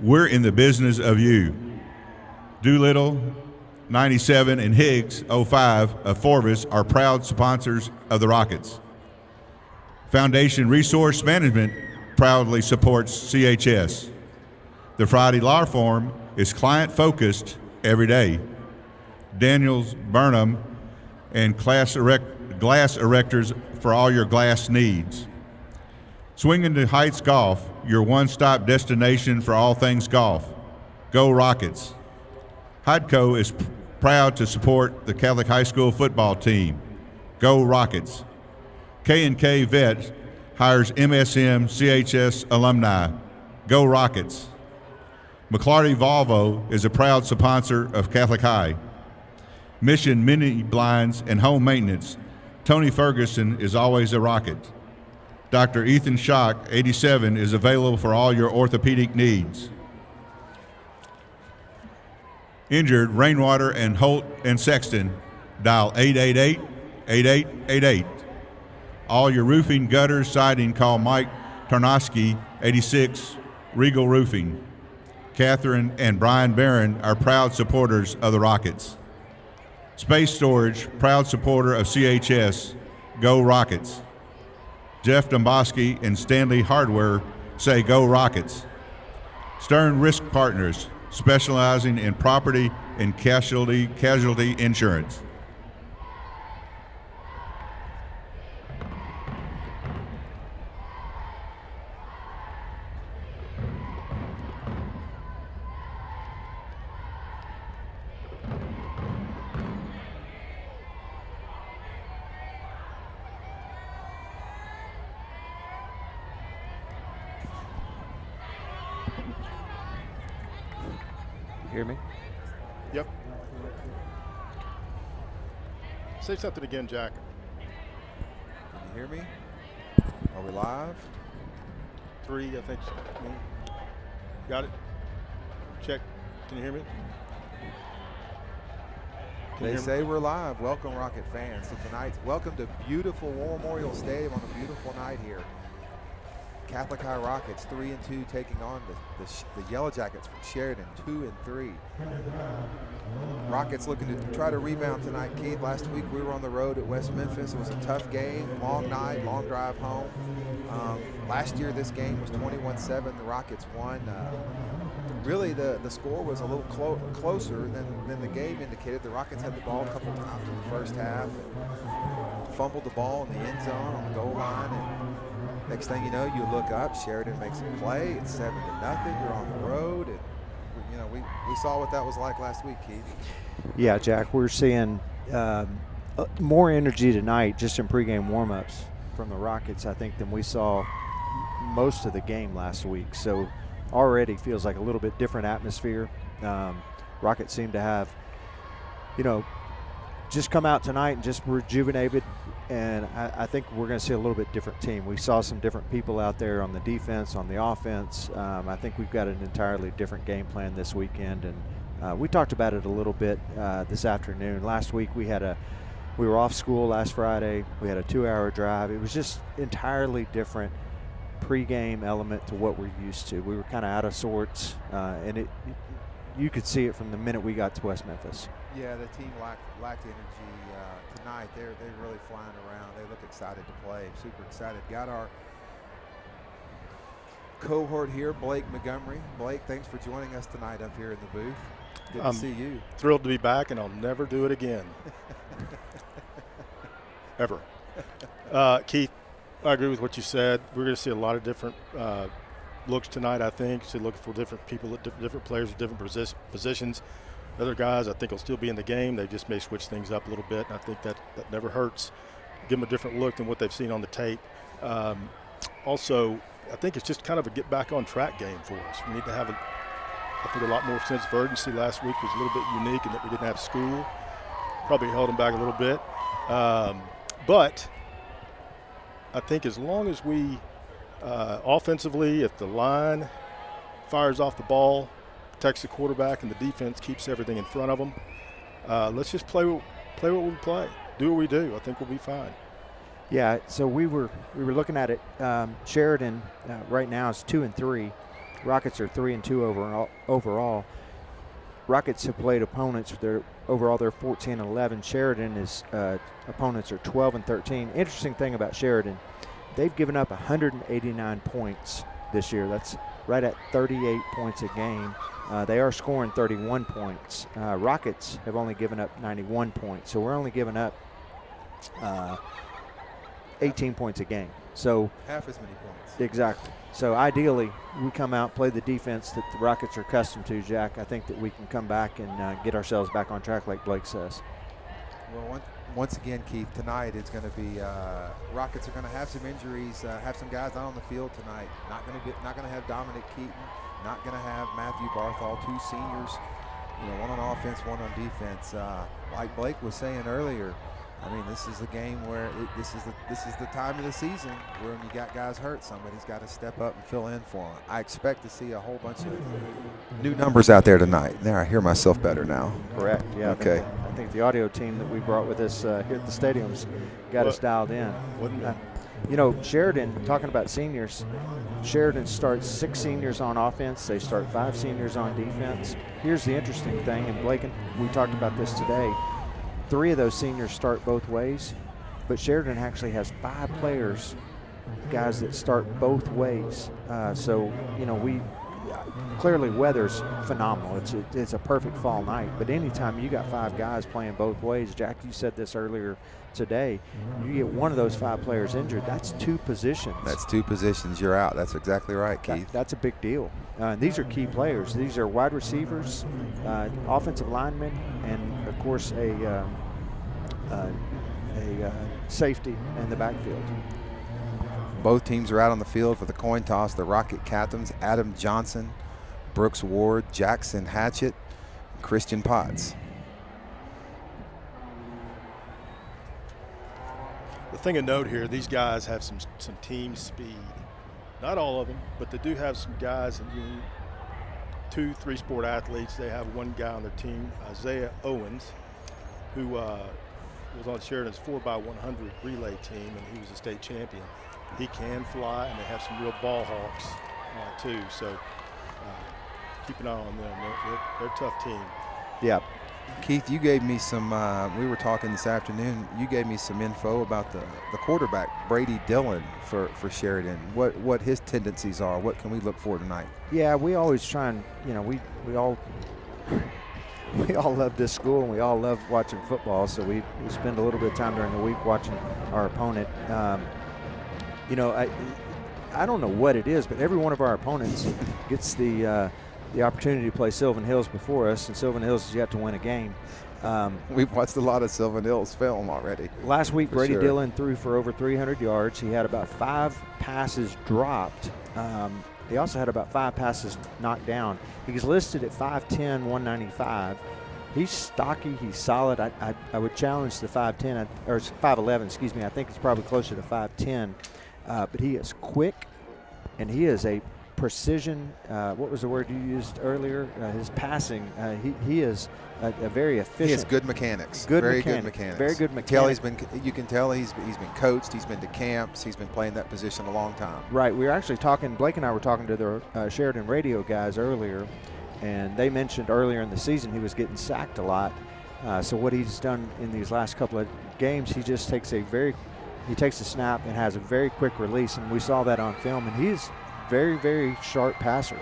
We're in the business of you. Doolittle, 97, and Higgs, 05, of Forvis are proud sponsors of the Rockets. Foundation Resource Management proudly supports CHS. The Friday Law Firm is client-focused every day. Daniels, Burnham, and glass erectors for all your glass needs. Swinging to Heights Golf, your one-stop destination for all things golf. Go Rockets. Hydco is proud to support the Catholic High School football team. Go Rockets. K&K Vet hires MSM CHS alumni. Go Rockets. McClarty Volvo is a proud sponsor of Catholic High. Mission mini blinds and home maintenance. Tony Ferguson is always a Rocket. Dr. Ethan Schock, 87, is available for all your orthopedic needs. Injured, Rainwater and Holt and Sexton, dial 888-8888. All your roofing, gutters, siding, call Mike Tarnowski, 86, Regal Roofing. Catherine and Brian Barron are proud supporters of the Rockets. Space Storage, proud supporter of CHS, Go Rockets. Jeff Domboski and Stanley Hardware say Go Rockets. Stern Risk Partners, specializing in property and casualty insurance. Hear me? Yep. Say something again, Jack. Can you hear me? Are we live? 3, I think. Got it? Check. Can you hear me? They say we're live. Welcome, Rocket fans, to tonight's welcome to beautiful War Memorial Stadium on a beautiful night here. Catholic High Rockets 3-2 taking on the Yellowjackets from Sheridan 2-3. Rockets looking to try to rebound tonight. Keith, last week we were on the road at West Memphis. It was a tough game, long night, long drive home. Last year this game was 21-7. The Rockets won. Really the score was a little closer than the game indicated. The Rockets had the ball a couple times in the first half. Fumbled the ball in the end zone on the goal line. And next thing you know, you look up, Sheridan makes a play. It's 7-0. You're on the road, and we saw what that was like last week, Keith. Yeah, Jack, we're seeing more energy tonight just in pregame warmups from the Rockets, I think, than we saw most of the game last week. So already feels like a little bit different atmosphere. Rockets seem to have, just come out tonight and just rejuvenated. And I think we're going to see a little bit different team. We saw some different people out there on the defense, on the offense. I think we've got an entirely different game plan this weekend. And we talked about it a little bit this afternoon. Last week we were off school last Friday. We had a 2-hour drive. It was just entirely different pregame element to what we're used to. We were kind of out of sorts, and you could see it from the minute we got to West Memphis. Yeah, the team lacked energy tonight. They're really flying around. They look excited to play. Super excited. Got our cohort here, Blake Montgomery. Blake, thanks for joining us tonight up here in the booth. Good to see you. Thrilled to be back, and I'll never do it again. Ever. Keith, I agree with what you said. We're going to see a lot of different looks tonight, I think. So looking for different people, different players with different positions. Other guys, I think, will still be in the game. They just may switch things up a little bit, and I think that never hurts. Give them a different look than what they've seen on the tape. Also, I think it's just kind of a get-back-on-track game for us. We need to have, a lot more sense of urgency. Last week was a little bit unique in that we didn't have school. Probably held them back a little bit. But I think as long as we offensively, if the line fires off the ball, protects the quarterback, and the defense keeps everything in front of them, let's just play what we play. Do what we do. I think we'll be fine. Yeah, so we were looking at it. Sheridan right now is 2-3. Rockets are 3-2 overall. Rockets have played opponents. They're 14-11. Sheridan is opponents are 12-13. Interesting thing about Sheridan, they've given up 189 points this year. That's right at 38 points a game. They are scoring 31 points. Rockets have only given up 91 points, so we're only giving up 18 points a game. So half as many points. Exactly. So ideally, we come out, play the defense that the Rockets are accustomed to, Jack. I think that we can come back and get ourselves back on track like Blake says. Well, once again, Keith, tonight it's going to be Rockets are going to have some injuries, have some guys not on the field tonight. Not going to have Dominic Keaton, not going to have Matthew Barthol, 2 seniors one on offense, one on defense. Like Blake was saying earlier, I mean, this is a game where this is the time of the season where when you got guys hurt, somebody's got to step up and fill in for them. I expect to see a whole bunch of new numbers out there tonight. There, I hear myself better now. Correct. Yeah. Okay. I think the audio team that we brought with us here at the stadium's got us dialed in. Sheridan, talking about seniors, Sheridan starts 6 seniors on offense. They start 5 seniors on defense. Here's the interesting thing, and Blake, we talked about this today. 3 of those seniors start both ways, but Sheridan actually has 5 players, guys that start both ways. We clearly weather's phenomenal. It's a perfect fall night, but anytime you got 5 guys playing both ways, Jack, you said this earlier today, you get one of those 5 players injured, that's 2 positions. That's 2 positions. You're out. That's exactly right, Keith. That's a big deal. These are key players. These are wide receivers, offensive linemen, and of course a safety in the backfield. Both teams are out on the field for the coin toss. The Rocket captains, Adam Johnson, Brooks Ward, Jackson Hatchett, and Christian Potts. The thing of note here, these guys have some team speed. Not all of them, but they do have some guys, and 2 3-sport athletes. They have one guy on their team, Isaiah Owens, who was on Sheridan's 4x100 relay team, and he was a state champion. He can fly, and they have some real ball hawks too. So keep an eye on them. They're a tough team. Yeah. Keith, you gave me some, we were talking this afternoon, you gave me some info about the quarterback, Brady Dillon, for Sheridan. What his tendencies are. What can we look for tonight? Yeah, we always try and, we all love this school, and we all love watching football, so we spend a little bit of time during the week watching our opponent. I don't know what it is, but every one of our opponents gets the opportunity to play Sylvan Hills before us, and Sylvan Hills has yet to win a game. We've watched a lot of Sylvan Hills film already. Last week, Brady Dillon threw for over 300 yards. He had about 5 passes dropped. He also had about 5 passes knocked down. He's listed at 5'10", 195. He's stocky. He's solid. I would challenge the 5'10", or 5'11", excuse me. I think he's probably closer to 5'10". But he is quick, and he is a precision. What was the word you used earlier? His passing. He is a very efficient. He has good mechanics. Very good mechanics. You can tell he's been coached. He's been to camps. He's been playing that position a long time. Right. We were actually talking. Blake and I were talking to the Sheridan radio guys earlier, and they mentioned earlier in the season he was getting sacked a lot. So what he's done in these last couple of games, he just takes a snap and has a very quick release, and we saw that on film. And he's very, very sharp passer.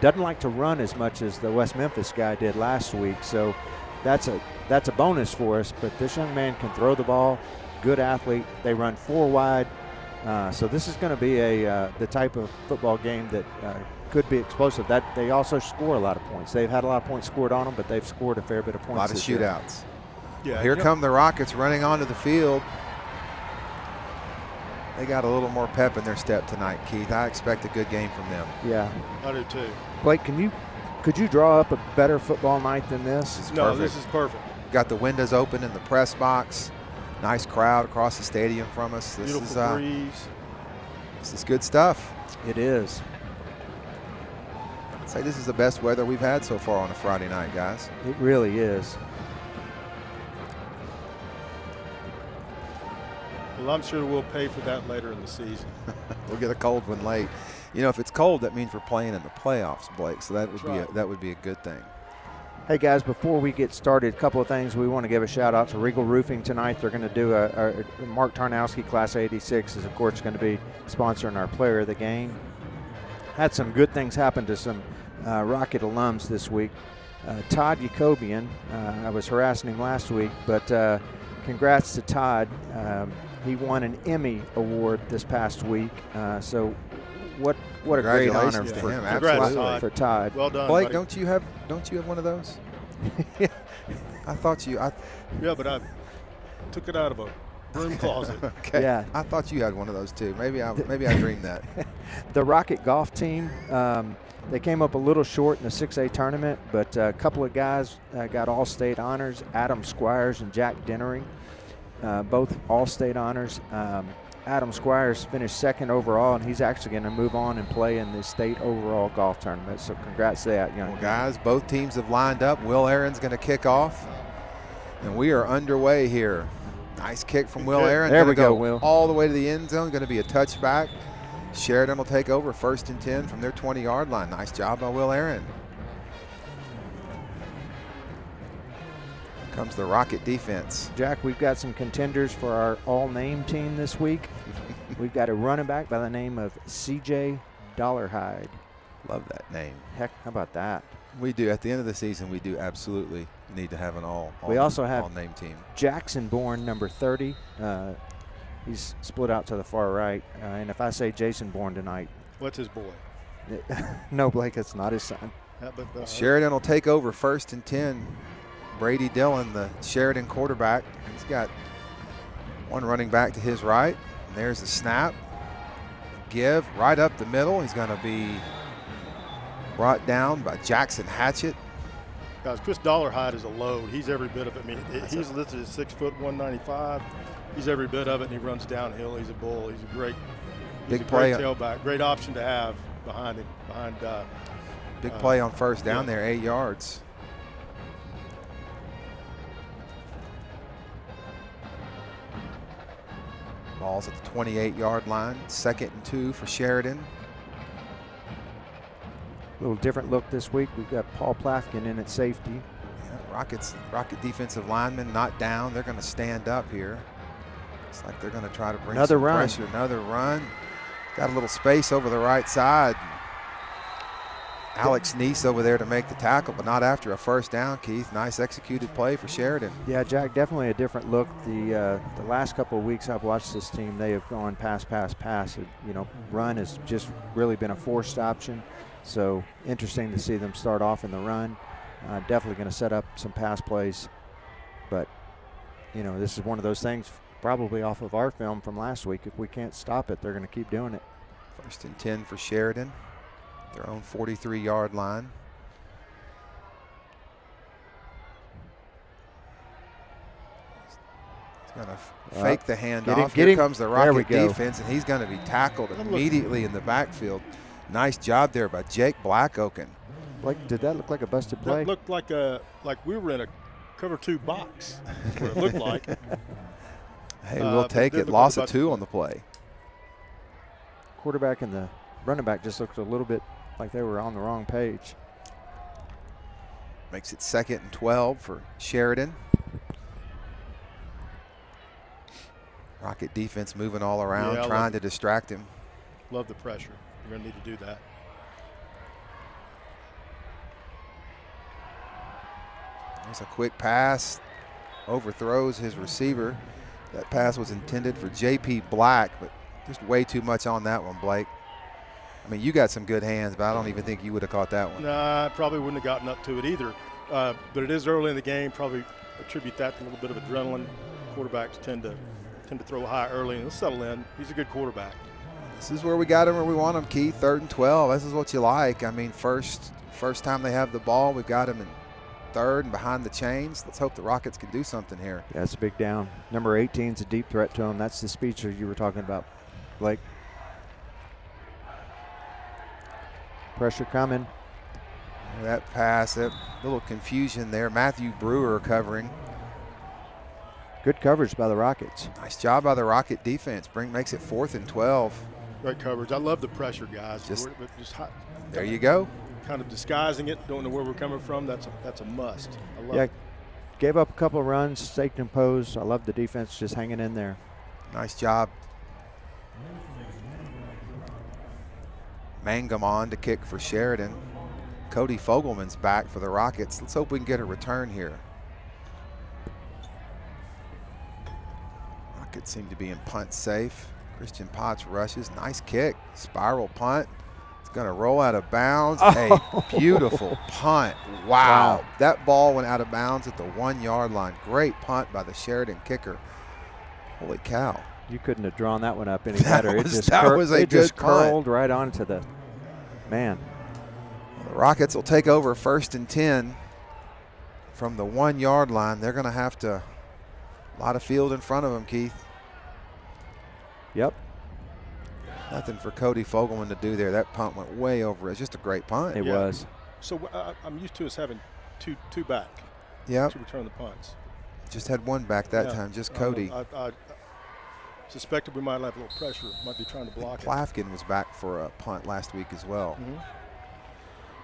Doesn't like to run as much as the West Memphis guy did last week, so that's a bonus for us. But this young man can throw the ball, good athlete. They run 4 wide, so this is going to be the type of football game that could be explosive. That they also score a lot of points. They've had a lot of points scored on them, but they've scored a fair bit of points. A lot of shootouts. Yeah. Here come the Rockets running onto the field. They got a little more pep in their step tonight, Keith. I expect a good game from them. Yeah. I do too. Blake, could you draw up a better football night than this? This is perfect. Got the windows open in the press box. Nice crowd across the stadium from us. Beautiful breeze. This is good stuff. It is. I'd say this is the best weather we've had so far on a Friday night, guys. It really is. Well, I'm sure we'll pay for that later in the season. We'll get a cold one late. If it's cold, that means we're playing in the playoffs, Blake. So that would be a good thing. Hey guys, before we get started, a couple of things. We want to give a shout out to Regal Roofing tonight. They're going to do a Mark Tarnowski Class 86 is of course going to be sponsoring our player of the game. Had some good things happen to some Rocket alums this week. Todd Jacobian, I was harassing him last week, but congrats to Todd. He won an Emmy Award this past week. So what a great honor for him. Absolutely. For Todd. Well done, Blake, buddy. don't you have one of those? I thought you. Yeah, but I took it out of a broom closet. Okay. Yeah. I thought you had one of those too. Maybe I dreamed that. The Rocket golf team They came up a little short in the 6A tournament, but a couple of guys got all-state honors. Adam Squires and Jack Dennering, both all-state honors. Adam Squires finished second overall, and he's actually going to move on and play in the state overall golf tournament. So congrats to that young man. Guys, both teams have lined up. Will Aaron's going to kick off, and we are underway here. Nice kick from Will Aaron. There we go, Will. All the way to the end zone. Going to be a touchback. Sheridan will take over 1st and 10 from their 20-yard line. Nice job by Will Aaron. Comes the Rocket defense. Jack, we've got some contenders for our all-name team this week. We've got a running back by the name of C.J. Dollarhide. Love that name. Heck, how about that? We do. At the end of the season, we do absolutely need to have an we also have all-name team. Jackson Bourne, number 30. He's split out to the far right. And if I say Jason Bourne tonight. What's his boy? No, Blake, it's not his son. Sheridan will take over 1st and 10. Brady Dillon, the Sheridan quarterback. He's got one running back to his right. And there's the snap. Give right up the middle. He's going to be brought down by Jackson Hatchett. Guys, Chris Dollarhide is a load. He's every bit of it. I mean, he's listed as 6 foot 195. He's every bit of it, and he runs downhill. He's a bull. He's a great tailback. Great option to have behind him. Big play on first down there, 8 yards. Ball's at the 28-yard line. 2nd and 2 for Sheridan. A little different look this week. We've got Paul Plafkin in at safety. Yeah, Rocket defensive linemen not down. They're going to stand up here. Looks like they're going to try to bring some pressure. Another run. Got a little space over the right side. Alex Neese over there to make the tackle, but not after a first down, Keith. Nice executed play for Sheridan. Yeah, Jack, definitely a different look. The last couple of weeks I've watched this team, they have gone pass. Run has just really been a forced option. So interesting to see them start off in the run. Definitely going to set up some pass plays. But, this is one of those things probably off of our film from last week. If we can't stop it, they're going to keep doing it. 1st and 10 for Sheridan. Their own 43-yard line. He's going to fake the handoff. Here comes the Rocket defense, and he's going to be tackled immediately in the backfield. Nice job there by Jake Blackoken. Blake, did that look like a busted play? That looked like we were in a cover 2 box. That's what it looked like. Hey, we'll take it. Loss of 2 on the play. Quarterback and the running back just looked a little bit like they were on the wrong page. Makes it 2nd and 12 for Sheridan. Rocket defense moving all around, trying to distract him. Love the pressure. You're going to need to do that. There's a quick pass. Overthrows his receiver. That pass was intended for J.P. Black, but just way too much on that one, Blake. I mean, you got some good hands, but I don't even think you would have caught that one. Nah, I probably wouldn't have gotten up to it either. But it is early in the game. Probably attribute that to a little bit of adrenaline. Quarterbacks tend to throw high early, and he'll settle in. He's a good quarterback. This is where we got him where we want him, Keith. 3rd and 12. This is what you like. I mean, first time they have the ball, we've got him in 3rd and behind the chains. Let's hope the Rockets can do something here. Yeah, it's a big down. Number 18 is a deep threat to him. That's the speedster you were talking about, Blake. Pressure coming. That pass, that little confusion there. Matthew Brewer covering. Good coverage by the Rockets. Nice job by the Rocket defense. Makes it 4th and 12. Great coverage. I love the pressure, guys. There you go. Kind of disguising it, don't know where we're coming from. That's a must. I love it. Gave up a couple of runs, staked and posed. I love the defense just hanging in there. Nice job. Mangum on to kick for Sheridan. Cody Fogelman's back for the Rockets. Let's hope we can get a return here. Rockets seem to be in punt safe. Christian Potts rushes. Nice kick. Spiral punt. It's going to roll out of bounds. A beautiful punt. Wow. That ball went out of bounds at the 1-yard line. Great punt by the Sheridan kicker. Holy cow. You couldn't have drawn that one up any better. That was a good punt. Curled right onto the man. The Rockets will take over 1st and 10 from the 1 yard line. They're going to have to, a lot of field in front of them, Keith. Yep. Nothing for Cody Fogelman to do there. That punt went way over. It's just a great punt. It was. So I'm used to us having two back. Yep. To return the punts. Just had one back that time, just Cody. I suspected we might have a little pressure. Might be trying to block it. Plafkin was back for a punt last week as well. Mm-hmm.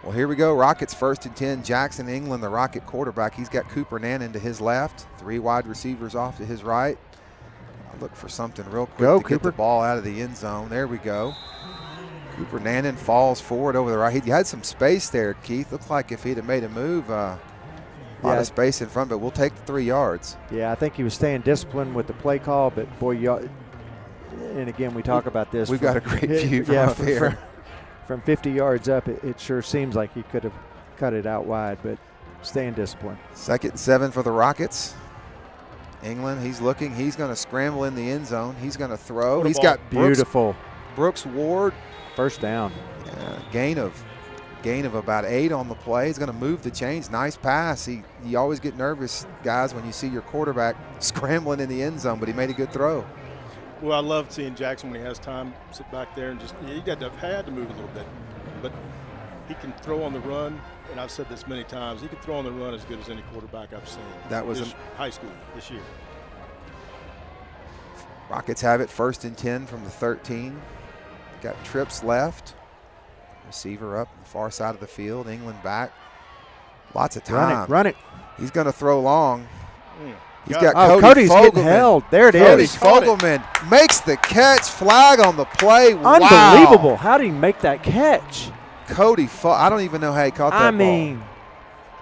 Well, here we go. Rockets 1st and 10. Jackson England, the Rocket quarterback. He's got Cooper Nannon to his left. 3 wide receivers off to his right. I'll look for something real quick to get the ball out of the end zone. There we go. Cooper Nannon falls forward over the right. He had some space there, Keith. Looks like if he'd have made a move, a lot of space in front, but we'll take the 3 yards. Yeah, I think he was staying disciplined with the play call, but boy, and again, we talk about this. We've got a great view from up here. From 50 yards up, it sure seems like he could have cut it out wide, but staying disciplined. 2nd and 7 for the Rockets. England, he's looking. He's going to scramble in the end zone. He's going to throw. He's got Brooks Ward. 1st down. Gain of about 8 on the play. He's going to move the chains. Nice pass. You always get nervous, guys, when you see your quarterback scrambling in the end zone, but he made a good throw. Well, I love seeing Jackson when he has time, sit back there and just, he had to move a little bit. But he can throw on the run, and I've said this many times, he can throw on the run as good as any quarterback I've seen. That was high school this year. Rockets have it 1st and 10 from the 13. Got trips left. Receiver up the far side of the field. England back. Lots of time. Run it. He's going to throw long. He's got Cody's getting held. There it is. Cody Fogelman makes the catch. Flag on the play. Unbelievable. Wow. How did he make that catch? I don't even know how he caught that ball.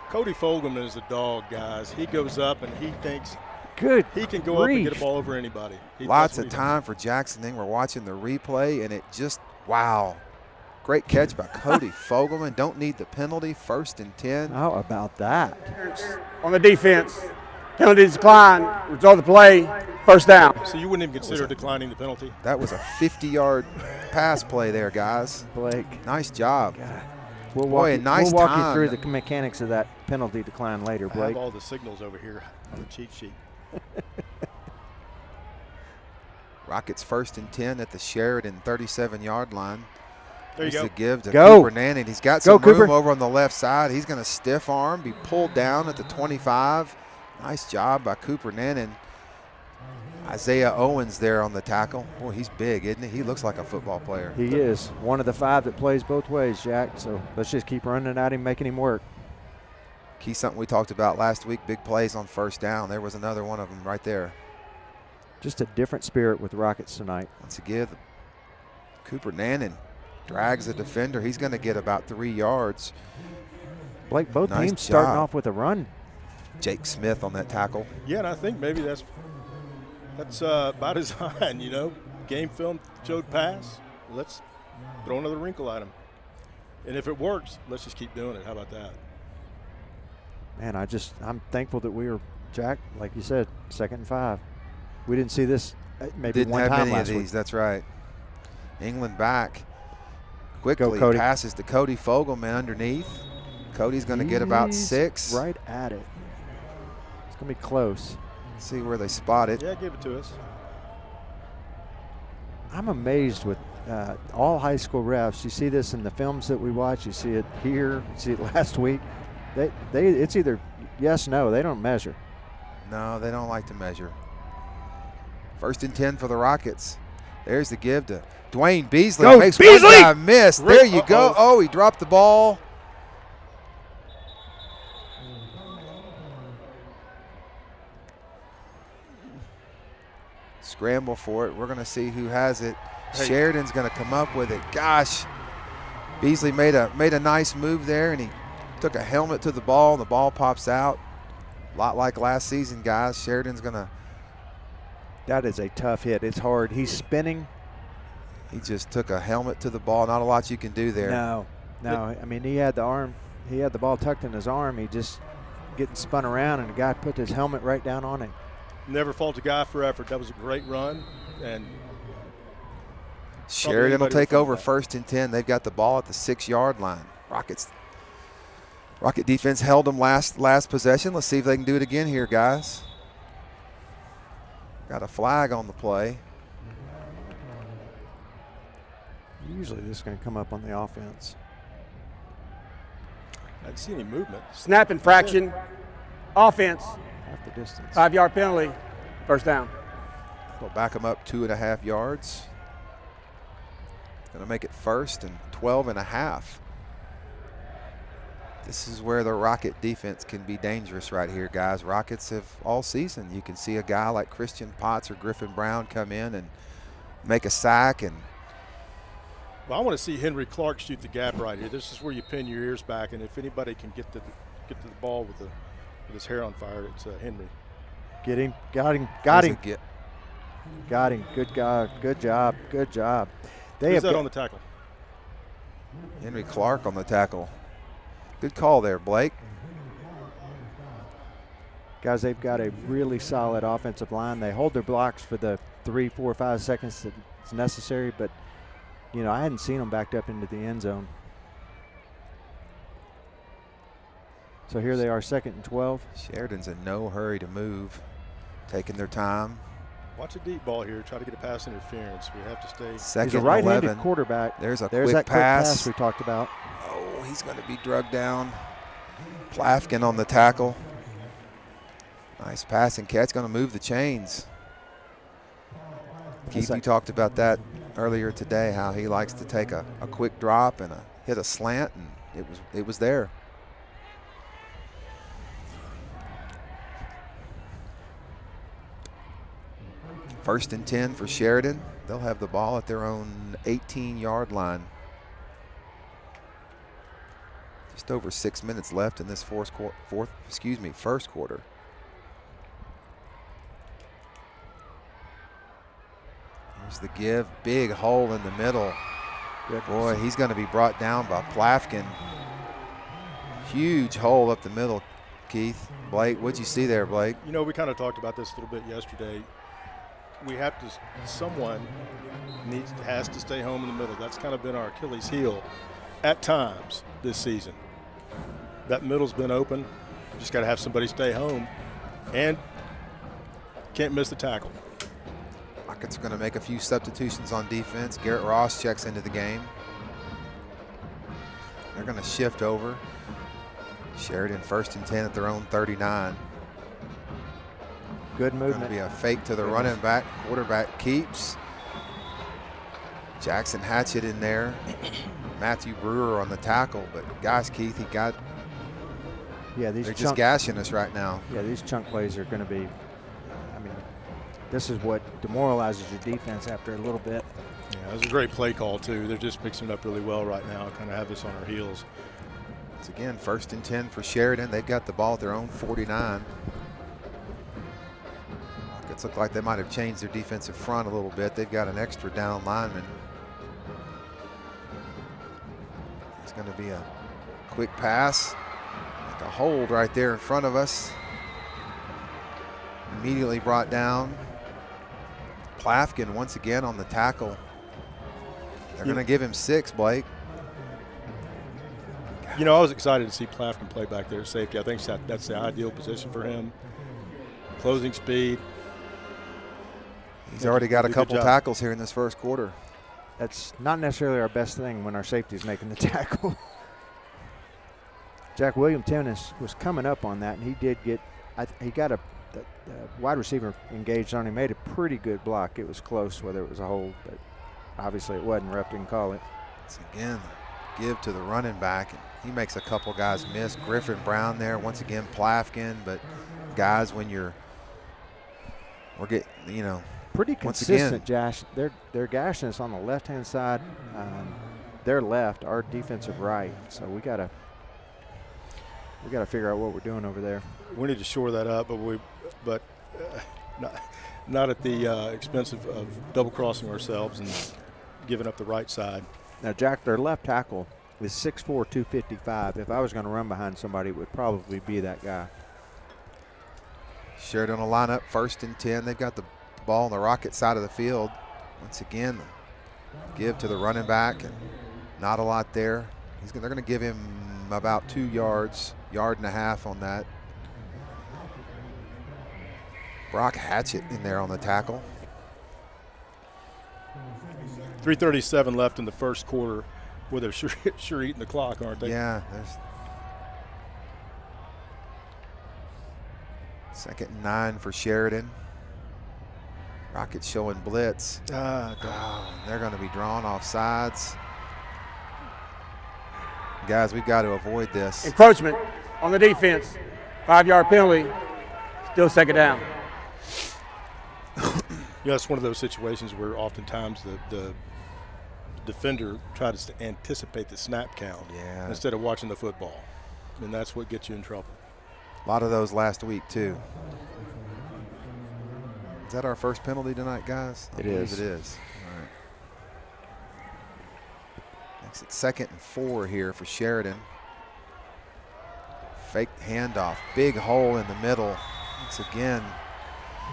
Cody Fogelman is a dog, guys. He goes up and he thinks he can go grief. up and get a ball over anybody. Lots of time for Jackson. We're watching the replay, and it just, wow. Great catch by Cody Fogelman. Don't need the penalty. 1st and 10. How about that? On the defense. Penalty decline. Result of the play. 1st down. So you wouldn't even consider declining the penalty? That was a 50-yard pass play there, guys. Blake. Nice job. God. We'll walk you through the mechanics of that penalty decline later, Blake. I have all the signals over here on the cheat sheet. Rockets 1st and 10 at the Sheridan 37-yard line. There you go. The give to Go. Cooper Nannon. He's got some room Cooper. over on the left side. He's going to stiff arm, be pulled down at the 25. Nice job by Cooper Nannon. Isaiah Owens there on the tackle. Boy, he's big, isn't he? He looks like a football player. He is. One of the 5 that plays both ways, Jack. So let's just keep running at him, making him work. Key something we talked about last week, big plays on 1st down. There was another one of them right there. Just a different spirit with the Rockets tonight. Once again, Cooper Nannon drags the defender. He's going to get about 3 yards. Blake, both Nice teams starting job. off with a run. Jake Smith on that tackle. Yeah, and I think maybe that's by design, you know. Game film showed pass. Let's throw another wrinkle at him. And if it works, let's just keep doing it. How about that? Man, I'm thankful that we were, Jack, like you said, 2nd and 5. We didn't see this maybe Didn't one have time many of last these, week. that's right. England back. Quickly Cody. passes to Cody Fogelman underneath. Cody's going to get about He's 6. Right at it. It's going to be close. See where they spot it. Yeah, give it to us. I'm amazed with all high school refs. You see this in the films that we watch. You see it here. You see it last week. It's either yes, no. They don't measure. No, they don't like to measure. 1st and 10 for the Rockets. There's the give to Dwayne Beasley. Go, Makes Beasley! one guy miss. There you go. Oh, he dropped the ball. Scramble for it. We're going to see who has it. Hey. Sheridan's going to come up with it. Gosh, Beasley made a nice move there, and he took a helmet to the ball. The ball pops out. A lot like last season, guys. Sheridan's going to. That is a tough hit. It's hard. He's spinning. He just took a helmet to the ball. Not a lot you can do there. No. I mean, he had the arm. He had the ball tucked in his arm. He just getting spun around, and the guy put his helmet right down on him. Never fault a guy for effort. That was a great run. And Sheridan will take over 1st and 10. They've got the ball at the 6-yard line. Rockets Rocket defense held them last possession. Let's see if they can do it again here, guys. Got a flag on the play. Usually this is going to come up on the offense. I didn't see any movement. Snap infraction. Offense. Half the distance. 5-yard penalty. First down. They'll back them up 2.5 yards. Going to make it 1st and 12.5. This is where the Rocket defense can be dangerous right here, guys. Rockets have all season. You can see a guy like Christian Potts or Griffin Brown come in and make a sack. And Well, I want to see Henry Clark shoot the gap right here. This is where you pin your ears back, and if anybody can get to the ball with his hair on fire, it's Henry. Get him. Got him. Got him. Good God. Good job. Good job. Who's that on the tackle? Henry Clark on the tackle. Good call there, Blake. Guys, they've got a really solid offensive line. They hold their blocks for the 3, 4, 5 seconds that's necessary, but, you know, I hadn't seen them backed up into the end zone. So here they are, 2nd and 12. Sheridan's in no hurry to move, taking their time. Watch a deep ball here. Try to get a pass interference. We have to stay. Second He's a right-handed 11. quarterback. There's that quick quick pass. pass we talked about. Oh, he's going to be drugged down. Plafkin on the tackle. Nice pass and catch. Going to move the chains. Keith, you talked about that earlier today, how he likes to take a quick drop and hit a slant, and it was there. First and 10 for Sheridan. They'll have the ball at their own 18-yard line. Just over 6 minutes left in this first quarter. Here's the give. Big hole in the middle. Boy, he's going to be brought down by Plafkin. Huge hole up the middle, Keith. Blake, what'd you see there, Blake? You know, we kind of talked about this a little bit yesterday. We have to, someone has to stay home in the middle. That's kind of been our Achilles heel at times this season. That middle's been open. Just got to have somebody stay home and can't miss the tackle. Rockets are going to make a few substitutions on defense. Garrett Ross checks into the game. They're going to shift over. Sheridan 1st and 10 at their own 39. Good movement. Going to be a fake to the running back. Quarterback keeps. Jackson Hatchett in there. Matthew Brewer on the tackle. But guys, Keith, they're just gashing us right now. Yeah, these chunk plays are going to be, I mean, this is what demoralizes your defense after a little bit. Yeah, it was a great play call, too. They're just mixing it up really well right now, kind of have this on our heels. It's again 1st and 10 for Sheridan. They've got the ball at their own 49. Rockets look like they might have changed their defensive front a little bit. They've got an extra down lineman. It's going to be a quick pass. Like a hold right there in front of us. Immediately brought down. Plafkin once again on the tackle. They're going to give him 6, Blake. You know, I was excited to see Plafkin play back there at safety. I think that's the ideal position for him. Closing speed. He's already got a couple tackles here in this first quarter. That's not necessarily our best thing when our safety's making the tackle. Jack William Tennis was coming up on that, and he did get he got the wide receiver engaged on him, made a pretty good block. It was close whether it was a hold, but obviously it wasn't. Ref didn't call it. It's again give to the running back, and he makes a couple guys miss. Griffin Brown there, once again Plafkin, but guys, when we're getting, you know, pretty consistent, Josh. They're gashing us on the left-hand side, their left, our defensive right. So we gotta figure out what we're doing over there. We need to shore that up, but not at the expense of double-crossing ourselves and giving up the right side. Now, Jack, their left tackle is 6'4", 255. If I was going to run behind somebody, it would probably be that guy. Sheridan will line up 1st and 10. They've got the ball on the Rocket side of the field. Once again, give to the running back, and not a lot there. They're going to give him about 2 yards, yard and a half on that. Brock Hatchett in there on the tackle. 3:37 left in the first quarter. Well, they're sure eating the clock, aren't they? Yeah. There's 2nd and 9 for Sheridan. Rockets showing blitz. They're going to be drawn off sides. Guys, we've got to avoid this. Encroachment on the defense. 5-yard penalty. Still 2nd down. Yeah, it's one of those situations where oftentimes the defender tries to anticipate the snap count instead of watching the football. And that's what gets you in trouble. A lot of those last week, too. Is that our first penalty tonight, guys? It is. It is. All right. Next, it's 2nd and 4 here for Sheridan. Fake handoff. Big hole in the middle. Once again,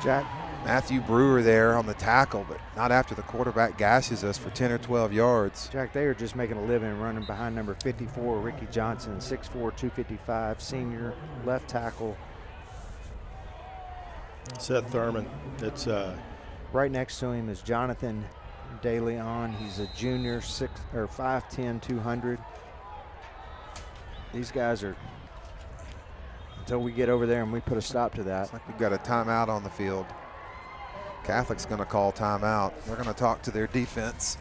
Jack, Matthew Brewer there on the tackle, but not after the quarterback gashes us for 10 or 12 yards. Jack, they are just making a living running behind number 54, Ricky Johnson, 6'4", 255, senior left tackle. Seth Thurman. It's right next to him is Jonathan DeLeon. He's a junior, 5'10", 200. These guys are, until we get over there and we put a stop to that. Looks like we've got a timeout on the field. Catholic's going to call timeout. They're going to talk to their defense.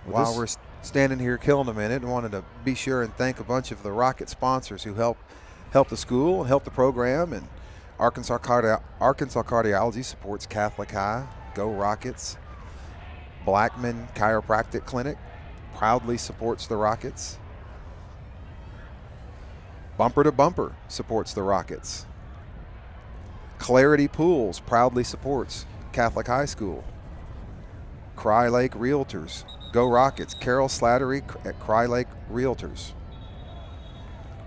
While we're standing here killing a minute, I wanted to be sure and thank a bunch of the Rocket sponsors who help the school and help the program. And Arkansas Cardiology supports Catholic High. Go Rockets. Blackman Chiropractic Clinic proudly supports the Rockets. Bumper to Bumper supports the Rockets. Clarity Pools proudly supports Catholic High School. Cry Lake Realtors. Go Rockets. Carol Slattery at Cry Lake Realtors.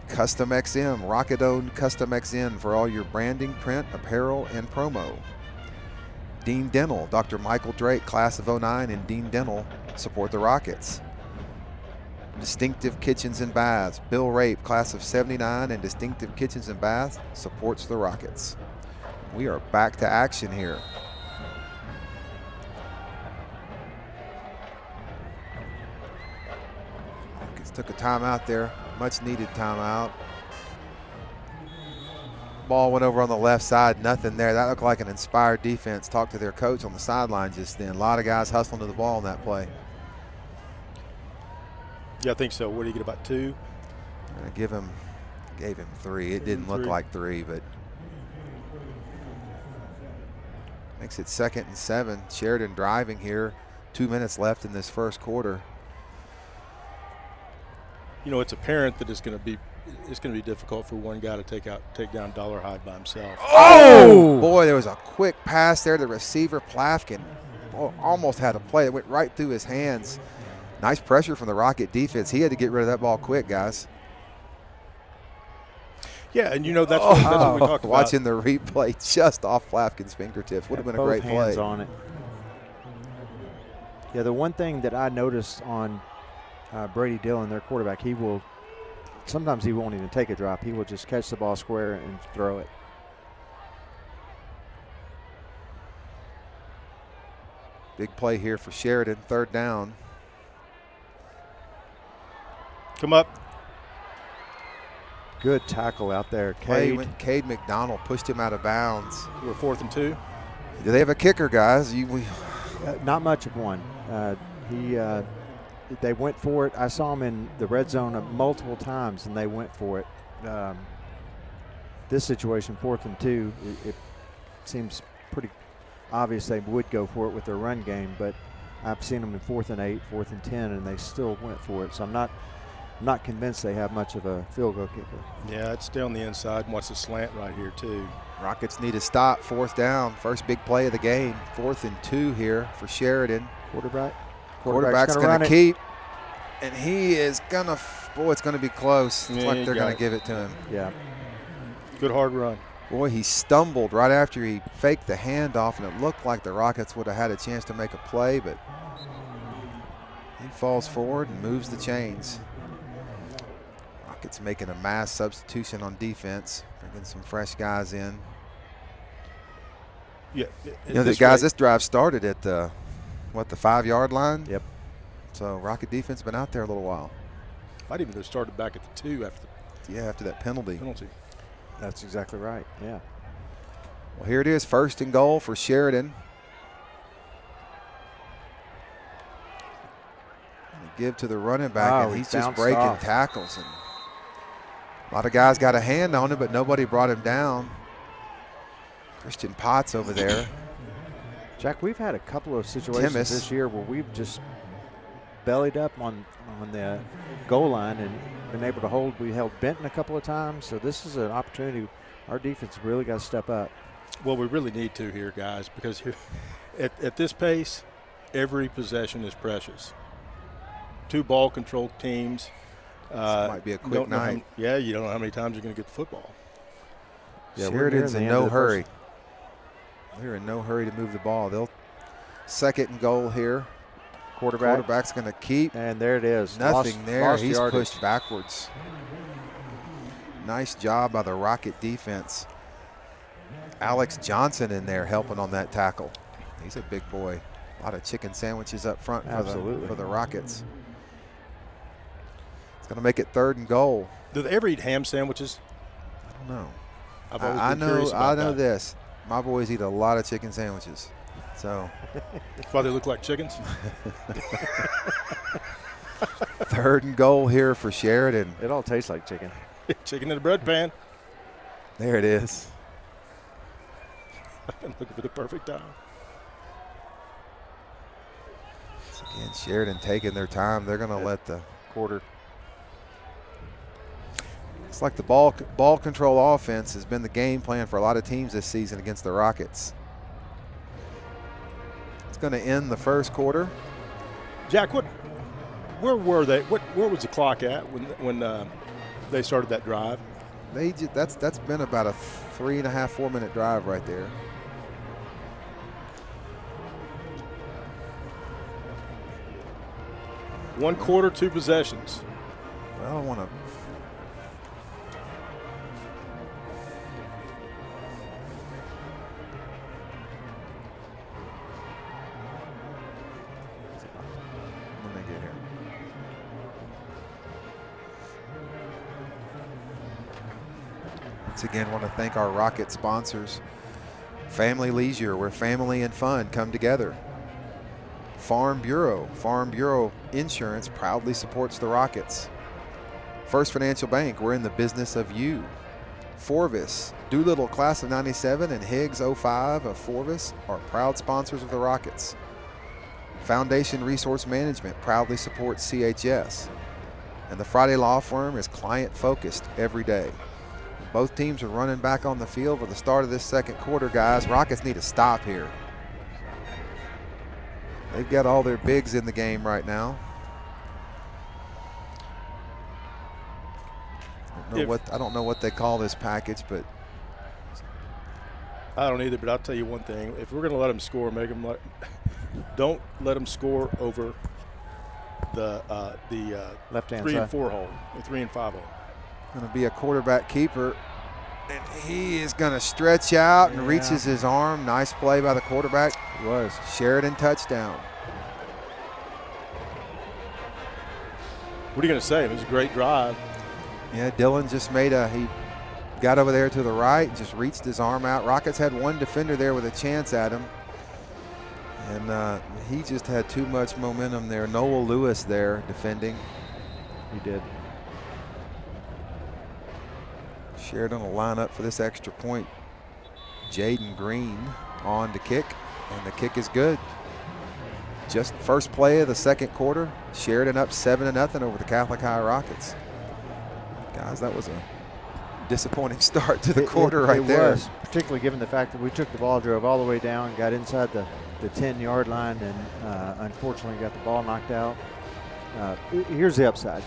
Custom XM, Rocket-owned Custom XM for all your branding, print, apparel, and promo. Dean Dental, Dr. Michael Drake, class of 09, and Dean Dental support the Rockets. Distinctive Kitchens and Baths, Bill Rape, class of 79, and Distinctive Kitchens and Baths supports the Rockets. We are back to action here. Rockets took a timeout there, much needed timeout. Ball went over on the left side, nothing there. That looked like an inspired defense. Talked to their coach on the sideline just then. A lot of guys hustling to the ball on that play. Yeah, I think so. What do you get, about 2? I gave him 3. It didn't look like 3, but makes it 2nd and 7. Sheridan driving here. 2 minutes left in this first quarter. You know, it's apparent that it's going to be difficult for one guy to take down Dollar Hyde by himself. Oh! Boy, there was a quick pass there. The receiver, Plafkin, almost had a play. It went right through his hands. Nice pressure from the Rocket defense. He had to get rid of that ball quick, guys. Yeah, and you know that's what we talked about. Watching the replay just off Plafkin's fingertips. Would have been a great play. Both hands on it. Yeah, the one thing that I noticed on Brady Dillon, their quarterback, sometimes he won't even take a drop. He will just catch the ball square and throw it. Big play here for Sheridan, 3rd down. Come up. Good tackle out there. Cade McDonald pushed him out of bounds. We're 4th and 2. Do they have a kicker, guys? Not much of one. They went for it. I saw them in the red zone multiple times, and they went for it. This situation, 4th and 2, it seems pretty obvious they would go for it with their run game, but I've seen them in 4th and 8, 4th and 10, and they still went for it. So I'm not convinced they have much of a field goal kicker. Yeah, it's stay on the inside and watch the slant right here too. Rockets need a stop, 4th down. First big play of the game. 4th and 2 here for Sheridan. Quarterback's going to keep. And he is going to, boy, it's going to be close. It's like they're going to give it to him. Yeah. Good hard run. Boy, he stumbled right after he faked the handoff, and it looked like the Rockets would have had a chance to make a play, but he falls forward and moves the chains. Rockets making a mass substitution on defense, bringing some fresh guys in. Yeah, You know, this drive started at the 5-yard line? Yep. So Rocket defense been out there a little while. Might even have started back at the 2 after After that penalty. That's exactly right, yeah. Well, here it is, 1st and goal for Sheridan. Give to the running back, and he's just breaking tackles. And a lot of guys got a hand on him, but nobody brought him down. Christian Potts over there. Jack, we've had a couple of situations this year where we've just bellied up on the goal line and been able to hold. We held Benton a couple of times, so this is an opportunity. Our defense really got to step up. Well, we really need to here, guys, because at this pace, every possession is precious. 2 ball-controlled teams. This might be a quick night. You don't know how many times you're going to get the football. Yeah, Sheridan's in no hurry. They're in no hurry to move the ball. They'll 2nd and goal here. Quarterback's going to keep. And there it is. Nothing there. Lost He's yardage. pushed backwards. Nice job by the Rocket defense. Alex Johnson in there helping on that tackle. He's a big boy. A lot of chicken sandwiches up front for the Rockets. It's going to make it 3rd and goal. Do they ever eat ham sandwiches? I don't know. I've always been curious about I know that. this. My boys eat a lot of chicken sandwiches. So That's why they look like chickens. 3rd and goal here for Sheridan. It all tastes like chicken. Chicken in a bread pan. There it is. I've been looking for the perfect time. Again, Sheridan taking their time. They're going to let the quarter. It's like the ball control offense has been the game plan for a lot of teams this season against the Rockets. It's going to end the 1st quarter. Jack, where were they? Where was the clock at when they started that drive? That's been about a 3.5, 4 minute drive right there. One quarter, 2 possessions. Well, I want to. When they get here. Once again, want to thank our Rocket sponsors. Family Leisure, where family and fun come together. Farm Bureau Insurance proudly supports the Rockets. First Financial Bank, we're in the business of you. Forvis, Doolittle Class of 97 and Higgs 05 of Forvis are proud sponsors of the Rockets. Foundation Resource Management proudly supports CHS. And the Friday Law Firm is client-focused every day. Both teams are running back on the field for the start of this 2nd quarter, guys. Rockets need to stop here. They've got all their bigs in the game right now. I don't know what they call this package, but I don't either. But I'll tell you one thing: if we're going to let them score, don't let them score over the left-hand 3 side. and 4 hole, the 3 and 5 hole. going to be a quarterback keeper. And he is going to stretch out and reaches his arm. Nice play by the quarterback. It was. Sheridan touchdown. What are you going to say? It was a great drive. Yeah, Dylan just he got over there to the right, just reached his arm out. Rockets had one defender there with a chance at him. And he just had too much momentum there. Noel Lewis there defending. He did. Sheridan will line up for this extra point. Jaden Green on to kick, and the kick is good. Just first play of the 2nd quarter. Sheridan up 7-0 over the Catholic High Rockets. Guys, that was a disappointing start to the quarter right there. It was, particularly given the fact that we took the ball, drove all the way down, got inside the 10-yard line, and unfortunately got the ball knocked out. Here's the upside.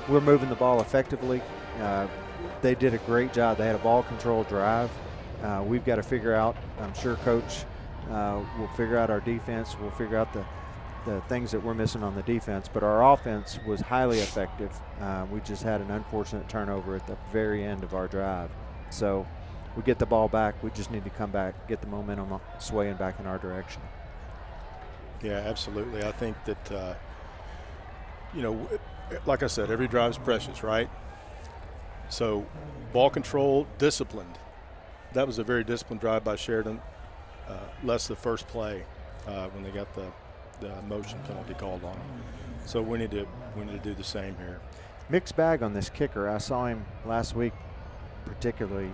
We're moving the ball effectively. They did a great job. They had a ball control drive. We've got to figure out, I'm sure Coach will figure out our defense. We'll figure out the things that we're missing on the defense. But our offense was highly effective. We just had an unfortunate turnover at the very end of our drive. So we get the ball back. We just need to come back, get the momentum swaying back in our direction. Yeah, absolutely. I think that, like I said, every drive is precious, right? So ball control, disciplined. That was a very disciplined drive by Sheridan, less the first play when they got the motion penalty called on them. So we need to do the same here. Mixed bag on this kicker. I saw him last week particularly.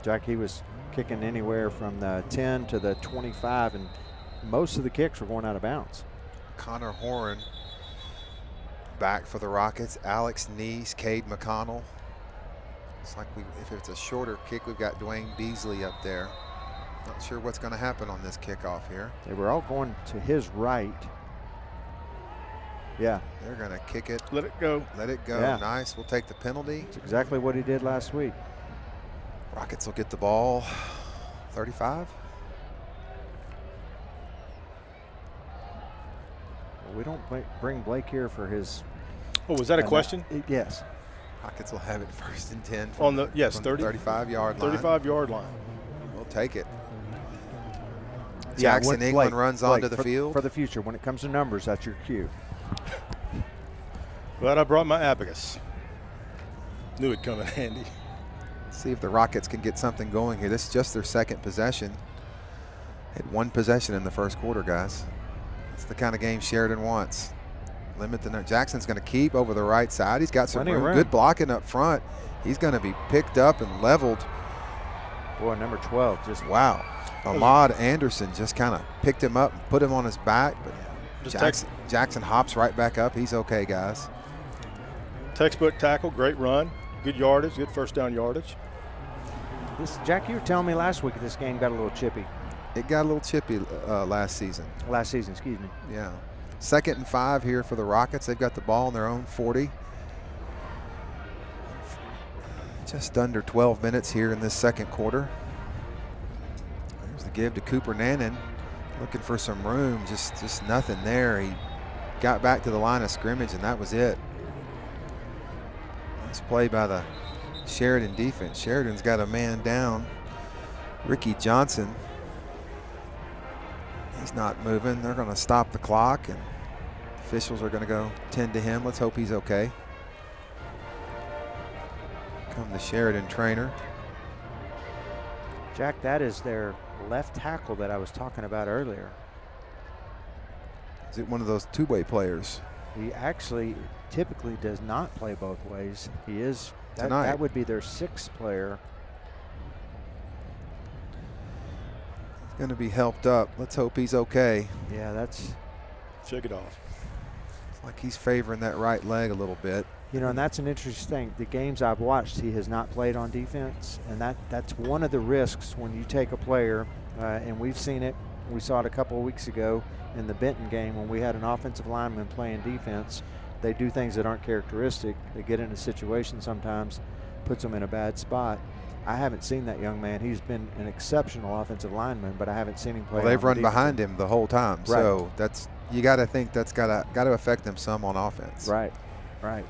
Jack, he was kicking anywhere from the 10 to the 25, and most of the kicks were going out of bounds. Connor Horan back for the Rockets. Alex Neese, Cade McConnell. It's like if it's a shorter kick, we've got Dwayne Beasley up there. Not sure what's going to happen on this kickoff here. They were all going to his right. Yeah. They're going to kick it. Let it go. Let it go. Yeah. Nice. We'll take the penalty. That's exactly what he did last week. Rockets will get the ball. 35. We don't bring Blake here for his. Oh, was that a question? Yes. Rockets will have it 1st and 10 On the 35-yard line. 35-yard line. We'll take it. Yeah, Jackson England runs onto the field. For the future, when it comes to numbers, that's your cue. Glad I brought my abacus. Knew it'd come in handy. See if the Rockets can get something going here. This is just their 2nd possession. Had 1 possession in the 1st quarter, guys. It's the kind of game Sheridan wants. Limit the number. Jackson's going to keep over the right side. He's got some room. Good blocking up front. He's going to be picked up and leveled. Boy, number 12 just. Wow. Ahmad Anderson just kind of picked him up and put him on his back. But Jackson hops right back up. He's okay, guys. Textbook tackle, great run, good yardage, good first down yardage. Jack, you were telling me last week this game got a little chippy. It got a little chippy last season. Last season, excuse me. Yeah. 2nd and 5 here for the Rockets. They've got the ball on their own 40. Just under 12 minutes here in this 2nd quarter. There's the give to Cooper Nannon. Looking for some room, just nothing there. He got back to the line of scrimmage, and that was it. Nice play by the Sheridan defense. Sheridan's got a man down. Ricky Johnson. He's not moving. They're going to stop the clock, and officials are going to go tend to him. Let's hope he's okay. Come the Sheridan trainer. Jack, that is their left tackle that I was talking about earlier. Is it one of those two-way players? He actually typically does not play both ways. He is. Tonight. That would be their 6th player. Going to be helped up. Let's hope he's okay. Yeah, that's. Shake it off. It's like he's favoring that right leg a little bit. You know, and that's an interesting thing. The games I've watched, he has not played on defense, and that's one of the risks when you take a player, and we've seen it. We saw it a couple of weeks ago in the Benton game when we had an offensive lineman playing defense. They do things that aren't characteristic. They get in a situation sometimes, puts them in a bad spot. I haven't seen that young man. He's been an exceptional offensive lineman, but I haven't seen him play. Well, they've run behind him the whole time, right. So that's you got to think that's got to affect them some on offense. Right, right.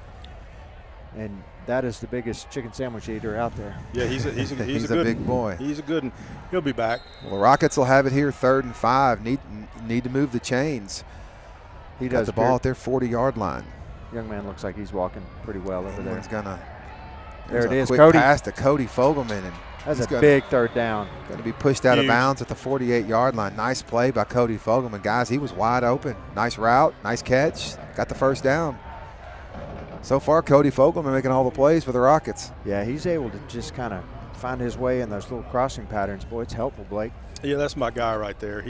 And that is the biggest chicken sandwich eater out there. Yeah, he's a he's good a big boy. He's a good one. He'll be back. Well, the Rockets will have it here 3rd and 5. Need to move the chains. He got does the ball at their 40-yard line. Young man looks like he's walking pretty well over there. There it is. Quick Cody pass to Cody Fogelman, and that's a big 3rd down. Going to be pushed out of bounds at the 48-yard line. Nice play by Cody Fogelman, guys. He was wide open. Nice route, nice catch. Got the 1st down. So far, Cody Fogelman making all the plays for the Rockets. Yeah, he's able to just kind of find his way in those little crossing patterns. Boy, it's helpful, Blake. Yeah, that's my guy right there.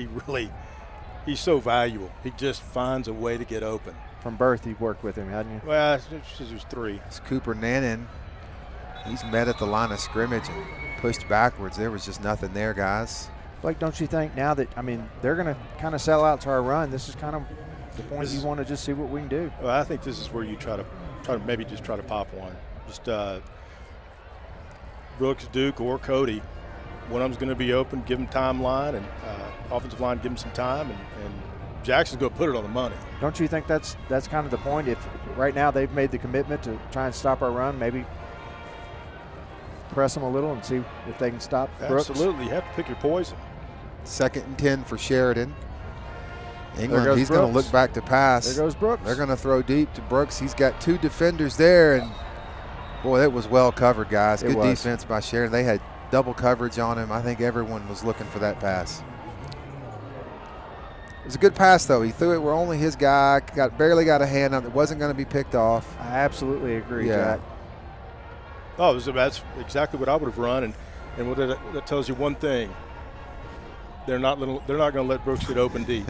He's so valuable. He just finds a way to get open. From birth, you've worked with him, hadn't you? Well, it was 3. It's Cooper Nannon. He's met at the line of scrimmage and pushed backwards. There was just nothing there, guys. Blake, don't you think now that, they're going to kind of sell out to our run, this is kind of the point you want to just see what we can do? Well, I think this is where you try to maybe try to pop one. Just Brooks, Duke, or Cody one of them's going to be open, give them timeline, and offensive line give them some time, and Jackson's going to put it on the money. Don't you think that's kind of the point? If right now they've made the commitment to try and stop our run, maybe press them a little and see if they can stop Brooks? Absolutely. You have to pick your poison. 2nd and 10 for Sheridan. There England, goes he's going to Brooks. look back to pass. There goes Brooks. They're going to throw deep to Brooks. He's got 2 defenders there, and boy, that was well covered, guys. It Good was. defense by Sheridan. They had double coverage on him. I think everyone was looking for that pass. It was a good pass, though. He threw it where only his guy barely got a hand on it. It wasn't going to be picked off. I absolutely agree, Yeah. Jack. Oh, that's exactly what I would have run, and what that tells you one thing: they're not going to let Brooks get open deep.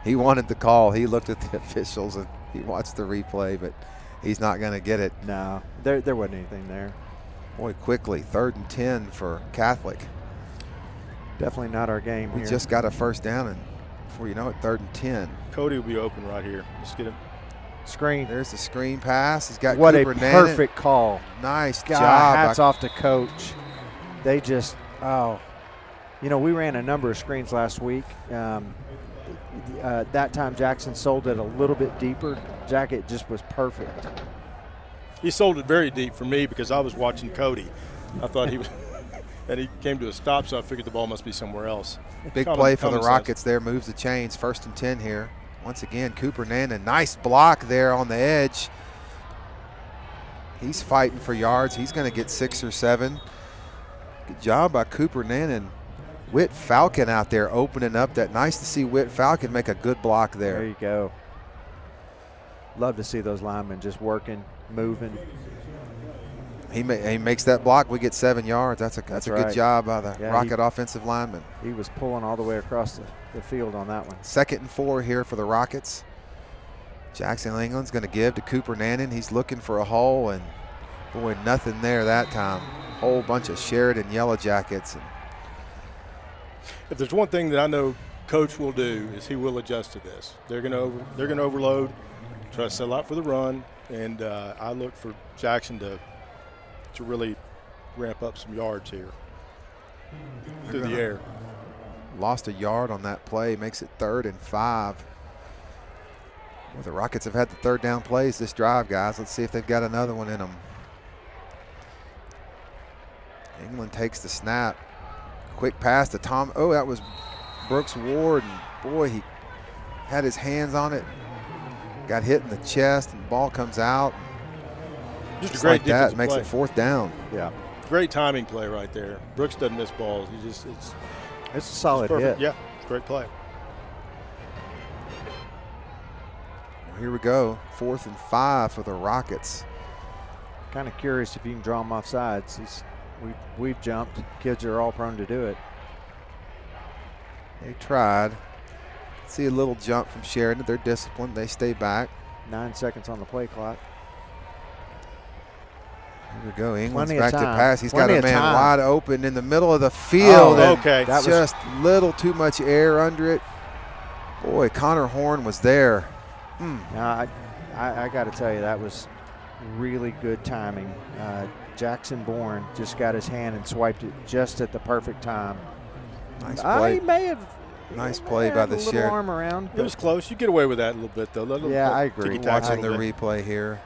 He wanted the call. He looked at the officials and he watched the replay, but he's not going to get it. No, there wasn't anything there. Boy, quickly, 3rd and 10 for Catholic. Definitely not our game We here. just got a first down, and before you know it, 3rd and 10. Cody will be open right here. Let's get him. Screen. There's the screen pass. He's got What Cooper a Nannon. perfect call. Nice God, job. hats off to Coach. They just, we ran a number of screens last week. That time Jackson sold it a little bit deeper. Jacket just was perfect. He sold it very deep for me because I was watching Cody. I thought he was, and he came to a stop, so I figured the ball must be somewhere else. Big play for the Rockets there. Moves the chains. 1st and 10 here. Once again, Cooper Nannon. Nice block there on the edge. He's fighting for yards. He's going to get 6 or 7. Good job by Cooper Nannon. Whit Falcon out there opening up that. Nice to see Whit Falcon make a good block There there. you go. Love to see those linemen just working, moving. He makes that block. We get 7 yards. That's a That's good right. job by the Yeah, Rocket offensive lineman. He was pulling all the way across the field on that one. 2nd and 4 here for the Rockets. Jackson England's going to give to Cooper Nannon. He's looking for a hole, and boy, nothing there that time. Whole bunch of Sheridan Yellowjackets. If there's one thing that I know Coach will do is he will adjust to this. They're going to overload, try to settle out for the run, and I look for Jackson to really ramp up some yards here through the air. Lost a yard on that play, makes it 3rd and 5. Well, the Rockets have had the 3rd down plays this drive, guys. Let's see if they've got another one in them. England takes the snap. Quick pass to Tom. Oh, that was Brooks Ward. And boy, he had his hands on it. Got hit in the chest, and the ball comes out. Just a Just great like that, defensive makes play. it 4th down. Yeah. Great timing play right there. Brooks doesn't miss balls. It's a solid perfect. hit. Yeah, it's a great play. Well, here we go. 4th and 5 for the Rockets. Kind of curious if you can draw him off sides. We've jumped. Kids are all prone to do it. They tried. See a little jump from Sheridan. They're disciplined. They stay back. 9 seconds on the play clock. Here we go. England's Plenty of back to time. pass. He's Plenty got a of man time. wide open in the middle of the field. Oh, and okay. That was just little too much air under it. Boy, Connor Horn was there. Now, I got to tell you, that was really good timing. Jackson Bourne just got his hand and swiped it just at the perfect time. Nice He play. may have Nice play by the a little Sheridan. arm around. It was close. You get away with that a little bit, though. Yeah, I agree. Ticky-tack a Watching the little bit. replay here.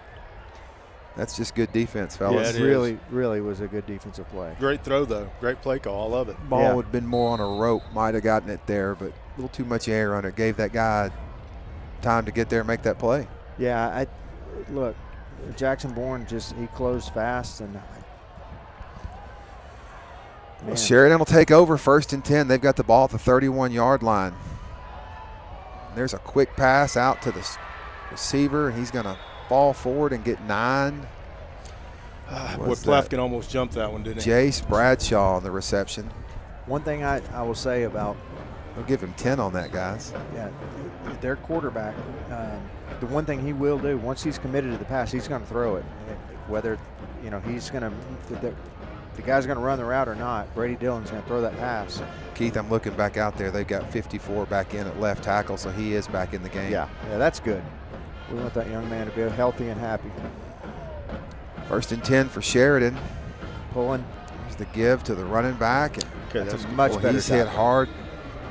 That's just good defense, Yeah, fellas. it is. Really was a good defensive play. Great throw, though. Great play call. I love it. Ball Yeah. would have been more on a rope. Might have gotten it there, but a little too much air on it. Gave that guy time to get there and make that play. Yeah, look, Jackson Bourne he closed fast, and Well, Sheridan will take over 1st and 10. They've got the ball at the 31-yard line. There's a quick pass out to the receiver, and he's going to fall forward and get 9. Boy, Was Plefkin almost jumped that one, didn't he? Jace Bradshaw on the reception. one thing I will say about We'll give him 10 on that, guys. their quarterback, the one thing he will do once he's committed to the pass, he's going to throw it. Whether he's going to the guy's going to run the route or not, Brady Dillon's going to throw that pass. Keith, I'm looking back out there. They've got 54 back in at left tackle, so he is back in the game. Yeah, that's good. We want that young man to be healthy and happy. 1st and 10 for Sheridan. Pulling. There's the give to the running back. And Okay, that's much better he's hit tackle. hard.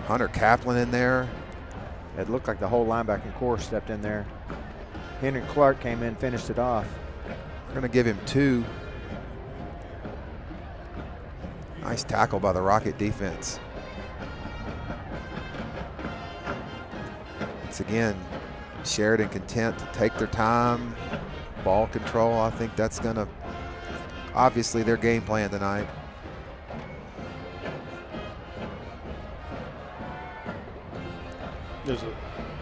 Hunter Kaplan in there. It looked like the whole linebacking core stepped in there. Henry Clark came in, finished it off. We're going to give him 2. Nice tackle by the Rocket defense. Once again, Sheridan content to take their time. Ball control, I think that's going to obviously their game plan tonight.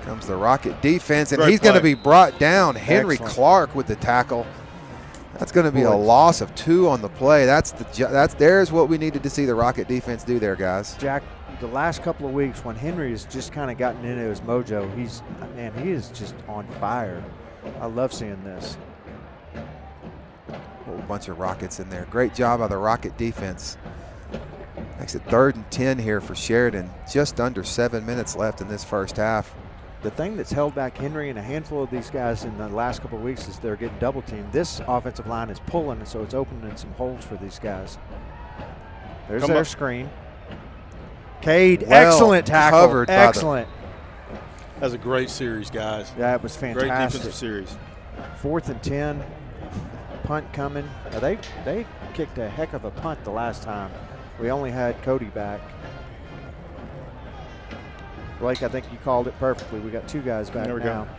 Comes the Rocket defense, and Great he's going to play. be brought down. Henry Excellent. Clark with the tackle. That's going to be a Boy. loss of 2 on the play. There's what we needed to see the Rocket defense do there, guys. Jack, the last couple of weeks when Henry has just kind of gotten into his mojo, he is just on fire. I love seeing this. Whole bunch of Rockets in there. Great job by the Rocket defense. Makes it 3rd and 10 here for Sheridan. Just under 7 minutes left in this first half. The thing that's held back Henry and a handful of these guys in the last couple of weeks is they're getting double teamed. This offensive line is pulling, and so it's opening some holes for these guys. There's Come their up. screen. Cade, Well excellent tackle. covered by the- Excellent. That's a great series, guys. That was Great fantastic. defensive series. 4th and 10. Punt coming. Now they kicked a heck of a punt the last time. We only had Cody back. Blake, I think you called it perfectly. We got 2 guys back There we now. go.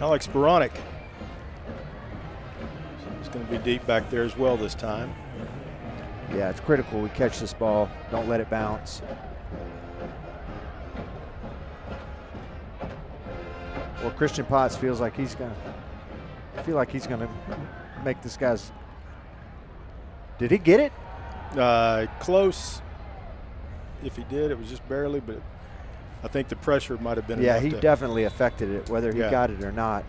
Alex Sporonic. It's going to be deep back there as well this time. Yeah, it's critical we catch this ball. Don't let it bounce. Well, Christian Potts feels like he's gonna. I feel like he's gonna make this guy's. Did he get it? Close. If he did, it was just barely, but I think the pressure might have been Yeah, enough he to- definitely affected it, whether he Yeah. got it or not.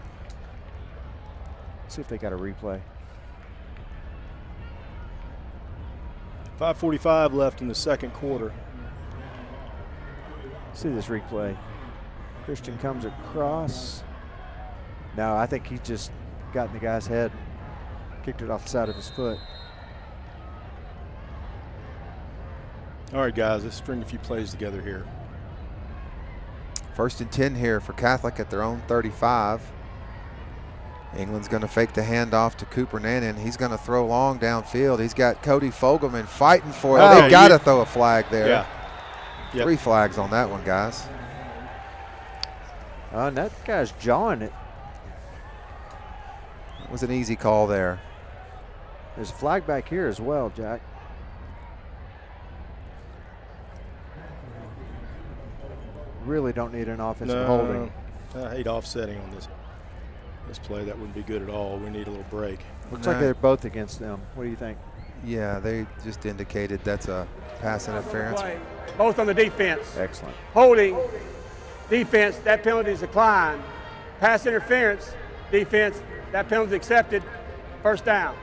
See if they got a replay. 5:45 left in the second quarter. See this replay. Christian comes across. No, I think he just got in the guy's head, kicked it off the side of his foot. All right, guys, let's string a few plays together here. 1st and 10 here for Catholic at their own 35. England's going to fake the handoff to Cooper Nannon. He's going to throw long downfield. He's got Cody Fogelman fighting for it. Oh, They've got to throw a flag there. Yeah. Yep. 3 flags on that one, guys. And that guy's jawing it. It was an easy call there. There's a flag back here as well, Jack. Really don't need an offensive holding. I hate offsetting on this play. That wouldn't be good at all. We need a little break. Looks like they're both against them. What do you think? Yeah, they just indicated that's a pass interference. Play. Both on the defense. Excellent. Holding, defense, that penalty is declined. Pass interference, defense, that penalty is accepted. First down.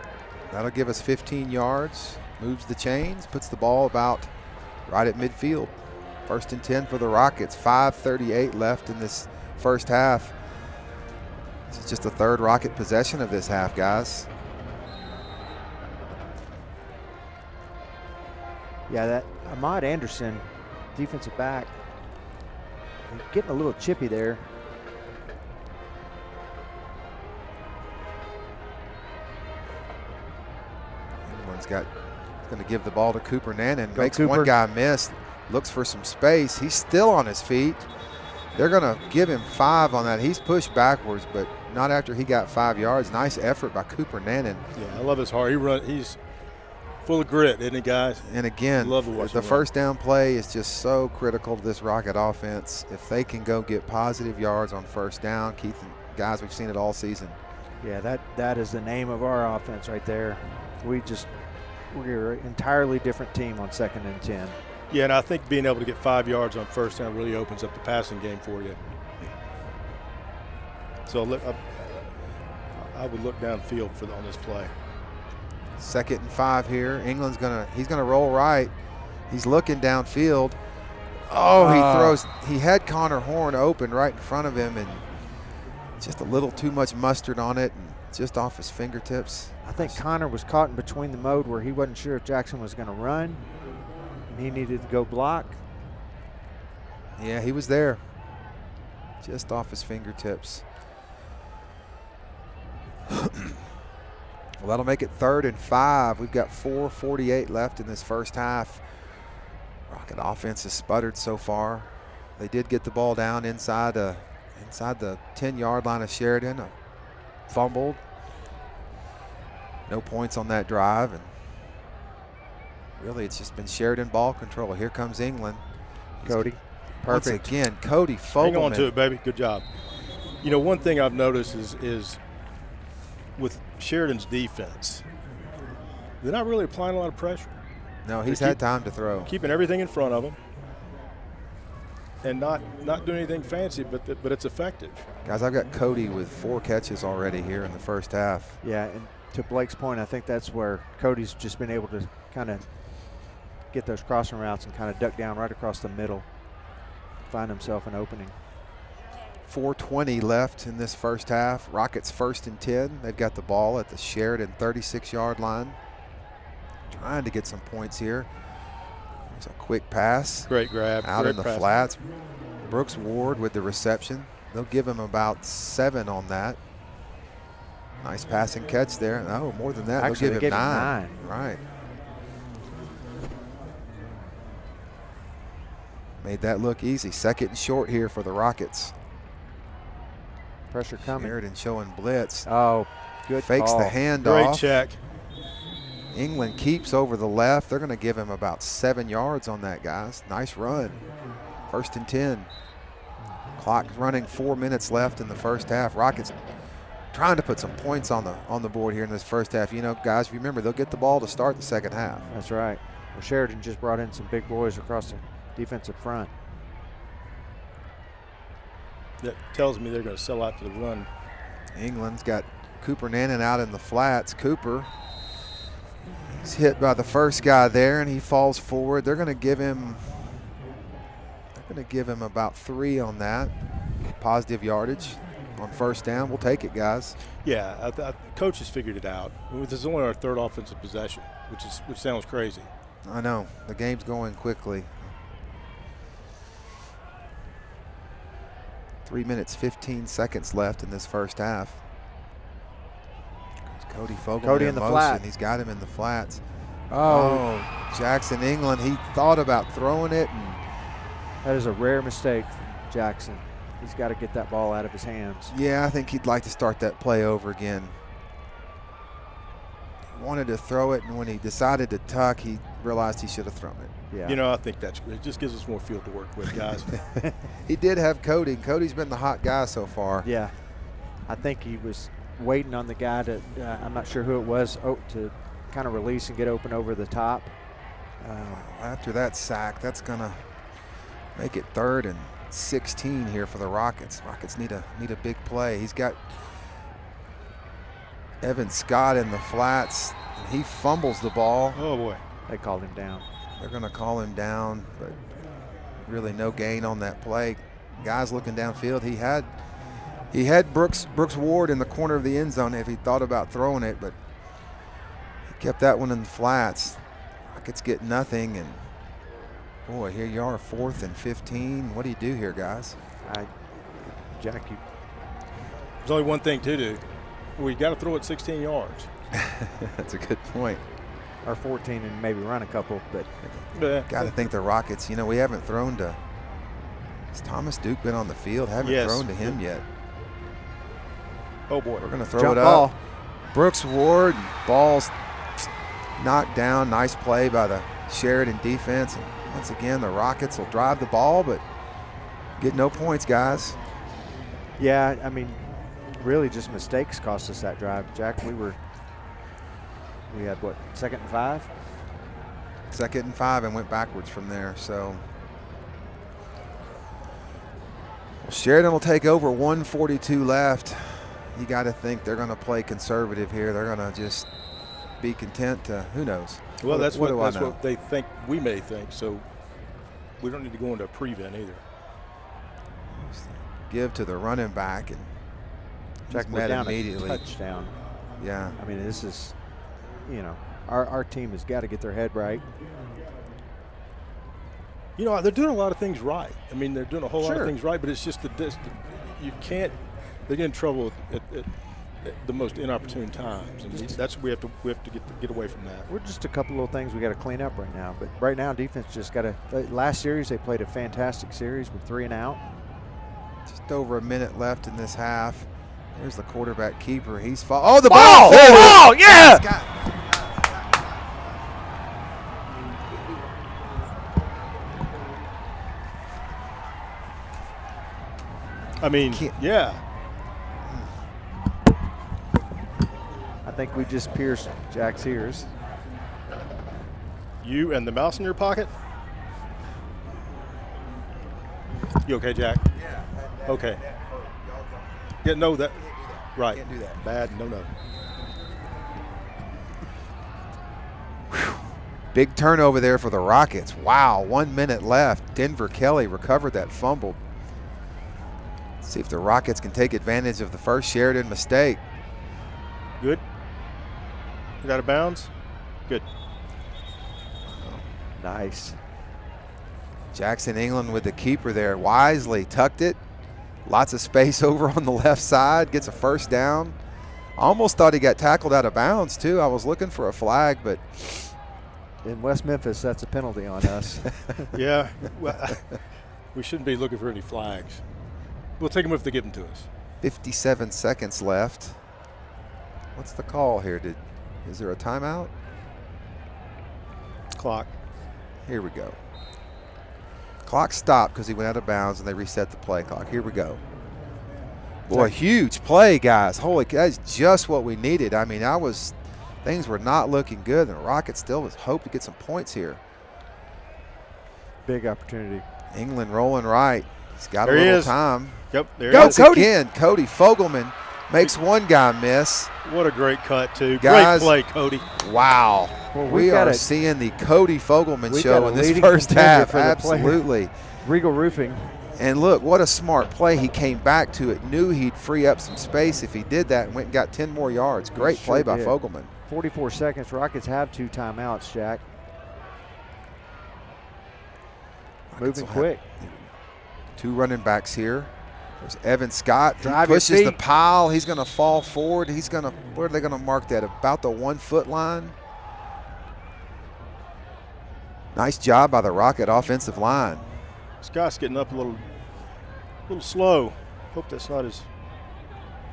That'll give us 15 yards. Moves the chains, puts the ball about right at midfield. 1st and 10 for the Rockets. 5:38 left in this first half. This is just the 3rd Rocket possession of this half, guys. Yeah, that Ahmad Anderson, defensive back, getting a little chippy there. England's going to give the ball to Cooper Nannon. Go Makes Cooper. one guy miss. Looks for some space. He's still on his feet. They're going to give him 5 on that. He's pushed backwards, but not after he got 5 yards. Nice effort by Cooper Nannon. Yeah, I love his heart. He's full of grit, isn't he, guys? And again, Love to watch the him run. first down play is just so critical to this Rocket offense. If they can go get positive yards on first down, Keith, and guys, we've seen it all season. Yeah, that is the name of our offense right there. We're an entirely different team on 2nd and 10. Yeah, and I think being able to get 5 yards on first down really opens up the passing game for you. So I would look downfield on this play. 2nd and 5 here. England's he's gonna roll right. He's looking downfield. Oh, he had Connor Horn open right in front of him and Just a little too much mustard on it and just off his fingertips. I think Connor was caught in between the mode where he wasn't sure if Jackson was going to run, and he needed to go block. Yeah, he was there. Just off his fingertips. Well, that'll make it 3rd and 5. We've got 4:48 left in this first half. Rocket offense has sputtered so far. They did get the ball down inside the 10-yard line of Sheridan. Fumbled. No points on that drive, and really it's just been Sheridan ball control. Here comes England. Cody, perfect. Once again, Cody Fogelman. Hang on to it, baby. Good job. You know, one thing I've noticed is with Sheridan's defense, they're not really applying a lot of pressure. No, he's had time to throw. Keeping everything in front of him and not doing anything fancy, but it's effective. Guys, I've got Cody with 4 catches already here in the first half. Yeah, and to Blake's point, I think that's where Cody's just been able to kind of get those crossing routes and kind of duck down right across the middle, find himself an opening. 4:20 left in this first half. Rockets 1st and 10. They've got the ball at the Sheridan 36-yard line. Trying to get some points here. There's a quick pass. Great grab. Out Great in the pass. flats. Brooks Ward with the reception. They'll give him about 7 on that. Nice passing catch there. No, more than that. Actually, they'll they give him gave him 9. 9. Right. Made that look easy. 2nd and short here for the Rockets. Pressure coming. Sheridan showing blitz. Oh, good Fakes call. the handoff. Great check. England keeps over the left. They're going to give him about 7 yards on that, guys. Nice run. 1st and 10. Clock running, 4 minutes left in the first half. Rockets trying to put some points on the board here in this first half. You know, guys, remember, they'll get the ball to start the second half. That's right. Well, Sheridan just brought in some big boys across the defensive front. That tells me they're going to sell out to the run. England's got Cooper Nannon out in the flats. Cooper, he's hit by the first guy there, and he falls forward. They're going to give him about 3 on that. Positive yardage on 1st down. We'll take it, guys. Yeah, coach has figured it out. This is only our 3rd offensive possession, which sounds crazy. I know. The game's going quickly. 3 minutes, 15 seconds left in this first half. Cody Fogelman Cody in the motion. flat. He's got him in the flats. Oh, Jackson England, he thought about throwing it. And That is a rare mistake from Jackson. He's got to get that ball out of his hands. yeah, I think he'd like to start that play over again. He wanted to throw it, and when he decided to tuck, he realized he should have thrown it. Yeah. You know, I think that's great. It just gives us more field to work with, guys. He did have Cody. Cody's been the hot guy so far. Yeah. I think he was waiting on the guy to, I'm not sure who it was, to kind of release and get open over the top. After that sack, that's going to make it 3rd and 16 here for the Rockets. Rockets need a big play. He's got Evan Scott in the flats. He fumbles the ball. Oh, boy. They called him down. They're going to call him down, but really no gain on that play. Guys looking downfield. He had Brooks Ward in the corner of the end zone if he thought about throwing it, but he kept that one in the flats. Rockets get nothing, and boy, here you are, 4th and 15. What do you do here, guys? Jack, There's only one thing to do. We got to throw it 16 yards. That's a good point. or 14 and maybe run a couple, but Got to think the Rockets, we haven't thrown to – has Thomas Duke been on the field? Haven't thrown to him yet. Oh, boy. We're going to throw jump it ball. up. Brooks Ward, ball's knocked down. Nice play by the Sheridan defense. And once again, the Rockets will drive the ball, but get no points, guys. Yeah, I mean, really just mistakes cost us that drive. Jack, we had what, 2nd and 5? 2nd and 5 and went backwards from there. So Sheridan will take over, 1:42 left. You got to think they're going to play conservative here. They're going to just be content to, who knows? Well, that's do I what know? they think we may think, so we don't need to go into a prevent either. Give to the running back, and Jack We're met down immediately. a touchdown. Yeah. I mean, this is, our team has got to get their head right. They're doing a lot of things right. I mean, they're doing a whole lot of things right, but it's just you can't. They get in trouble at the most inopportune times, and that's we have to get away from that. We're just a couple little things we got to clean up right now. But right now, defense just got to. Last series, they played a fantastic series with 3 and out. Just over a minute left in this half. There's the quarterback keeper. He's oh, the ball! Oh, yeah! I mean, yeah. I think we just pierced Jack's ears. You and the mouse in your pocket? You okay, Jack? Yeah. Okay. Yeah, no, that. Right. Can't do that. Bad, no. Big turnover there for the Rockets. Wow, 1 minute left. Denver Kelly recovered that fumble. See if the Rockets can take advantage of the first Sheridan mistake. Good. You out of bounds? Good. Nice. Jackson England with the keeper there. Wisely tucked it. Lots of space over on the left side. Gets a first down. Almost thought he got tackled out of bounds, too. I was looking for a flag, but. In West Memphis, that's a penalty on us. Yeah. Well, we shouldn't be looking for any flags. We'll take them if they give them to us. 57 seconds left. What's the call here? Is there a timeout? Clock. Here we go. Clock stopped because he went out of bounds and they reset the play clock. Here we go. Boy, huge play, guys. Holy, that's just what we needed. I mean, things were not looking good, and the Rockets still was hope to get some points here. Big opportunity. England rolling right. He's got There a he little is. time. Yep, there Go, it is. Cody. Again, Cody Fogelman makes one guy miss. What a great cut, too. Guys, Great play, Cody. Wow. Well, we are seeing the Cody Fogelman we've show got a in this leading first contender half. for the player. Absolutely. Regal Roofing. And look, what a smart play. He came back to it, knew he'd free up some space if he did that, and went and got 10 more yards. Great play by Fogelman. 44 seconds. Rockets have 2 timeouts, Jack. Moving quick. 2 running backs here. There's Evan Scott. He Drive your pushes the feet. pile. He's going to fall forward. Where are they going to mark that? About the 1 foot line. Nice job by the Rocket offensive line. Scott's getting up a little slow. Hope that's not his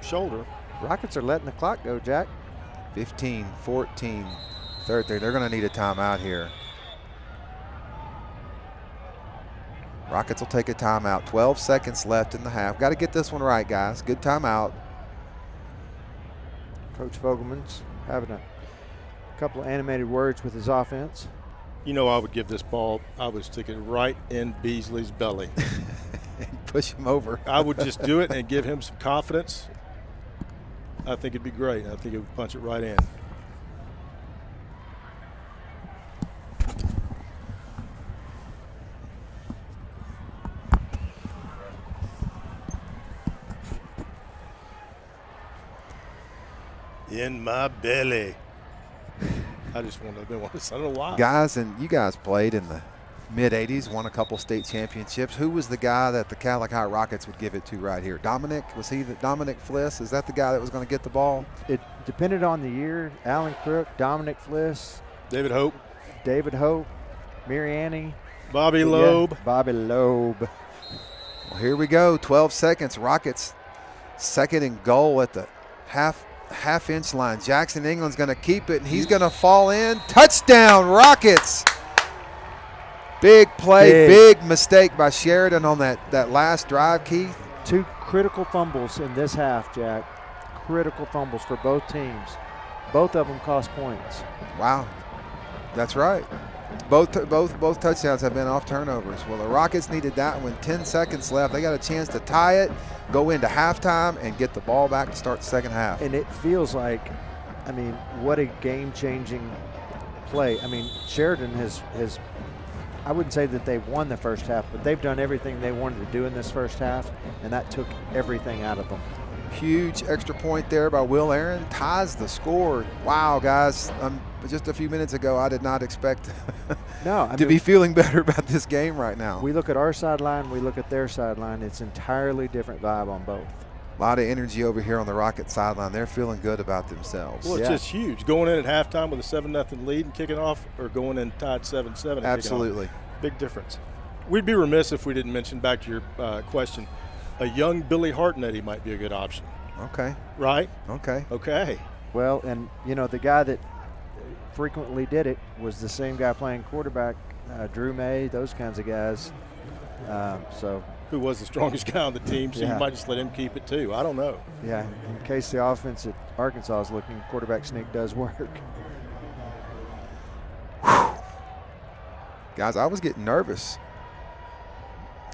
shoulder. Rockets are letting the clock go, Jack. 15, 14, 13. They're going to need a timeout here. Rockets will take a timeout. 12 seconds left in the half. Got to get this one right, guys. Good timeout. Coach Fogelman's having a couple of animated words with his offense. I would give this ball, I would stick it right in Beasley's belly. And push him over. I would just do it and give him some confidence. I think it'd be great. I think it would punch it right in. In my belly. I just want to. I don't know why. Guys, and you guys played in the mid-'80s, won a couple state championships. Who was the guy that the Cadillac High Rockets would give it to right here? Dominic? Was he the Dominic Fliss? Is that the guy that was going to get the ball? It depended on the year. Alan Crook, Dominic Fliss, David Hope, Mariani, Bobby Loeb. Bobby Loeb. Well, here we go. 12 seconds. Rockets second and goal at the half-inch line. Jackson England's going to keep it, and he's going to fall in. Touchdown, Rockets! Big play, big mistake by Sheridan on that last drive, Keith. 2 critical fumbles in this half, Jack. Critical fumbles for both teams. Both of them cost points. Wow, that's right. Both touchdowns have been off turnovers. Well, the Rockets needed that one. 10 seconds left. They got a chance to tie it, go into halftime, and get the ball back to start the second half. And it feels like, I mean, what a game-changing play. I mean, Sheridan has I wouldn't say that they've won the first half, but they've done everything they wanted to do in this first half, and that took everything out of them. Huge extra point there by Will Aaron, ties the score. Wow, guys, just a few minutes ago, I did not expect to be feeling better about this game right now. We look at our sideline, we look at their sideline. It's entirely different vibe on both. A lot of energy over here on the Rocket sideline. They're feeling good about themselves. Well, it's just huge. Going in at halftime with a 7-0 lead and kicking off, or going in tied 7-7 and Absolutely. kicking off. Big difference. We'd be remiss if we didn't mention, back to your question, a young Billy Hartnett might be a good option. Okay. Right? Okay. Okay. Well, and, the guy that frequently did it was the same guy playing quarterback, Drew May, those kinds of guys. Who was the strongest guy on the team, so you might just let him keep it too. I don't know. Yeah, in case the offense at Arkansas is looking, quarterback sneak does work. Guys, I was getting nervous.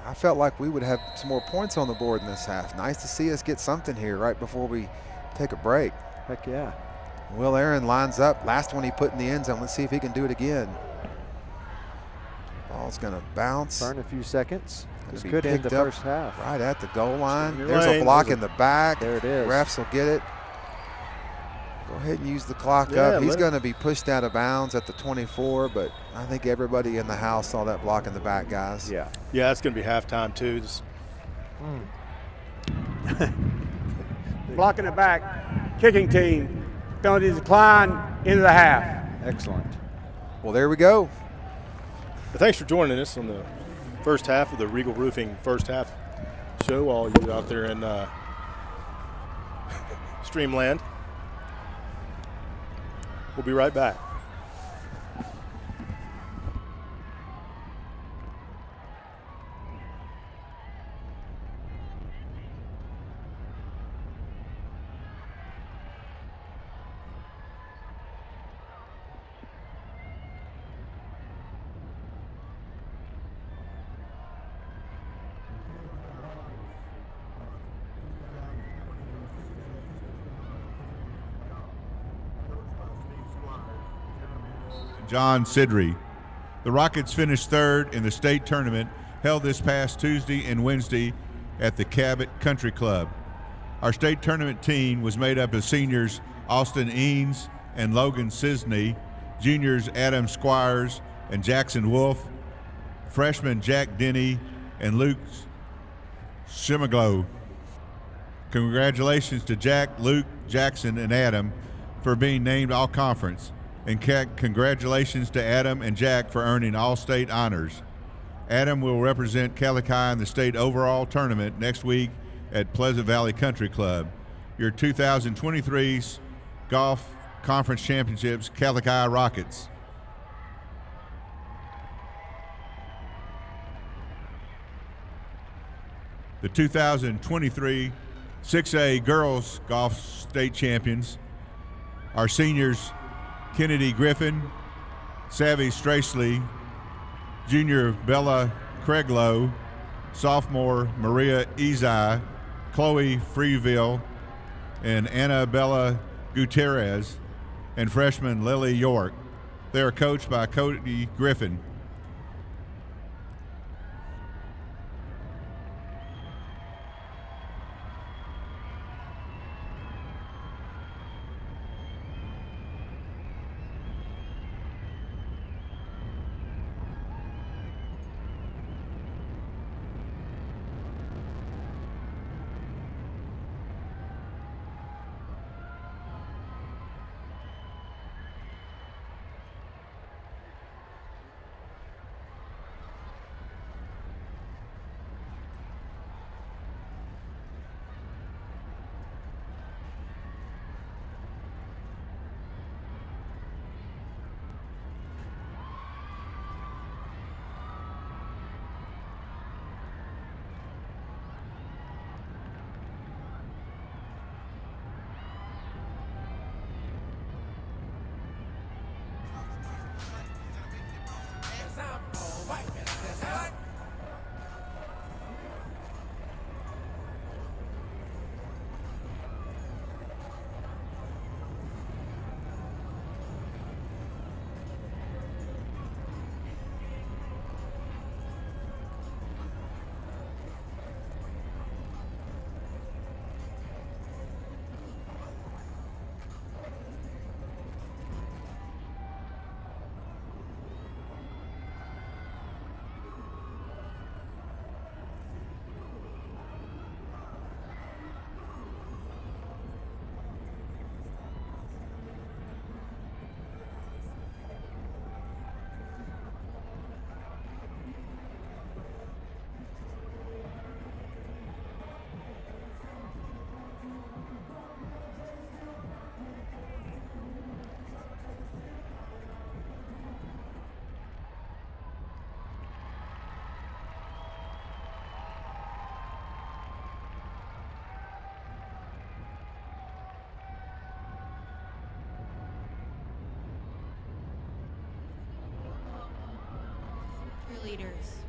I felt like we would have some more points on the board in this half. Nice to see us get something here right before we take a break. Heck yeah. Will Aaron lines up. Last one he put in the end zone. Let's see if he can do it again. Ball's going to bounce. Burn a few seconds. This Be could end the picked up first half. right at the goal line. Your There's lane. a block in the back. There it is. Refs will get it. Go ahead and use the clock Yeah, up. He's let going to be pushed out of bounds at the 24, but I think everybody in the house saw that block in the back, guys. Yeah. Yeah, it's going to be halftime too. Block in the back, kicking team. Penalties decline into the half. Excellent. Well, there we go. But thanks for joining us on the first half of the Regal Roofing first half show, all you out there in Streamland. We'll be right back. John Sidrey. The Rockets finished third in the state tournament held this past Tuesday and Wednesday at the Cabot Country Club. Our state tournament team was made up of seniors Austin Eanes and Logan Sisney, juniors Adam Squires and Jackson Wolf, freshmen Jack Denny and Luke Shimaglow. Congratulations to Jack, Luke, Jackson, and Adam for being named All-Conference. And congratulations to Adam and Jack for earning all-state honors. Adam will represent Calicut in the state overall tournament next week at Pleasant Valley Country Club. Your 2023 Golf Conference Championships, Calicut Rockets. The 2023 6A Girls Golf State Champions are seniors Kennedy Griffin, Savvy Stracely, junior Bella Craiglow, sophomore Maria Ezai, Chloe Freeville, and Annabella Gutierrez, and freshman Lily York. They are coached by Cody Griffin. cheerleaders.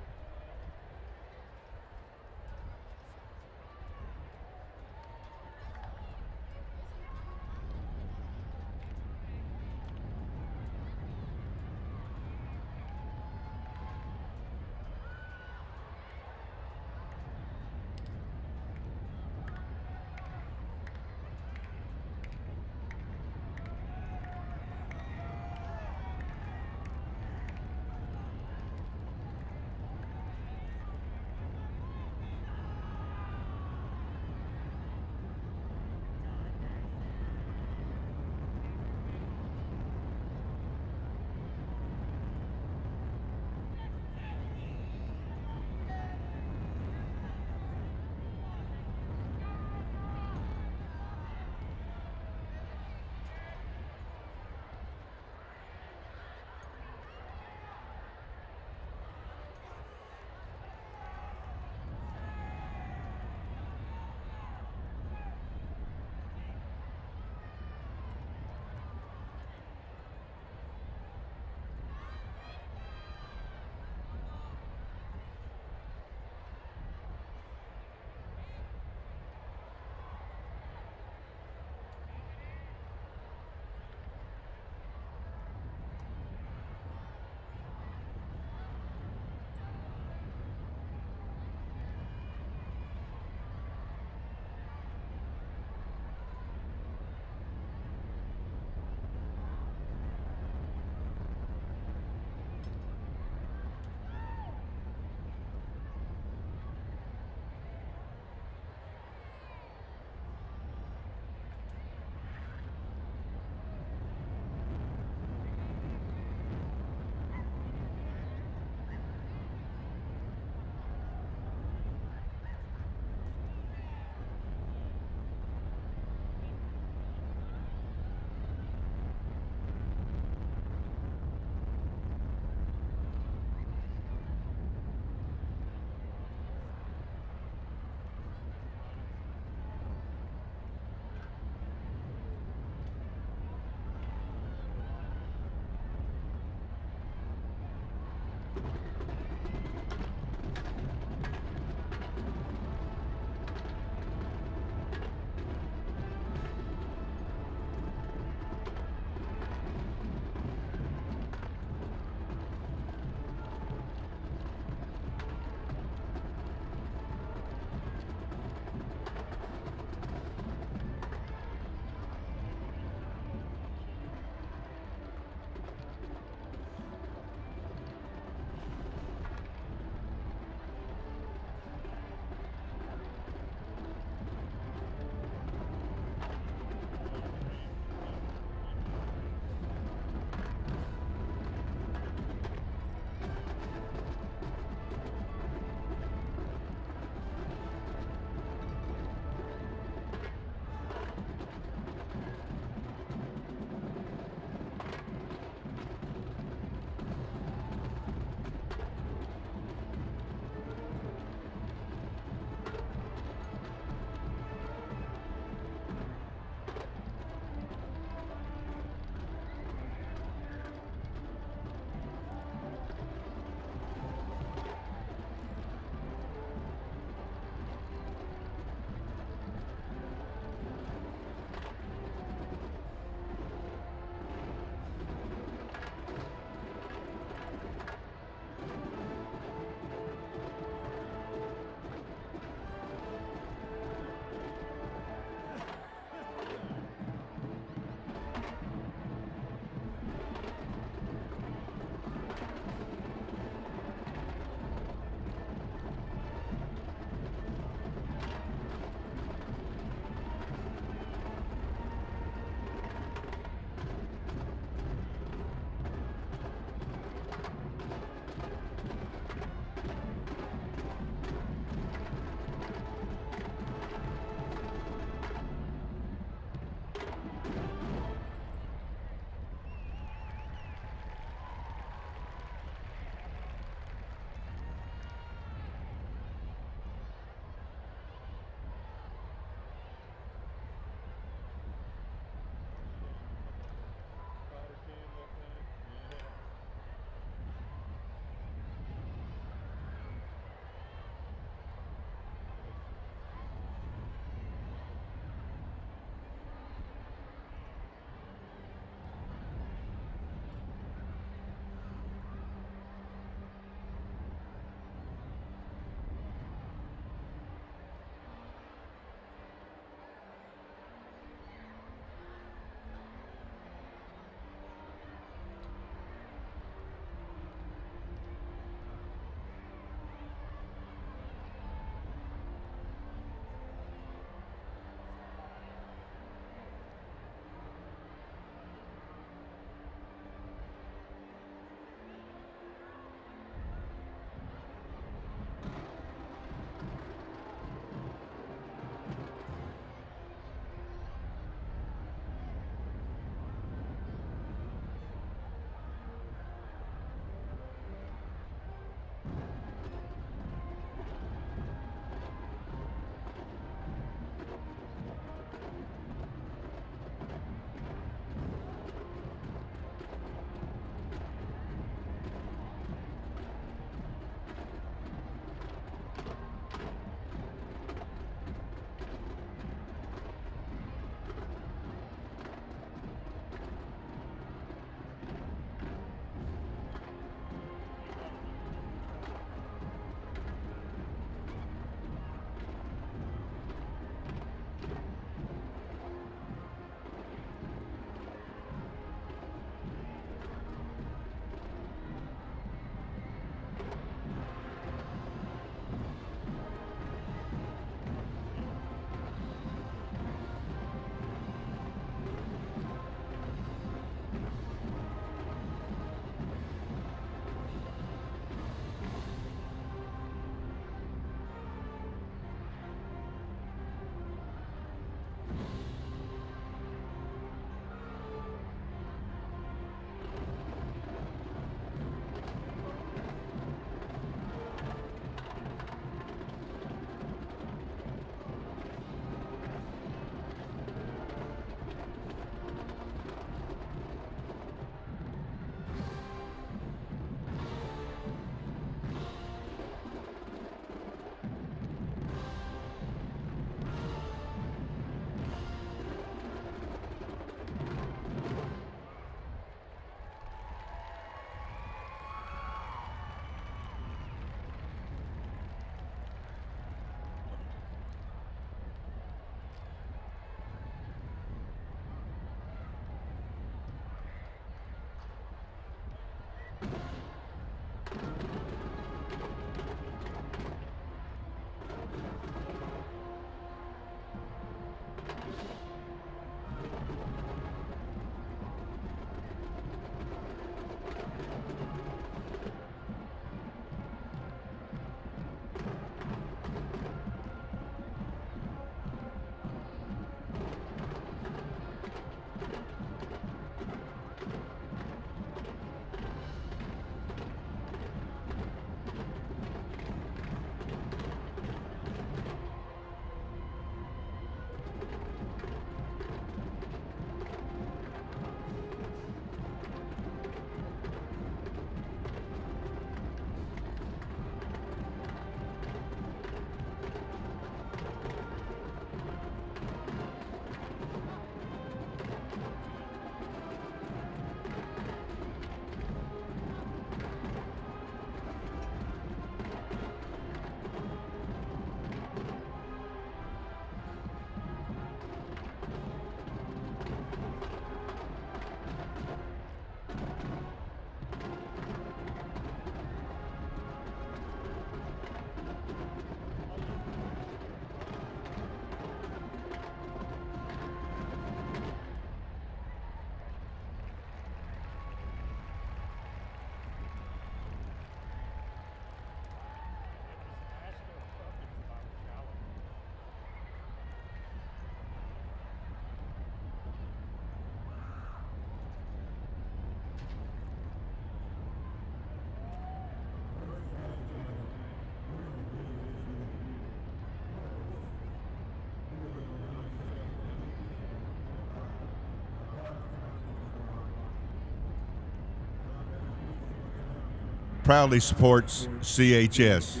proudly supports CHS.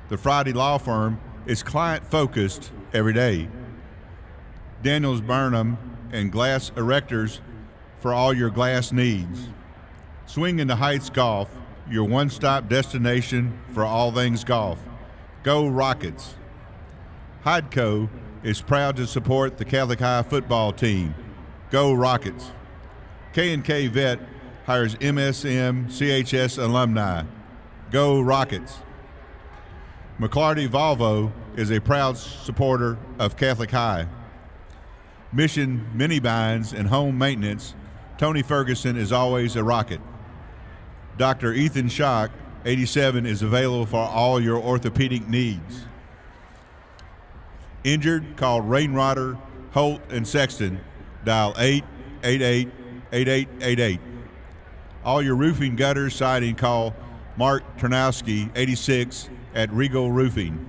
The Friday Law Firm is client-focused every day. Daniels Burnham and Glass Erectors for all your glass needs. Swing into Heights Golf, your one-stop destination for all things golf. Go Rockets. Hydeco is proud to support the Catholic High football team. Go Rockets. K&K Vet hires MSM CHS alumni. Go Rockets. McClarty Volvo is a proud supporter of Catholic High. Mission Mini Binds and Home Maintenance, Tony Ferguson is always a Rocket. Dr. Ethan Schock, 87, is available for all your orthopedic needs. Injured? Call Rainwater, Holt, and Sexton. Dial 888-8888. All your roofing, gutters, siding, call Mark Ternowski, 86, at Regal Roofing.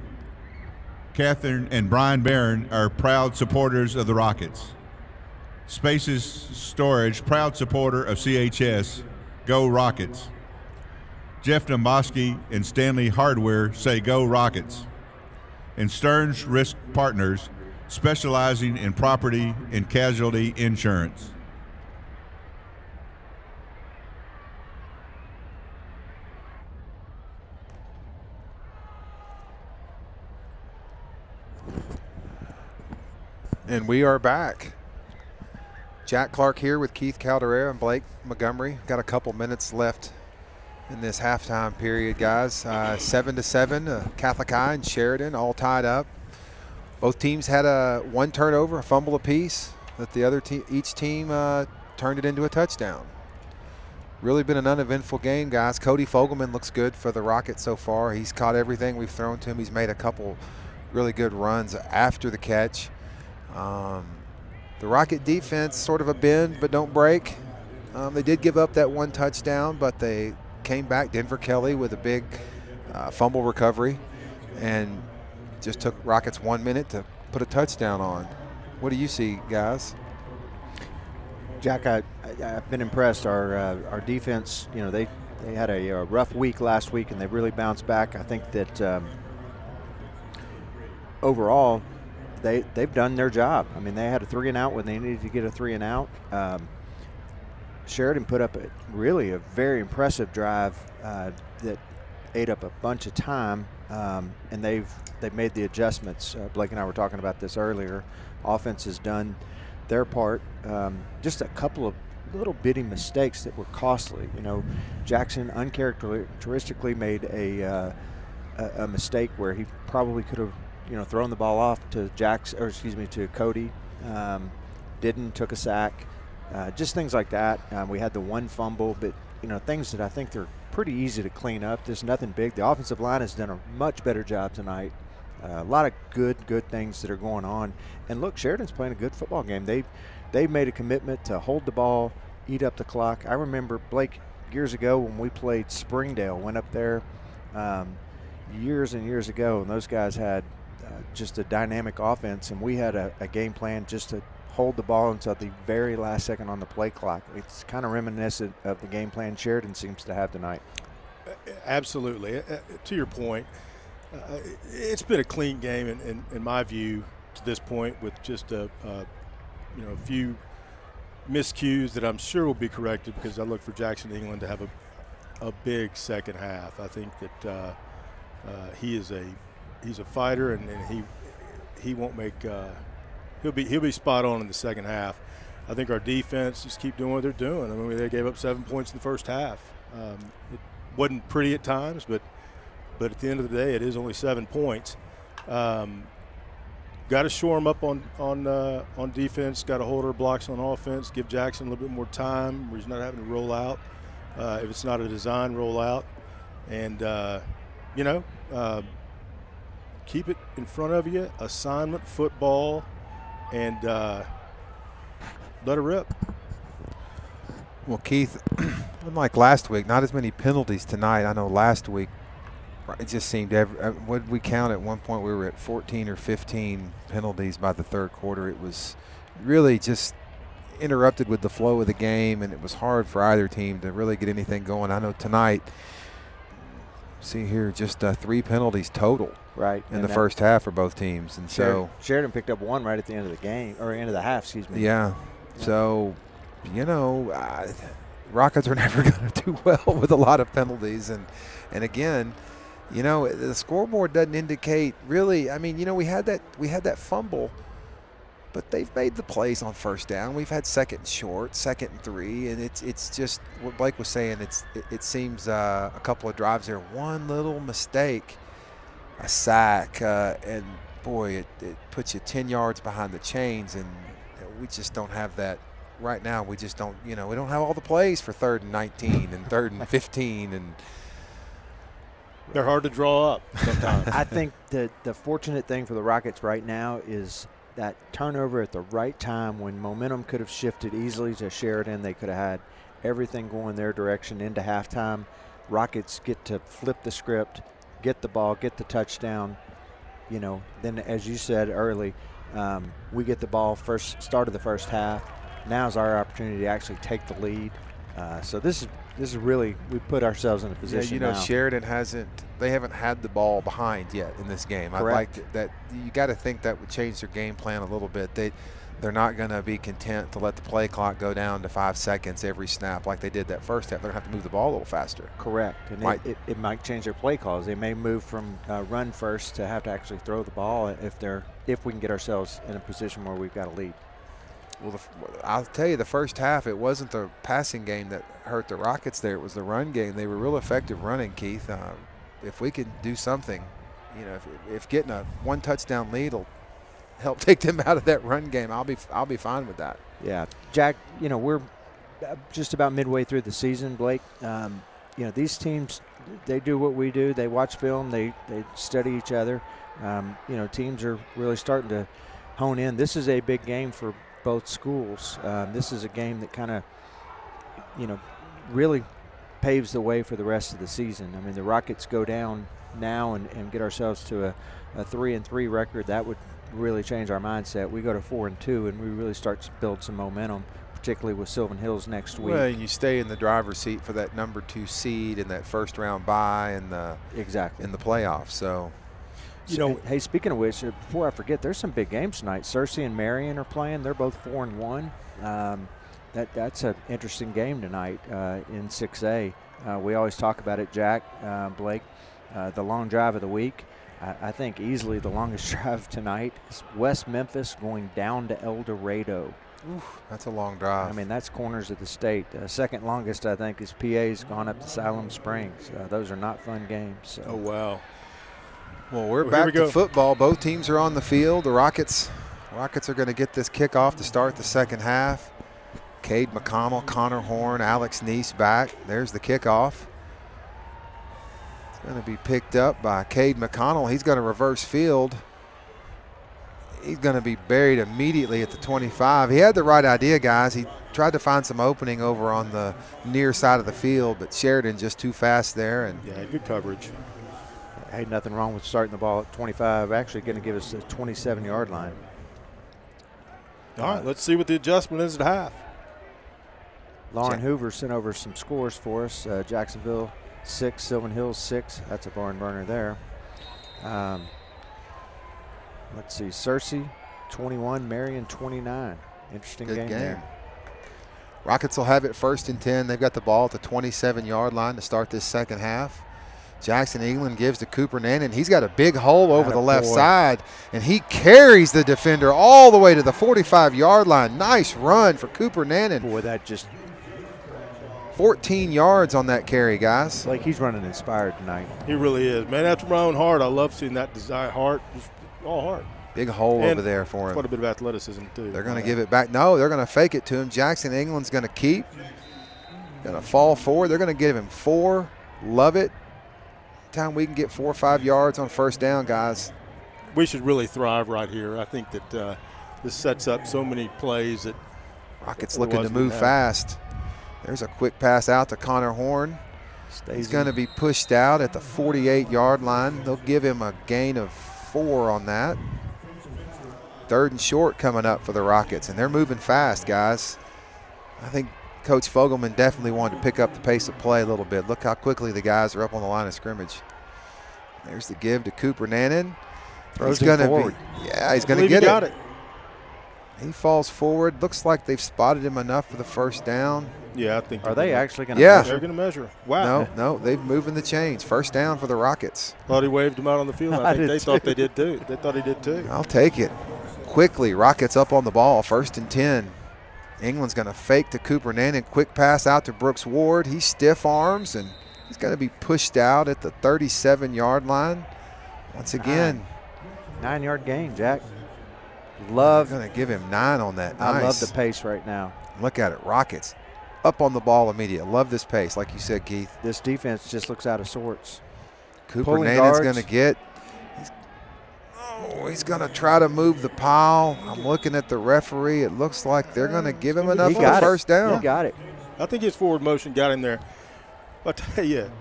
Catherine and Brian Barron are proud supporters of the Rockets. Spaces Storage, proud supporter of CHS. Go Rockets. Jeff Domboski and Stanley Hardware say go Rockets. And Stearns Risk Partners, specializing in property and casualty insurance. And we are back. Jack Clark here with Keith Caldera and Blake Montgomery. Got a couple minutes left in this halftime period, guys. 7-7, Catholic High and Sheridan all tied up. Both teams had one turnover, a fumble apiece, that the other each team turned it into a touchdown. Really been an uneventful game, guys. Cody Fogelman looks good for the Rockets so far. He's caught everything we've thrown to him. He's made a couple really good runs after the catch. The Rocket defense sort of a bend but don't break. They did give up that one touchdown, but they came back. Denver Kelly with a big fumble recovery and just took Rockets 1 minute to put a touchdown on. What do you see, guys? Jack, I've been impressed. Our defense, you know, they had a rough week last week and they really bounced back. I think that overall they've done their job. I mean, they had a 3-and-out when they needed to get a 3-and-out. Sheridan put up really a very impressive drive that ate up a bunch of time, and they've made the adjustments. Blake and I were talking about this earlier. Offense has done their part. Just a couple of little bitty mistakes that were costly. You know, Jackson uncharacteristically made a mistake where he probably could have, you know, thrown the ball off to to Cody. Didn't, took a sack. Just things like that. We had the one fumble, but, you know, things that I think they're pretty easy to clean up. There's nothing big. The offensive line has done a much better job tonight. A lot of good things that are going on. And look, Sheridan's playing a good football game. They've made a commitment to hold the ball, eat up the clock. I remember, Blake, years ago when we played Springdale, went up there years and years ago, and those guys had just a dynamic offense, and we had a game plan just to hold the ball until the very last second on the play clock. It's kind of reminiscent of the game plan Sheridan seems to have tonight. Absolutely. To your point, it's been a clean game in my view to this point, with just a few miscues that I'm sure will be corrected, because I look for Jackson England to have a big second half. I think that he's a fighter, and he won't make he'll be spot on in the second half. I think our defense just keep doing what they're doing. I mean, they gave up 7 points in the first half. It wasn't pretty at times, but at the end of the day, it is only 7 points. Got to shore them up on defense. Got to hold our blocks on offense. Give Jackson a little bit more time where he's not having to roll out if it's not a design rollout, and keep it in front of you. Assignment football, and let it rip. Well, Keith, unlike last week, not as many penalties tonight. I know last week it just seemed what we count at one point, we were at 14 or 15 penalties by the third quarter. It was really just interrupted with the flow of the game, and it was hard for either team to really get anything going. I know tonight See here, just 3 penalties total Right. in the first half for both teams. And so Sheridan picked up one right at the end of the game, or end of the half, excuse me. yeah. So, Rockets are never going to do well with a lot of penalties. And again, the scoreboard doesn't indicate really. I mean, we had that fumble, but they've made the plays on first down. We've had second and short, second and 3, and it's just what Blake was saying. It seems a couple of drives there, one little mistake, a sack, and boy, it puts you 10 yards behind the chains, and we just don't have that right now. We just don't. We don't have all the plays for 3rd and 19 and 3rd and 15 and. They're hard to draw up sometimes. I think the fortunate thing for the Rockets right now is that turnover at the right time when momentum could have shifted easily to Sheridan. They could have had everything going their direction into halftime. Rockets get to flip the script, get the ball, get the touchdown. Then as you said early, we get the ball start of the first half. Now's our opportunity to actually take the lead. So this is really, we put ourselves in a position now. Sheridan they haven't had the ball behind yet in this game. Correct. I like that. You got to think that would change their game plan a little bit. They're not going to be content to let the play clock go down to 5 seconds every snap like they did that first half. They're going to have to move the ball a little faster. Correct. And it might change their play calls. They may move from run first to have to actually throw the ball if we can get ourselves in a position where we've got a lead. Well, I'll tell you, the first half, it wasn't the passing game that hurt the Rockets there. It was the run game. They were real effective running, Keith. If we could do something, if getting a 1 touchdown lead will help take them out of that run game, I'll be fine with that. Yeah. Jack, we're just about midway through the season, Blake. These teams, they do what we do. They watch film. They study each other. Teams are really starting to hone in. This is a big game for both schools. This is a game that kind of, really paves the way for the rest of the season. I mean, the Rockets go down now and get ourselves to a 3-3 record. That would really change our mindset. We go to 4-2, and we really start to build some momentum, particularly with Sylvan Hills next week. Well, you stay in the driver's seat for that number 2 seed and that first round bye in the playoffs. So. Hey, speaking of which, before I forget, there's some big games tonight. Cersei and Marion are playing. They're both 4-1. That's an interesting game tonight in 6A. We always talk about it, Jack, Blake, the long drive of the week. I think easily the longest drive tonight is West Memphis going down to El Dorado. Oof, that's a long drive. I mean, that's corners of the state. Second longest, I think, is PA's gone up to Siloam Springs. Those are not fun games. So. Oh, wow. Well, we're back to football. Both teams are on the field. The Rockets are going to get this kickoff to start the second half. Cade McConnell, Connor Horn, Alex Neese back. There's the kickoff. It's going to be picked up by Cade McConnell. He's going to reverse field. He's going to be buried immediately at the 25. He had the right idea, guys. He tried to find some opening over on the near side of the field, but Sheridan just too fast there. And yeah, good coverage. Hey, nothing wrong with starting the ball at 25. Actually going to give us the 27-yard line. All right, let's see what the adjustment is at half. Lauren Hoover sent over some scores for us. Jacksonville 6, Sylvan Hills 6. That's a barn burner there. Let's see, Cersei 21, Marion 29. Interesting game there. Rockets will have it 1st and 10. They've got the ball at the 27-yard line to start this second half. Jackson England gives to Cooper Nannon. He's got a big hole over the left side, and he carries the defender all the way to the 45-yard line. Nice run for Cooper Nannon. Boy, that just 14 yards on that carry, guys. Like he's running inspired tonight. He really is. Man, after my own heart, I love seeing that desire heart, just all heart. Big hole over there for him. Quite a bit of athleticism, too. They're going to give it back. No, they're going to fake it to him. Jackson England's going to keep. Going to fall forward. They're going to give him 4. Love it. Time we can get 4 or 5 yards on first down, guys. We should really thrive right here. I think that this sets up so many plays that Rockets looking to move fast. There's a quick pass out to Connor Horn. He's going to be pushed out at the 48-yard line. They'll give him a gain of 4 on that. 3rd and short coming up for the Rockets, and they're moving fast, guys. I think Coach Fogelman definitely wanted to pick up the pace of play a little bit. Look how quickly the guys are up on the line of scrimmage. There's the give to Cooper Nannon. Throws He's him going forward. to be, yeah, he's going to Believe he get got it. it. He falls forward. Looks like they've spotted him enough for the first down. Yeah, I think. Are they actually going to Yeah. They're going to measure. Wow. No, they've moving the chains. First down for the Rockets. Thought he waved him out on the field. I I think did they thought too. they did too. They thought he did too. I'll take it. Quickly, Rockets up on the ball. 1st and 10. England's going to fake to Cooper Nannon. Quick pass out to Brooks Ward. He stiff arms, and he's going to be pushed out at the 37-yard line. Once again, 9-yard gain, Jack. I'm Love. going to give him 9 on that. I love Nice. the pace right now. Look at it. Rockets up on the ball immediately. Love this pace, like you said, Keith. This defense just looks out of sorts. Cooper Pulling Nannon's guards. going to get. He's going to try to move the pile. I'm looking at the referee. It looks like they're going to give him enough He for the got it. first down. He got it. I think his forward motion got him there. I'll tell you,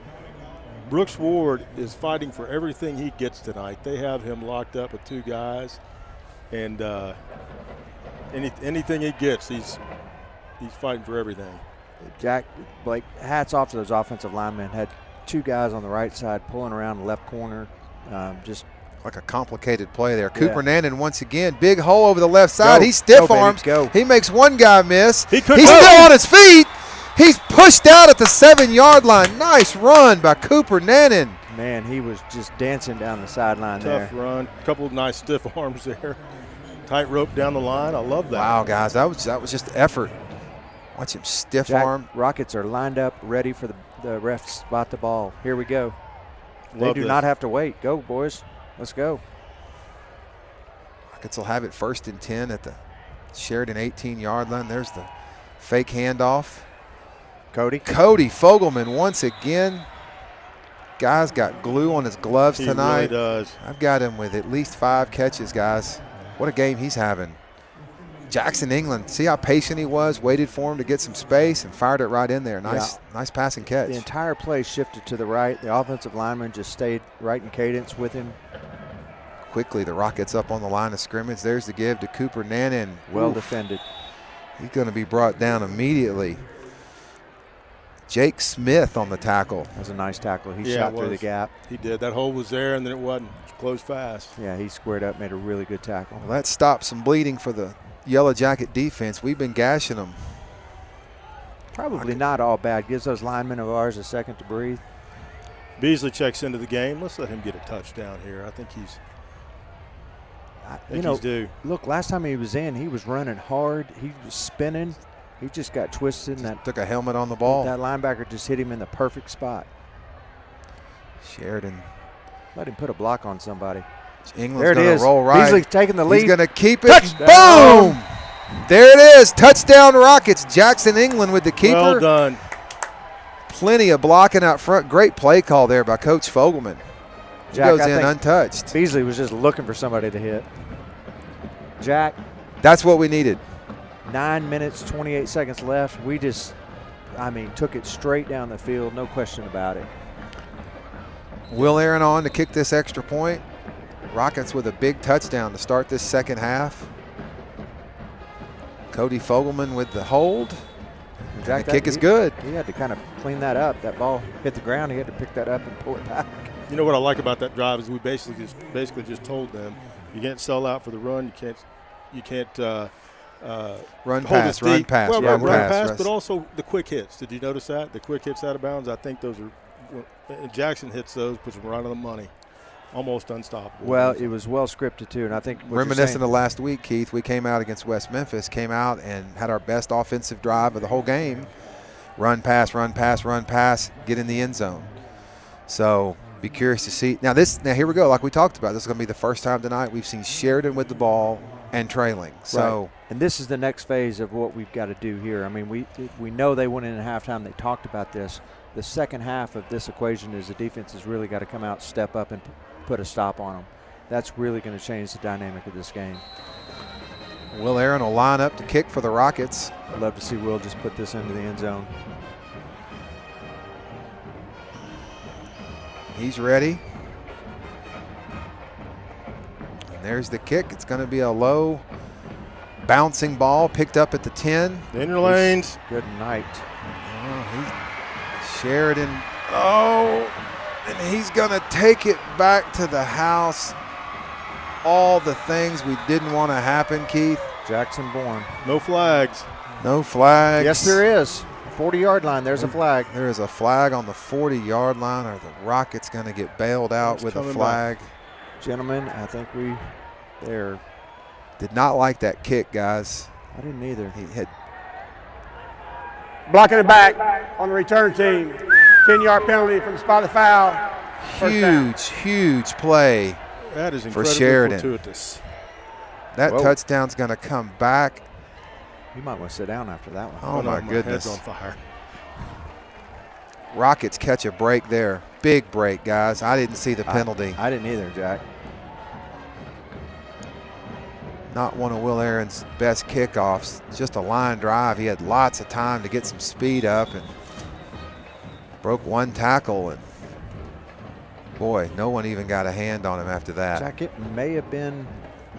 Brooks Ward is fighting for everything he gets tonight. They have him locked up with 2 guys, and anything he gets, he's fighting for everything. Jack, Blake, hats off to those offensive linemen. Had 2 guys on the right side pulling around the left corner. Just Like a complicated play there. Yeah. Cooper Nannon once again, big hole over the left side. Go. He stiff Go, baby, arms. go. He makes one guy miss. He could He's go. still on his feet. He's pushed out at the 7-yard line. Nice run by Cooper Nannon. man, he was just dancing down the sideline Tough there. run, couple of nice stiff arms there. Tight rope down the line. I love that. Wow, guys, that was just effort. Watch him stiff Jack, arm. Rockets are lined up, ready for the ref to spot the ball. Here we go. They Love do this. not have to wait. Go, boys. Let's go. Rockets will have it 1st and 10 at the Sheridan 18-yard line. There's the fake handoff. Cody. Cody Fogelman once again. Guy's got glue on his gloves He tonight. really does. I've got him with at least 5 catches, guys. What a game he's having. Jackson England, see how patient he was, waited for him to get some space and fired it right in there. Nice passing catch. The entire play shifted to the right. The offensive lineman just stayed right in cadence with him. Quickly, the Rockets up on the line of scrimmage. There's the give to Cooper Nannon. Well Oof. defended. He's going to be brought down immediately. Jake Smith on the tackle. That was a nice tackle. He Yeah, shot it through the was. gap. He did. That hole was there, and then it wasn't. It was closed fast. Yeah, he squared up, made a really good tackle. Well, that stopped some bleeding for the Yellow Jacket defense. We've been gashing them. Probably not all bad. Gives those linemen of ours a second to breathe. Beasley checks into the game. Let's let him get a touchdown here. I think he's due. Look, last time he was in, he was running hard. He was spinning. He just got twisted, and that Took a helmet on the ball. linebacker just hit him in the perfect spot. Sheridan. Let him put a block on somebody. England's There it going is. to roll right. Beasley taking the lead. He's going to keep it. Touchdown. Boom! There it is. Touchdown Rockets. Jackson England with the keeper. Well done. Plenty of blocking out front. Great play call there by Coach Fogelman. He Jack, goes I in think untouched. Beasley was just looking for somebody to hit. Jack, That's what we needed. 9 minutes, 28 seconds left. We just, took it straight down the field. No question about it. Will Aaron on to kick this extra point. Rockets with a big touchdown to start this second half. Cody Fogelman with the hold. Jack, The kick is good. He had to kind of clean that up. That ball hit the ground. He had to pick that up and pull it back. You know what I like about that drive is we basically just told them you can't sell out for the run. You can't Run hold pass, it run deep. pass, Well, run run pass. pass, but also the quick hits. Did you notice that? The quick hits out of bounds. I think those are. Jackson hits those, puts them right on the money, almost unstoppable. Well, it was well scripted too, and I think what you're Reminiscent saying- of last week, Keith, we came out against West Memphis, came out and had our best offensive drive of the whole game. Run, pass, run, pass, run, pass, get in the end zone. So be curious to see. Now here we go. Like we talked about, this is going to be the first time tonight we've seen Sheridan with the ball and trailing. So Right. And this is the next phase of what we've got to do here. I mean, we know they went in at halftime. They talked about this. The second half of this equation is the defense has really got to come out, step up, and put a stop on them. That's really going to change the dynamic of this game. Will Aaron will line up to kick for the Rockets. I'd love to see Will just put this into the end zone. He's ready. And there's the kick. It's going to be a low bouncing ball picked up at the 10. In your lanes. Good night. Sheridan, and he's going to take it back to the house. All the things we didn't want to happen, Keith. Jackson Bourne. No flags. No flags. Yes, there is. 40-yard line, there's a flag. There is a flag on the 40-yard line. Are the Rockets going to get bailed out with a flag? Gentlemen, I think there. Did not like that kick, guys. I didn't either. He had Blocking it back on the return team. 10-yard penalty from the spot of the foul. huge play. That is for incredibly Sheridan. fortuitous. That touchdown's going to come back. You might want to sit down after that one. Oh, my goodness. Head's on fire. Rockets catch a break there. Big break, guys. I didn't see the penalty. I didn't either, Jack. Not one of Will Aaron's best kickoffs. Just a line drive. He had lots of time to get some speed up and broke one tackle. And boy, no one even got a hand on him after that. Jack, it may have been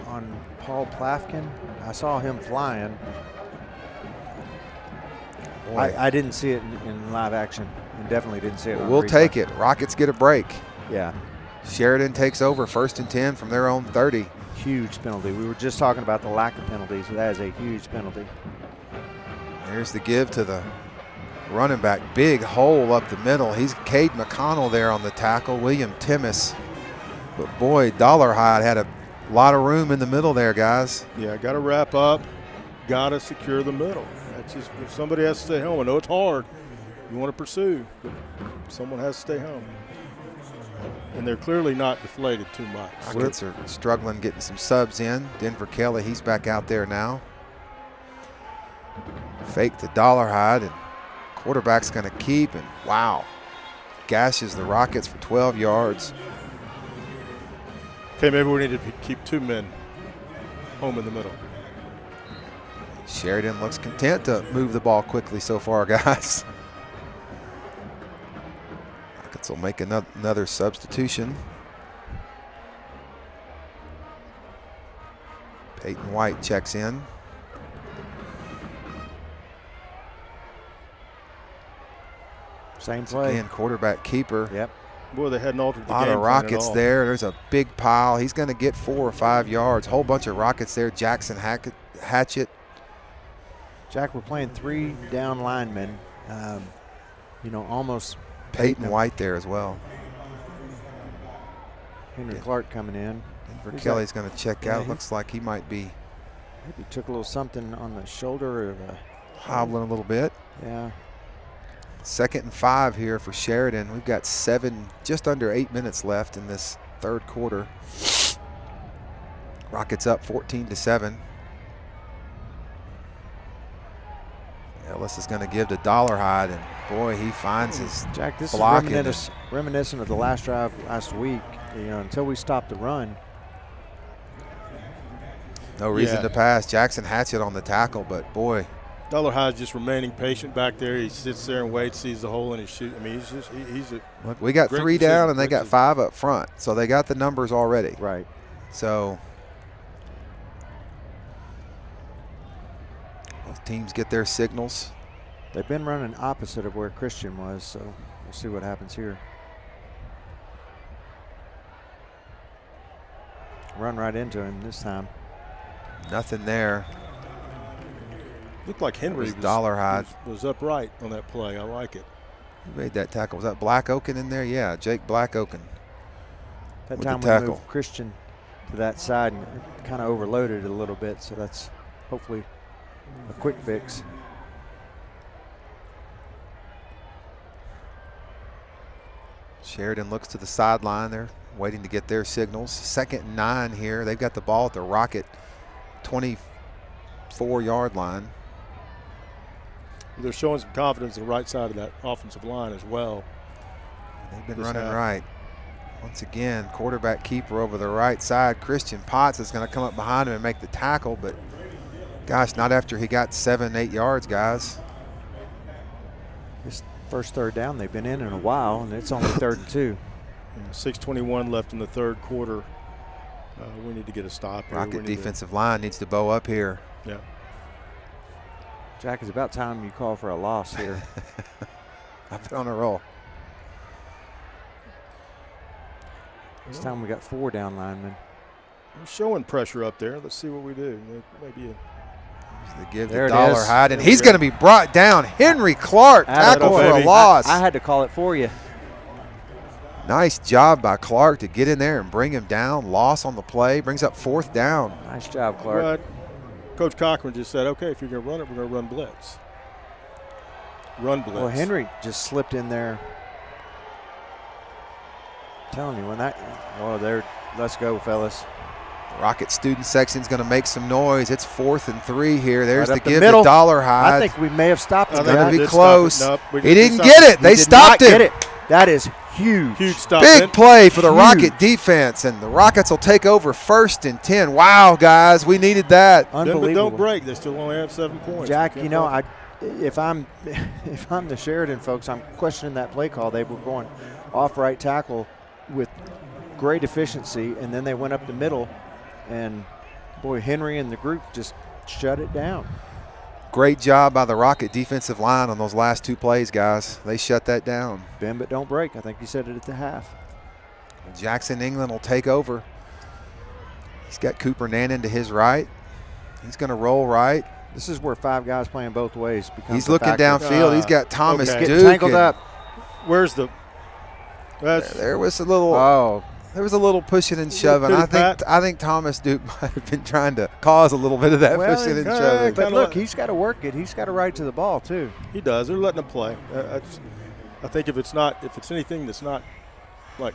on Paul Plafkin. I saw him flying. I didn't see it in live action, and definitely didn't see it on We'll replay. take it. Rockets get a break. Yeah. Sheridan takes over 1st and 10 from their own 30. Huge penalty. We were just talking about the lack of penalties. That is a huge penalty. There's the give to the running back. Big hole up the middle. He's Cade McConnell there on the tackle. William Timmis. But boy, Dollarhide had a lot of room in the middle there, guys. Yeah, got to wrap up. Got to secure the middle. That's just, if somebody has to stay home. I know it's hard. You want to pursue, but someone has to stay home. And they're clearly not deflated too much. Rockets are struggling getting some subs in. Denver Kelly, he's back out there now. Fake to Dollarhide, and quarterback's going to keep, and wow. Gashes the Rockets for 12 yards. Okay, maybe we need to keep 2 men home in the middle. Sheridan looks content to move the ball quickly so far, guys. Rockets will make another substitution. Peyton White checks in. Same play. Again, quarterback keeper. Yep. Boy, they hadn't altered the A lot game of plan at Rockets all. there. There's a big pile. He's going to get 4 or 5 yards. Whole bunch of Rockets there. Jackson Hatchett. Jack, we're playing 3 down linemen. Almost Peyton White there as well. Henry Clark coming in. Denver Who's Kelly's that? going to check out. Looks like he might be Maybe took a little something on the shoulder. hobbling a little bit. Yeah. 2nd and 5 here for Sheridan. We've got just under 8 minutes left in this 3rd quarter. Rockets up 14-7. Ellis is going to give to Dollarhide, and boy, he finds his Jack, this block is reminiscent of the last drive last week. Until we stopped the run. No reason to pass. Jackson Hatchett on the tackle, but boy. Dollarhide's just remaining patient back there. He sits there and waits, sees the hole, and he's shooting. I mean, he's a Look, we got great 3 down, decision. and they got 5 up front, so they got the numbers already. Right. So both teams get their signals. They've been running opposite of where Christian was, so we'll see what happens here. Run right into him this time. Nothing there. looked like Henry was upright on that play. I like it. Who made that tackle? Was that Black Oaken in there? Yeah, Jake Black Oaken. That with time the we tackle. moved Christian to that side and kind of overloaded it a little bit, so that's hopefully a quick fix. Sheridan looks to the sideline. They're waiting to get their signals. 2nd and 9 here. They've got the ball at the Rocket 24-yard line. They're showing some confidence on the right side of that offensive line as well. They've been running right. Once again, quarterback keeper over the right side. Christian Potts is going to come up behind him and make the tackle, but gosh, not after he got 7, 8 yards, guys. This first 3rd down they've been in a while, and it's only 3rd and 2. 6:21 left in the 3rd quarter. We need to get a stop here. Rocket defensive line needs to bow up here. Yeah. Jack, it's about time you call for a loss here. I've been on a roll. This time we got 4 down linemen. We're showing pressure up there. Let's see what we do. Maybe They give There the it dollar is. hide, and There we he's go. going to be brought down. Henry Clark, tackle for a baby. loss. I had to call it for you. Nice job by Clark to get in there and bring him down. Loss on the play, brings up 4th down. Nice job, Clark. But Coach Cochran just said, okay, if you're going to run it, we're going to run blitz. Run blitz. Well, Henry just slipped in there. I'm telling you, when that, there, let's go, fellas. Rocket student section's going to make some noise. It's 4th and 3 here. There's Right the up the give middle. the dollar hide. I think we may have stopped I him. think gonna we be did close. stop it. Nope, He didn't stopped get it. He They did stopped not him. get it. That is huge. Huge stop. Big play for the Rocket defense, and the Rockets will take over 1st and 10. Wow, guys, we needed that. But Unbelievable. don't break. They still only have 7 points. Jack, Can't you know, break. if I'm the Sheridan folks, I'm questioning that play call. They were going off right tackle with great efficiency, and then they went up the middle, and boy, Henry and the group just shut it down. Great job by the Rocket defensive line on those last 2 plays, guys. They shut that down. Bend but don't break. I think you said it at the half. Jackson England will take over. He's got Cooper Nannon to his right. He's going to roll right. This is where 5 guys playing both ways becomes He's a looking factor. downfield. He's got Thomas okay. Duke. Getting tangled and up. Where's the? That's There was a little. Oh, There was a little pushing and shoving. pity-pat. I think Thomas Duke might have been trying to cause a little bit of that Well, pushing and yeah, shoving. but Kinda look, like- he's got to work it. He's got to right to the ball too. he does. They're letting him play. I think if it's anything that's not like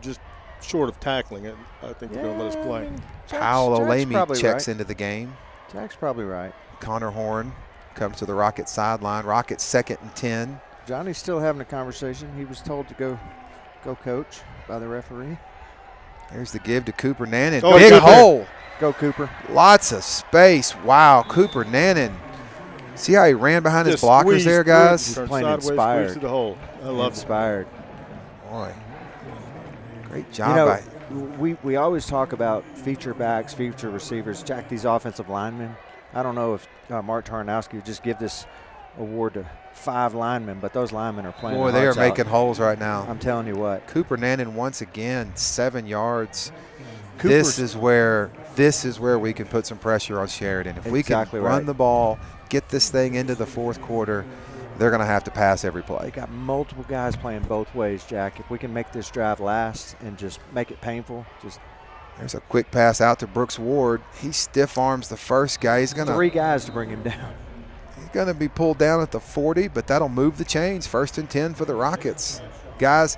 just short of tackling it, I think they're going to let us play. Powell Jack's Olemi probably checks right. into the game. Jack's probably right. Connor Horn comes to the Rocket sideline. Rocket 2nd and 10. Johnny's still having a conversation. He was told to go coach by the referee. There's the give to Cooper Nannon. Oh, Big Cooper. hole. Go Cooper. Lots of space. Wow, Cooper Nannon. See how he ran behind his Just blockers squeeze there, through, guys? turn Playing sideways, inspired. squeeze through the hole. I love it. Inspired. Boy, great job. We always talk about feature backs, feature receivers. Jack, these offensive linemen. I don't know if Mark Tarnowski would just give this award to 5 linemen, but those linemen are playing. Boy, their they are hearts out. making holes right now. I'm telling you what. Cooper Nannon once again, 7 yards. Cooper's- This is where we can put some pressure on Sheridan. If we Exactly can run right. the ball, get this thing into the 4th quarter, they're going to have to pass every They play. got multiple guys playing both ways, Jack. If we can make this drive last and just make it painful, just There's a quick pass out to Brooks Ward. He stiff arms the first guy. He's going 3 guys to bring him down. to be pulled down at the 40, but that'll move the chains. 1st and 10 for the Rockets. Guys,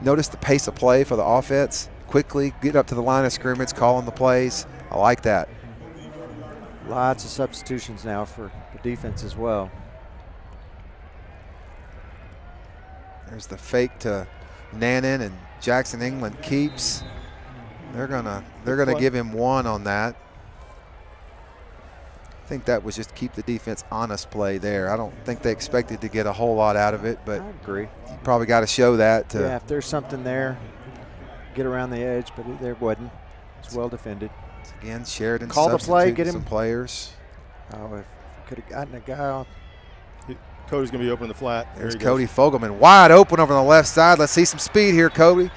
notice the pace of play for the offense. Quickly get up to the line of scrimmage, calling the plays. I like that. Lots of substitutions now for the defense as well. There's the fake to Nannon, and Jackson England keeps. They're gonna give him 1 on that. I think that was just keep the defense honest play there. I don't think they expected to get a whole lot out of it, but I agree. you probably got to show that to Yeah, if there's something there, get around the edge, but there wasn't. It's well defended. again Sheridan Call the play, substituting get him. some players. Oh, if we could have gotten a guy off. Cody's going to be open in the flat. There There's he Cody goes. Fogelman wide open over on the left side. Let's see some speed here, Cody.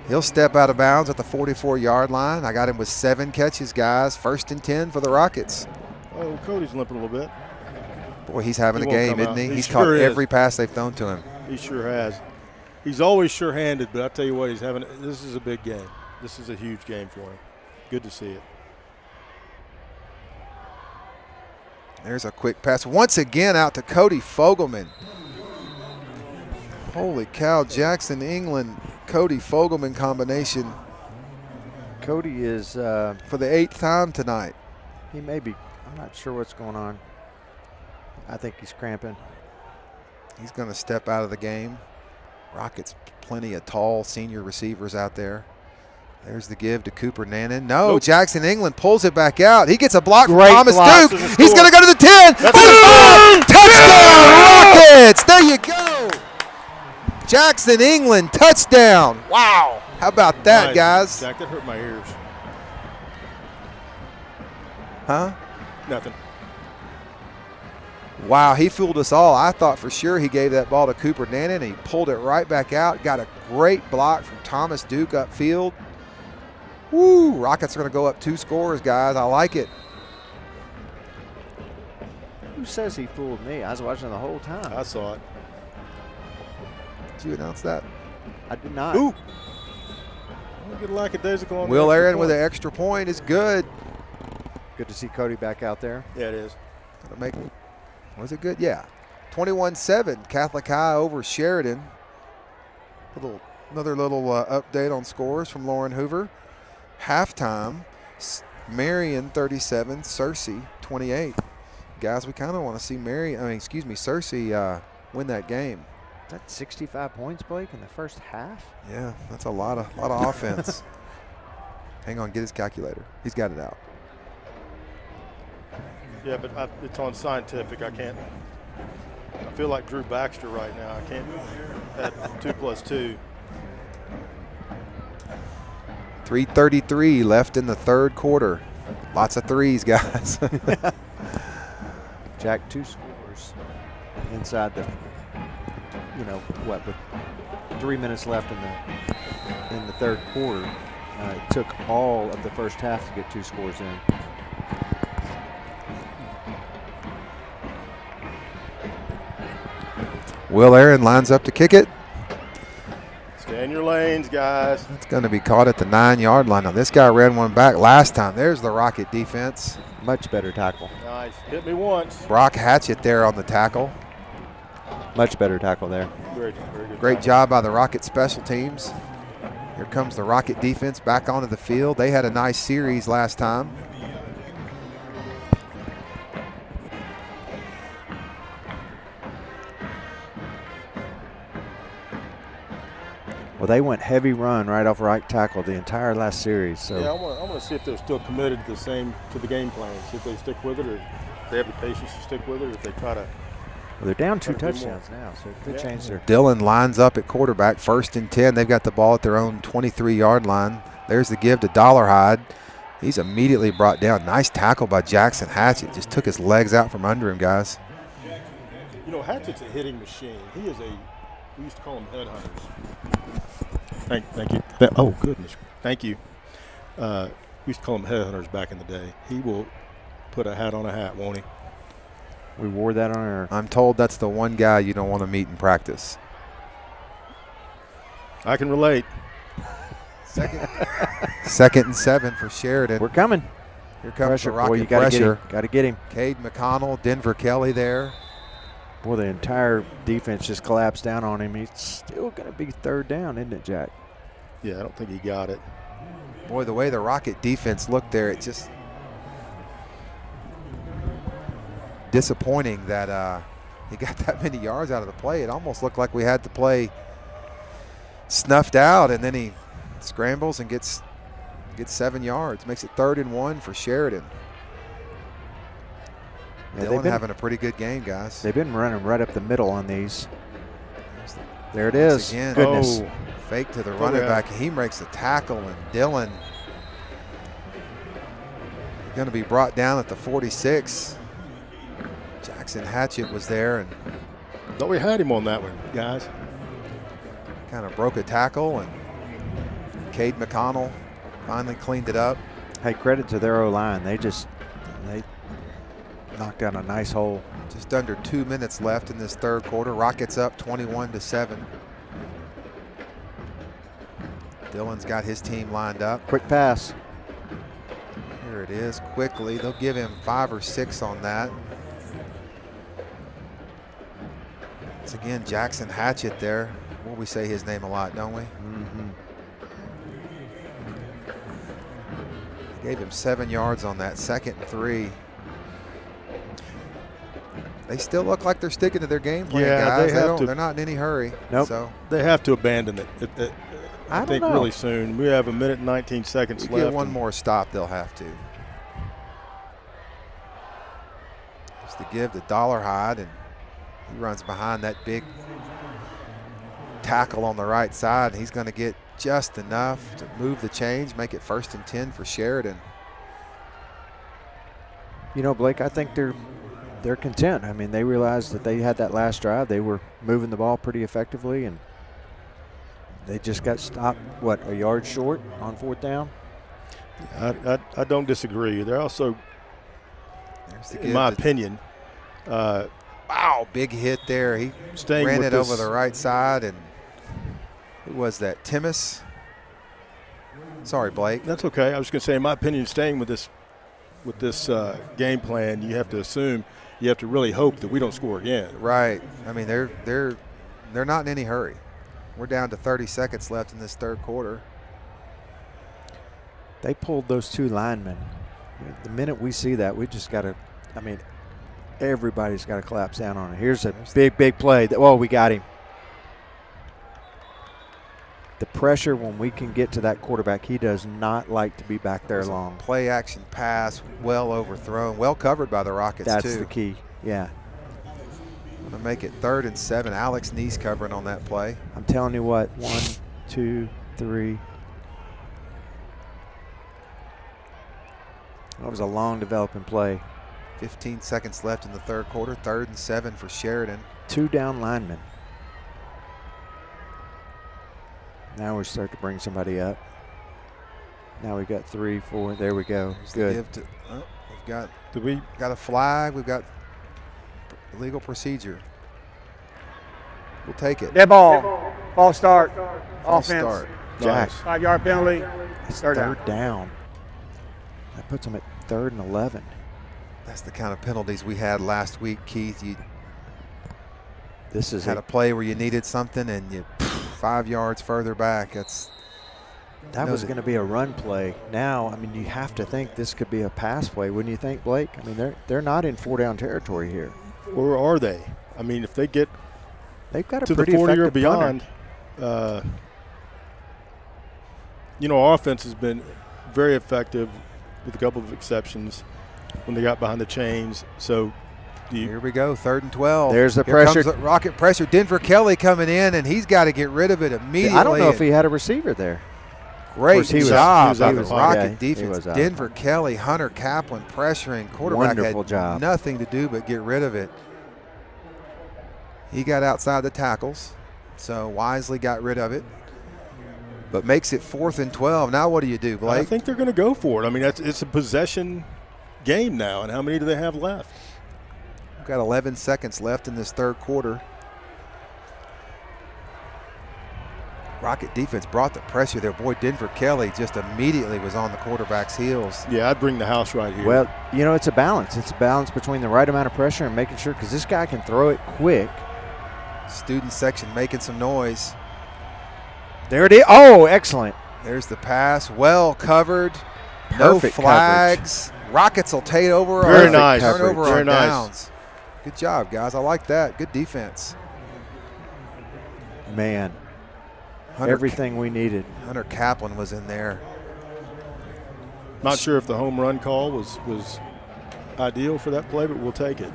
He'll step out of bounds at the 44-yard line. I got him with 7 catches, guys. 1st and 10 for the Rockets. Oh, Cody's limping a little bit. Boy, he's having He a won't game, come isn't out. he? He He's sure caught is. every pass they've thrown to him. He sure has. He's always sure-handed, but I tell you what, this is a big game. This is a huge game for him. Good to see it. There's a quick pass once again out to Cody Fogelman. Holy cow, Jackson England, Cody Fogelman combination Cody is, for the 8th time tonight. he may be, I'm not sure what's going on. I think he's cramping. He's going to step out of the game. Rockets plenty of tall senior receivers out there. There's the give to Cooper Nannon. No, Nope. Jackson England pulls it back out. He gets a block from Great Thomas block. Duke. This is a He's score. going to go to the 10. That's Boom! Touchdown, Rockets! There you go. Jackson England, touchdown. Wow. How about that, Nice. guys? Jack, that hurt my ears. Huh? Nothing. Wow, he fooled us all. I thought for sure he gave that ball to Cooper Dannon, and he pulled it right back out. Got a great block from Thomas Duke upfield. Woo! Rockets are going to go up 2 scores, guys. I like it. Who says he fooled me? I was watching the whole time. I saw it. Did you announce that? I did not. Ooh. Don't get lackadaisical on Will the extra Aaron with point. an extra point is good. Good to see Cody back out there. Yeah, it is. Gonna make. Was it good? Yeah. 21-7, Catholic High over Sheridan. Another little update on scores from Lauren Hoover. Halftime, Marion 37, Searcy 28. Guys, we kind of want to see Searcy win that game. Is that 65 points, Blake, in the first half? Yeah, that's a lot of offense. Hang on, get his calculator. He's got it out. Yeah, but it's on scientific. I can't. I feel like Drew Baxter right now. I can't add 2 plus 2. 3:33 left in the third quarter. Lots of threes, guys. Jack, 2 scores inside the, with 3 minutes left in the third quarter. It took all of the first half to get 2 scores in. Will Aaron lines up to kick it. Stay in your lanes, guys. It's going to be caught at the 9-yard line. Now, this guy ran one back last time. There's the Rocket defense. Much better tackle. Nice. Hit me once. Brock Hatchett there on the tackle. Much better tackle there. Very good. Great tackle. job by the Rocket special teams. Here comes the Rocket defense back onto the field. They had a nice series last time. Well, they went heavy run right off right tackle the entire last series. So Yeah, I want to see if they're still committed to the game plan. See if they stick with it, or if they have the patience to stick with it, or if they try to. well, they're down 2 Try to do touchdowns now, so they Yeah. changed their. Dillon lines up at quarterback, 1st and 10. They've got the ball at their own 23-yard line. There's the give to Dollarhide. He's immediately brought down. Nice tackle by Jackson Hatchett. Just took his legs out from under him, guys. Hatchett's a hitting machine. He is we used to call him headhunters. Thank you. Oh, goodness. Thank you. We used to call him headhunters back in the day. He will put a hat on a hat, won't he? We wore that on our. I'm told that's the one guy you don't want to meet in practice. I can relate. Second and 7 for Sheridan. We're coming. Here comes Pressure, the Rocket boy, you gotta pressure. get him. Got to get him. Cade McConnell, Denver Kelly there. Boy, the entire defense just collapsed down on him. He's still going to be 3rd down, isn't it, Jack? Yeah, I don't think he got it. Boy, the way the Rocket defense looked there, it just disappointing that he got that many yards out of the play. It almost looked like we had the play snuffed out, and then he scrambles and gets 7 yards. Makes it 3rd and 1 for Sheridan. Yeah, Dillon having a pretty good game, guys. They've been running right up the middle on these. There it is. Again, Goodness. fake to the running back. He makes the tackle, and Dillon going to be brought down at the 46. Jackson Hatchett was there and Thought we had him on that one, guys. kind of broke a tackle, and Cade McConnell finally cleaned it up. Hey, credit to their O-line. They knocked down a nice hole. Just under 2 minutes left in this third quarter. Rockets up 21-7. Dillon's got his team lined up. Quick pass. Here it is, quickly. They'll give him 5 or 6 on that. It's again Jackson Hatchett there. Well, we say his name a lot, don't we? Mm-hmm. Gave him 7 yards on that, 2nd and 3. They still look like they're sticking to their game plan, Yeah, guys. they have to. They're not in any hurry. Nope. So They have to abandon it. I don't think know. really soon. We have 1 minute and 19 seconds we left. get one more stop, they'll have to. It's the give to Dollarhide, and he runs behind that big tackle on the right side, and he's going to get just enough to move the change, make it 1st and 10 for Sheridan. You know, Blake, I think they're content. I mean, they realized that they had that last drive. They were moving the ball pretty effectively, and they just got stopped, a yard short on 4th down? I don't disagree. They're also, in my opinion, wow, big hit there. He ran it over the right side, and who was that? Timmis? Sorry, Blake. That's okay. I was going to say, in my opinion, staying with this game plan, you have to assume, you have to really hope that we don't score again. Right. I mean, they're not in any hurry. We're down to 30 seconds left in this 3rd quarter. They pulled those 2 linemen. The minute we see that, we just got to, I mean, everybody's got to collapse down on it. Here's a big play. Oh, we got him. The pressure when we can get to that quarterback, he does not like to be back there long. Play action pass, well overthrown, well covered by the Rockets. That's the key, yeah. Going to make it 3rd and 7. Alex Neese covering on that play. I'm telling you what, 1, 2, 3. That was a long developing play. 15 seconds left in the 3rd quarter. 3rd and 7 for Sheridan. 2 down linemen. Now we start to bring somebody up. Now we got 3, 4. There we go. Good. We've got a flag. We've got illegal procedure. We'll take it. Dead ball. False start. Offense. Start. Jack. 5-yard penalty. It's Third third down. That puts them at 3rd and 11. That's the kind of penalties we had last week, Keith. You This is had a play where you needed something and you 5 yards further back. That was going to be a run play. Now, I mean, you have to think this could be a pass play, wouldn't you think, Blake? I mean, they're not in 4-down territory here. Or are they? I mean, if they get they've got a to the pretty 40 or effective beyond, our offense has been very effective with a couple of exceptions when they got behind the chains. So here we go, 3rd and 12. There's the Here pressure. comes the Rocket pressure. Denver Kelly coming in, and he's got to get rid of it immediately. I don't know if he had a receiver there. Great job by the was Rocket defense. Denver Kelly, Hunter Kaplan pressuring. Quarterback Wonderful had job. nothing to do but get rid of it. He got outside the tackles, so wisely got rid of it. But makes it 4th and 12. Now what do you do, Blake? I think they're going to go for it. I mean, it's a possession game now, and how many do they have left? We've got 11 seconds left in this 3rd quarter. Rocket defense brought the pressure there. Boy, Denver Kelly just immediately was on the quarterback's heels. Yeah, I'd bring the house right here. Well, it's a balance. It's a balance between the right amount of pressure and making sure, because this guy can throw it quick. Student section making some noise. There it is. Oh, excellent. There's the pass. Well covered. Perfect no flags. Rockets will take over. Very nice. Turnover Very on nice. downs. Good job, guys. I like that. Good defense. Man, everything we needed. Hunter Kaplan was in there. Not sure if the home run call was ideal for that play, but we'll take it.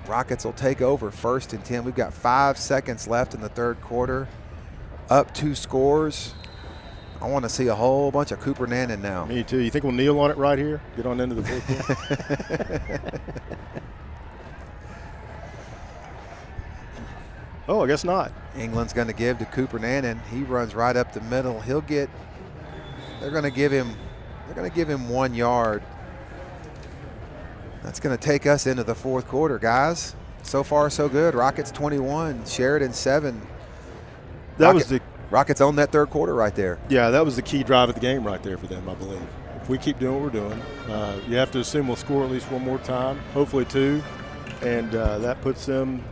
Rockets will take over 1st and 10. We've got 5 seconds left in the 3rd quarter. Up 2 scores. I want to see a whole bunch of Cooper Nannon now. Me too. You think we'll kneel on it right here? Get on into the 4th quarter? Oh, I guess not. England's going to give to Cooper Nannon. He runs right up the middle. They're going to give him 1 yard. That's going to take us into the 4th quarter, guys. So far, so good. Rockets 21, Sheridan 7. Rockets own that 3rd quarter right there. Yeah, that was the key drive of the game right there for them, I believe. If we keep doing what we're doing, you have to assume we'll score at least one more time, hopefully 2, and that puts them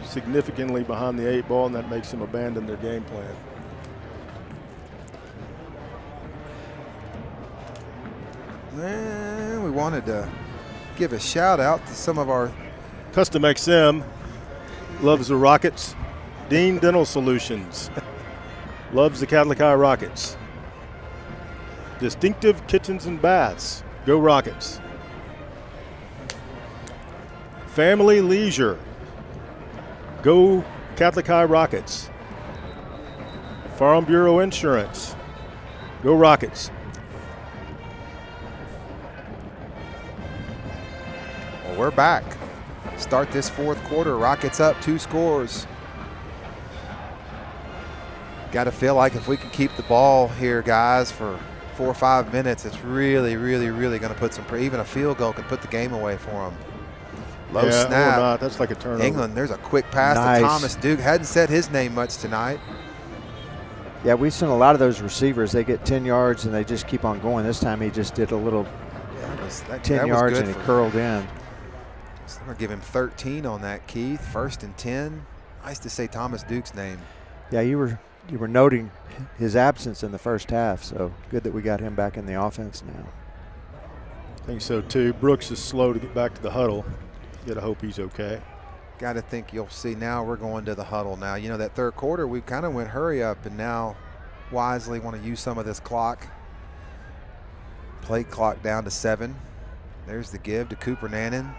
significantly behind the 8 ball, and that makes them abandon their game plan. And we wanted to give a shout out to some of our Custom XM loves the Rockets. Dean Dental Solutions loves the Catholic High Rockets. Distinctive Kitchens and Baths, go Rockets. Family Leisure, go Catholic High Rockets. Farm Bureau Insurance, go Rockets. Well, we're back. Start this fourth quarter. Rockets up 2 scores. Got to feel like if we can keep the ball here, guys, for 4 or 5 minutes, it's really, really, really going to put some. Even a field goal could put the game away for them. Low yeah, snap. Or not. That's like a turnover. England. There's a quick pass Nice. to Thomas Duke. Hadn't said his name much tonight. Yeah, we've seen a lot of those receivers. They get 10 yards and they just keep on going. This time he just did a little That 10 yards and he curled in. So I'm going to give him 13 on that, Keith. 1st and 10. Nice to say Thomas Duke's name. Yeah, you were noting his absence in the first half, so good that we got him back in the offense now. I think so too. Brooks is slow to get back to the huddle. You got to hope he's okay. Got to think you'll see now we're going to the huddle now. You know, that third quarter we kind of went hurry up and now wisely want to use some of this clock. Play clock down to 7. There's the give to Cooper Nannon.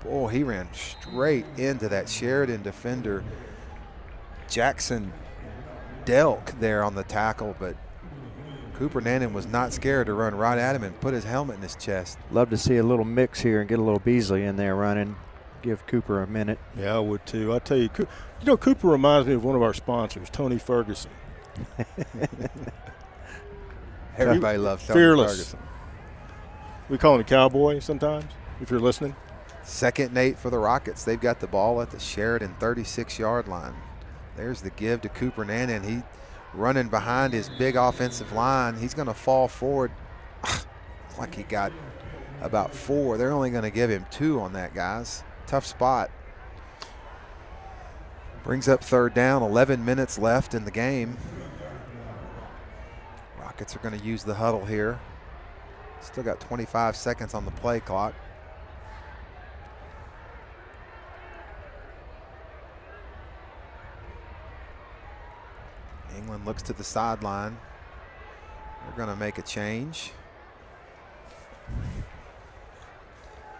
Boy, he ran straight into that Sheridan defender. Jackson Delk there on the tackle, but Cooper Nannon was not scared to run right at him and put his helmet in his chest. Love to see a little mix here and get a little Beasley in there running. Give Cooper a minute. Yeah, I would too. I tell you, Cooper reminds me of one of our sponsors, Tony Ferguson. Everybody loves Tony Fearless. Ferguson. We call him a cowboy sometimes, if you're listening. 2nd and 8 for the Rockets. They've got the ball at the Sheridan 36-yard line. There's the give to Cooper Nannon. He running behind his big offensive line. He's going to fall forward. Like he got about 4. They're only going to give him 2 on that, guys. Tough spot. Brings up 3rd down. 11 minutes left in the game. Rockets are going to use the huddle here. Still got 25 seconds on the play clock. England looks to the sideline. They're going to make a change.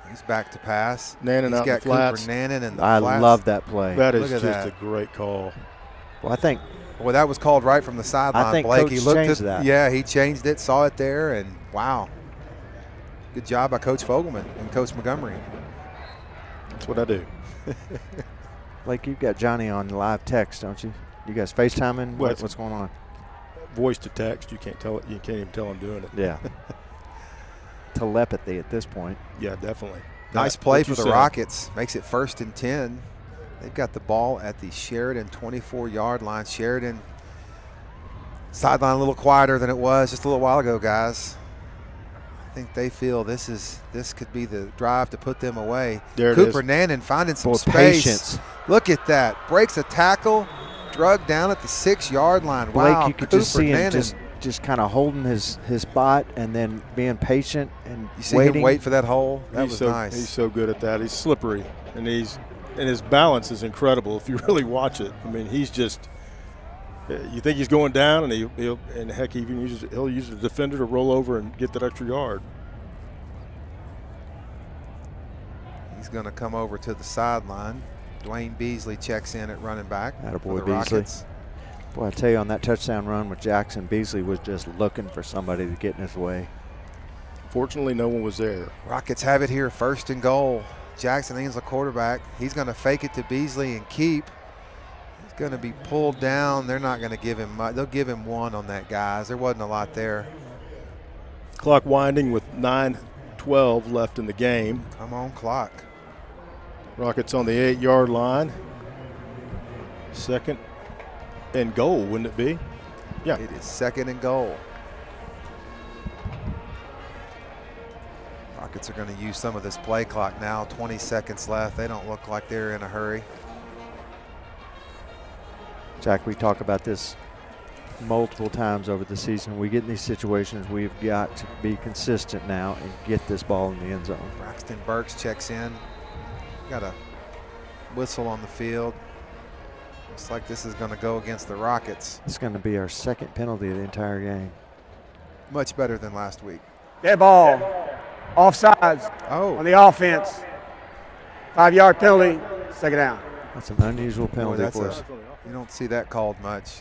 He's back to pass. Nannon He's out got in the flats. Cooper Nannon in the I flats. love that play. That is Look at just that. a great call. Well, I think Well, that was called right from the sideline. I think Blake, Coach he looked changed at that. Yeah, he changed it, saw it there, and wow. Good job by Coach Fogelman and Coach Montgomery. That's what I do. Blake, you've got Johnny on live text, don't you? You guys FaceTiming? Well, What's going on? Voice to text, you can't tell it. You can't even tell I'm doing it. Yeah. Telepathy at this point. Yeah, definitely. Nice play for the Rockets. Makes it 1st and 10. They've got the ball at the Sheridan 24-yard line. Sheridan sideline a little quieter than it was just a little while ago, guys. I think they feel this could be the drive to put them away. There it Cooper is. Nannon finding some Boy, space. patience. Look at that. Breaks a tackle, drug down at the 6-yard line. Blake, Wow, you could Cooper just see him Nannon. just kind of holding his spot and then being patient and You see waiting. him wait for that hole? That He's was so, nice. He's so good at that. He's slippery, and his balance is incredible if you really watch it. I mean, he's just you think he's going down, and he'll and heck, he'll use the defender to roll over and get that extra yard. He's going to come over to the sideline. Dwayne Beasley checks in at running back for Attaboy, the Beasley. Rockets. Boy, I tell you, on that touchdown run with Jackson, Beasley was just looking for somebody to get in his way. Fortunately, no one was there. Rockets have it here, 1st and goal. Jackson Haynes, the quarterback. He's going to fake it to Beasley and keep. He's going to be pulled down. They're not going to give him much. They'll give him 1 on that, guys. There wasn't a lot there. Clock winding with 9:12 left in the game. Come on, clock. Rockets on the 8-yard line. 2nd and goal, wouldn't it be? Yeah. It is 2nd and goal. Rockets are going to use some of this play clock now. 20 seconds left. They don't look like they're in a hurry. Jack, we talk about this multiple times over the season. We get in these situations, we've got to be consistent now and get this ball in the end zone. Braxton Burks checks in. Got a whistle on the field. Looks like this is going to go against the Rockets. It's going to be our 2nd penalty of the entire game. Much better than last week. Dead ball. Offsides Oh, on the offense. 5-yard penalty. 2nd down. That's an unusual penalty that's for a- us. you don't see that called much.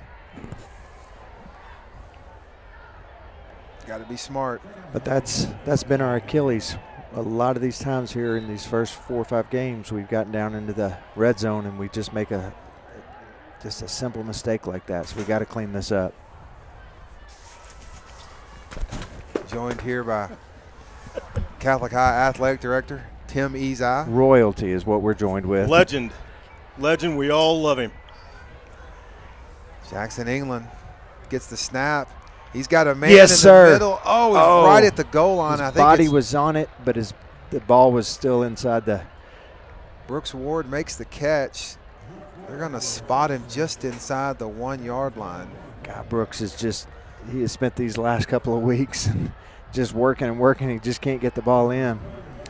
Got to be smart. But that's been our Achilles a lot of these times here in these first 4 or 5 games, we've gotten down into the red zone and we just make just a simple mistake like that. So we got to clean this up. Joined here by Catholic High Athletic Director Tim Ezai. Royalty is what we're joined with. Legend. We all love him. Jackson England gets the snap. He's got a man Yes, in sir. the middle. Oh, he's right at the goal line. His I think body was on it, but the ball was still inside the. Brooks Ward makes the catch. They're going to spot him just inside the 1 yard line. God, Brooks he has spent these last couple of weeks just working and working. He just can't get the ball in.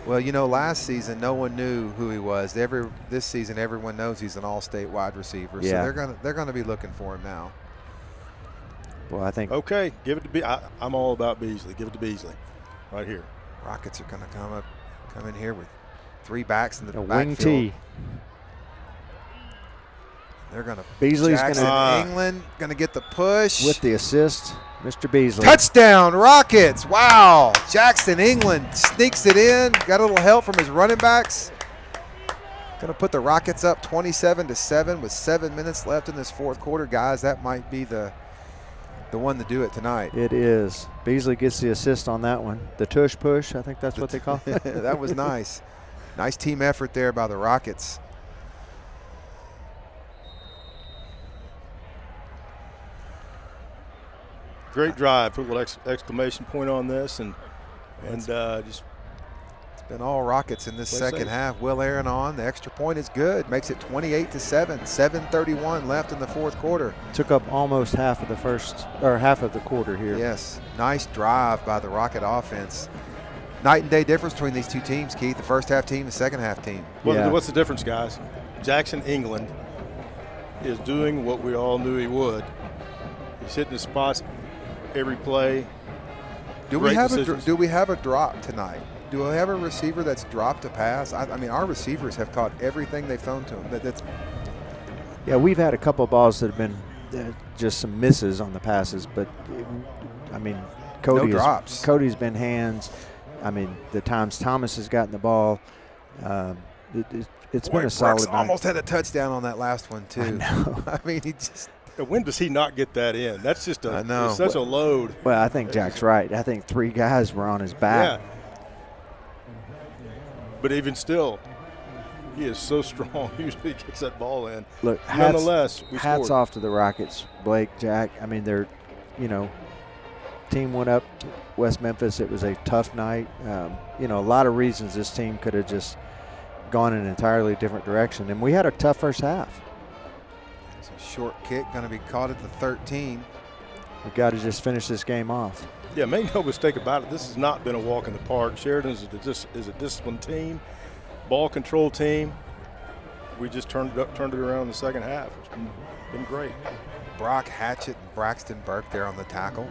Well, you know, last season no one knew who he was. This season everyone knows he's an all-state wide receiver. Yeah. So they're going to be looking for him now. Well, I think. Okay, give it to Beasley. I'm all about Beasley. Give it to Beasley, right here. Rockets are going to come in here with 3 backs in the A backfield. wing tee. They're going to. Beasley's Jackson gonna England going to get the push with the assist. Mr. Beasley. Touchdown, Rockets! Wow, Jackson England sneaks it in. Got a little help from his running backs. Going to put the Rockets up 27-7 with 7 minutes left in this fourth quarter, guys. That might be the one to do it tonight. It is. Beasley gets the assist on that one. The tush push, I think that's what they call it. That was nice. Nice team effort there by the Rockets. Great drive. Put a little exclamation point on this, and just. It's been all Rockets in this Play second safe. half. Will Aaron on. The extra point is good. Makes it 28-7. 7:31 left in the fourth quarter. Took up almost half of the quarter here. Yes, nice drive by the Rocket offense. Night and day difference between these two teams, Keith. The first half team, the second half team. Yeah. What's the difference, guys? Jackson England is doing what we all knew he would. He's hitting the spots every play. Do we have decisions. a drop tonight? Do we have a receiver that's dropped a pass? I mean, our receivers have caught everything they've thrown to them. Yeah, we've had a couple of balls that have been just some misses on the passes, but I mean, No drops. Cody's been hands. I mean, the times Thomas has gotten the ball, it's been a solid Brooks night. almost had a touchdown on that last one too. I know. I mean, he just. When does he not get that in? That's just I know. it's such a load. Well, I think Jack's right. I think 3 guys were on his back. Yeah. But even still, he is so strong. Usually gets that ball in. Look, nonetheless, we hats scored. off to the Rockets, Blake, Jack. I mean, team went up West Memphis. It was a tough night. A lot of reasons this team could have just gone in an entirely different direction. And we had a tough first half. It's a short kick, going to be caught at the 13. We've got to just finish this game off. Yeah, make no mistake about it. This has not been a walk in the park. Sheridan is a disciplined team, ball control team. We just turned it around in the second half. It's been great. Brock Hatchett and Braxton Burke there on the tackle.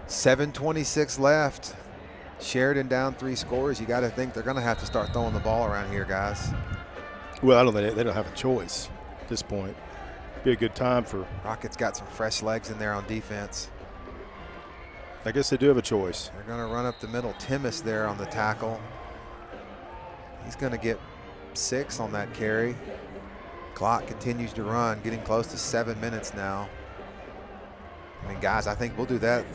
7:26 left. Sheridan down 3 scores. You got to think they're going to have to start throwing the ball around here, guys. Well, I don't think they don't have a choice at this point. Be a good time for. Rockets got some fresh legs in there on defense. I guess they do have a choice. They're going to run up the middle. Timmis there on the tackle. He's going to get 6 on that carry. Clock continues to run, getting close to 7 minutes now. I mean, guys, I think we'll do that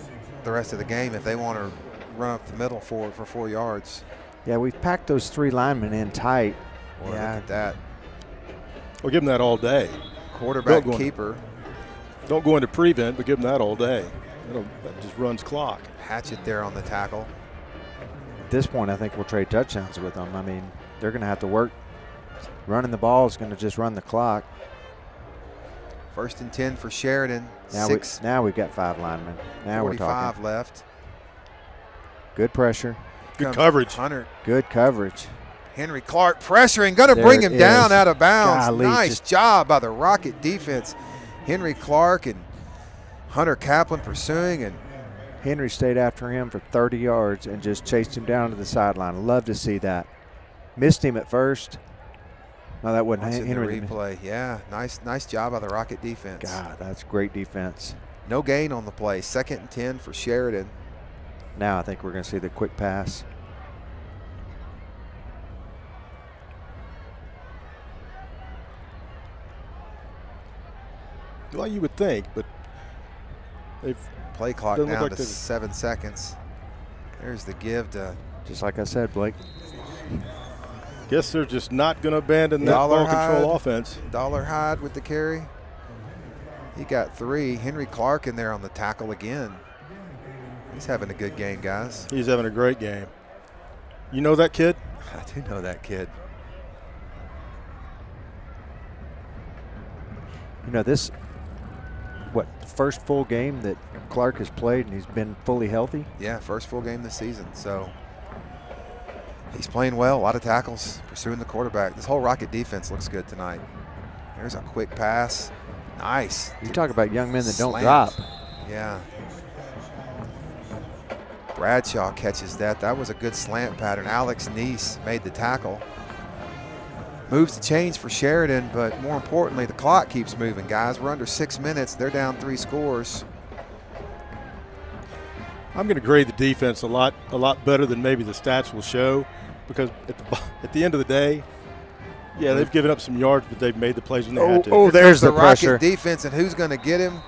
the rest of the game if they want to run up the middle for 4 yards. Yeah, we've packed those 3 linemen in tight. Boy, Yeah. look at that. We'll give them that all day. Quarterback Don't go in- keeper. Don't go into prevent, but give them that all day. That just runs clock. Hatchett there on the tackle. At this point, I think we'll trade touchdowns with them. I mean, they're going to have to work. Running the ball is going to just run the clock. 1st and 10 for Sheridan. Now we've got 5 linemen. Now we're 45 talking. left. Good pressure. Good Comes coverage. Hunter. Good coverage. Henry Clark pressuring, going to There bring it him down is. out of bounds. Golly, Nice just- job by the Rocket defense. Henry Clark and Hunter Kaplan pursuing, and Henry stayed after him for 30 yards and just chased him down to the sideline. Love to see that. Missed him at first. No, that wasn't watching Henry. the replay. Yeah, nice job by the Rocket defense. God, that's great defense. No gain on the play. 2nd and 10 for Sheridan. Now I think we're going to see the quick pass. Well, you would think, but they've Play clock Doesn't look down like to they've- 7 seconds. There's the give to Just like I said, Blake. guess they're just not going to abandon that ball control offense. Dollarhide with the carry. He got 3. Henry Clark in there on the tackle again. He's having a good game, guys. He's having a great game. You know that kid? I do know that kid. You know, this, first full game that Clark has played, and he's been fully healthy. Yeah, first full game this season. So he's playing well. A lot of tackles, pursuing the quarterback. This whole Rocket defense looks good tonight. There's a quick pass. Nice. You talk about young men that don't Slant. drop. Yeah. Bradshaw catches that. That was a good slant pattern. Alex Neese made the tackle. Moves the chains for Sheridan, but more importantly, the clock keeps moving, guys. We're under 6 minutes. They're down 3 scores. I'm going to grade the defense a lot better than maybe the stats will show, because at the end of the day, yeah, they've given up some yards, but they've made the plays when they had to. Oh, there's the Rocket pressure. defense, and who's going to get him?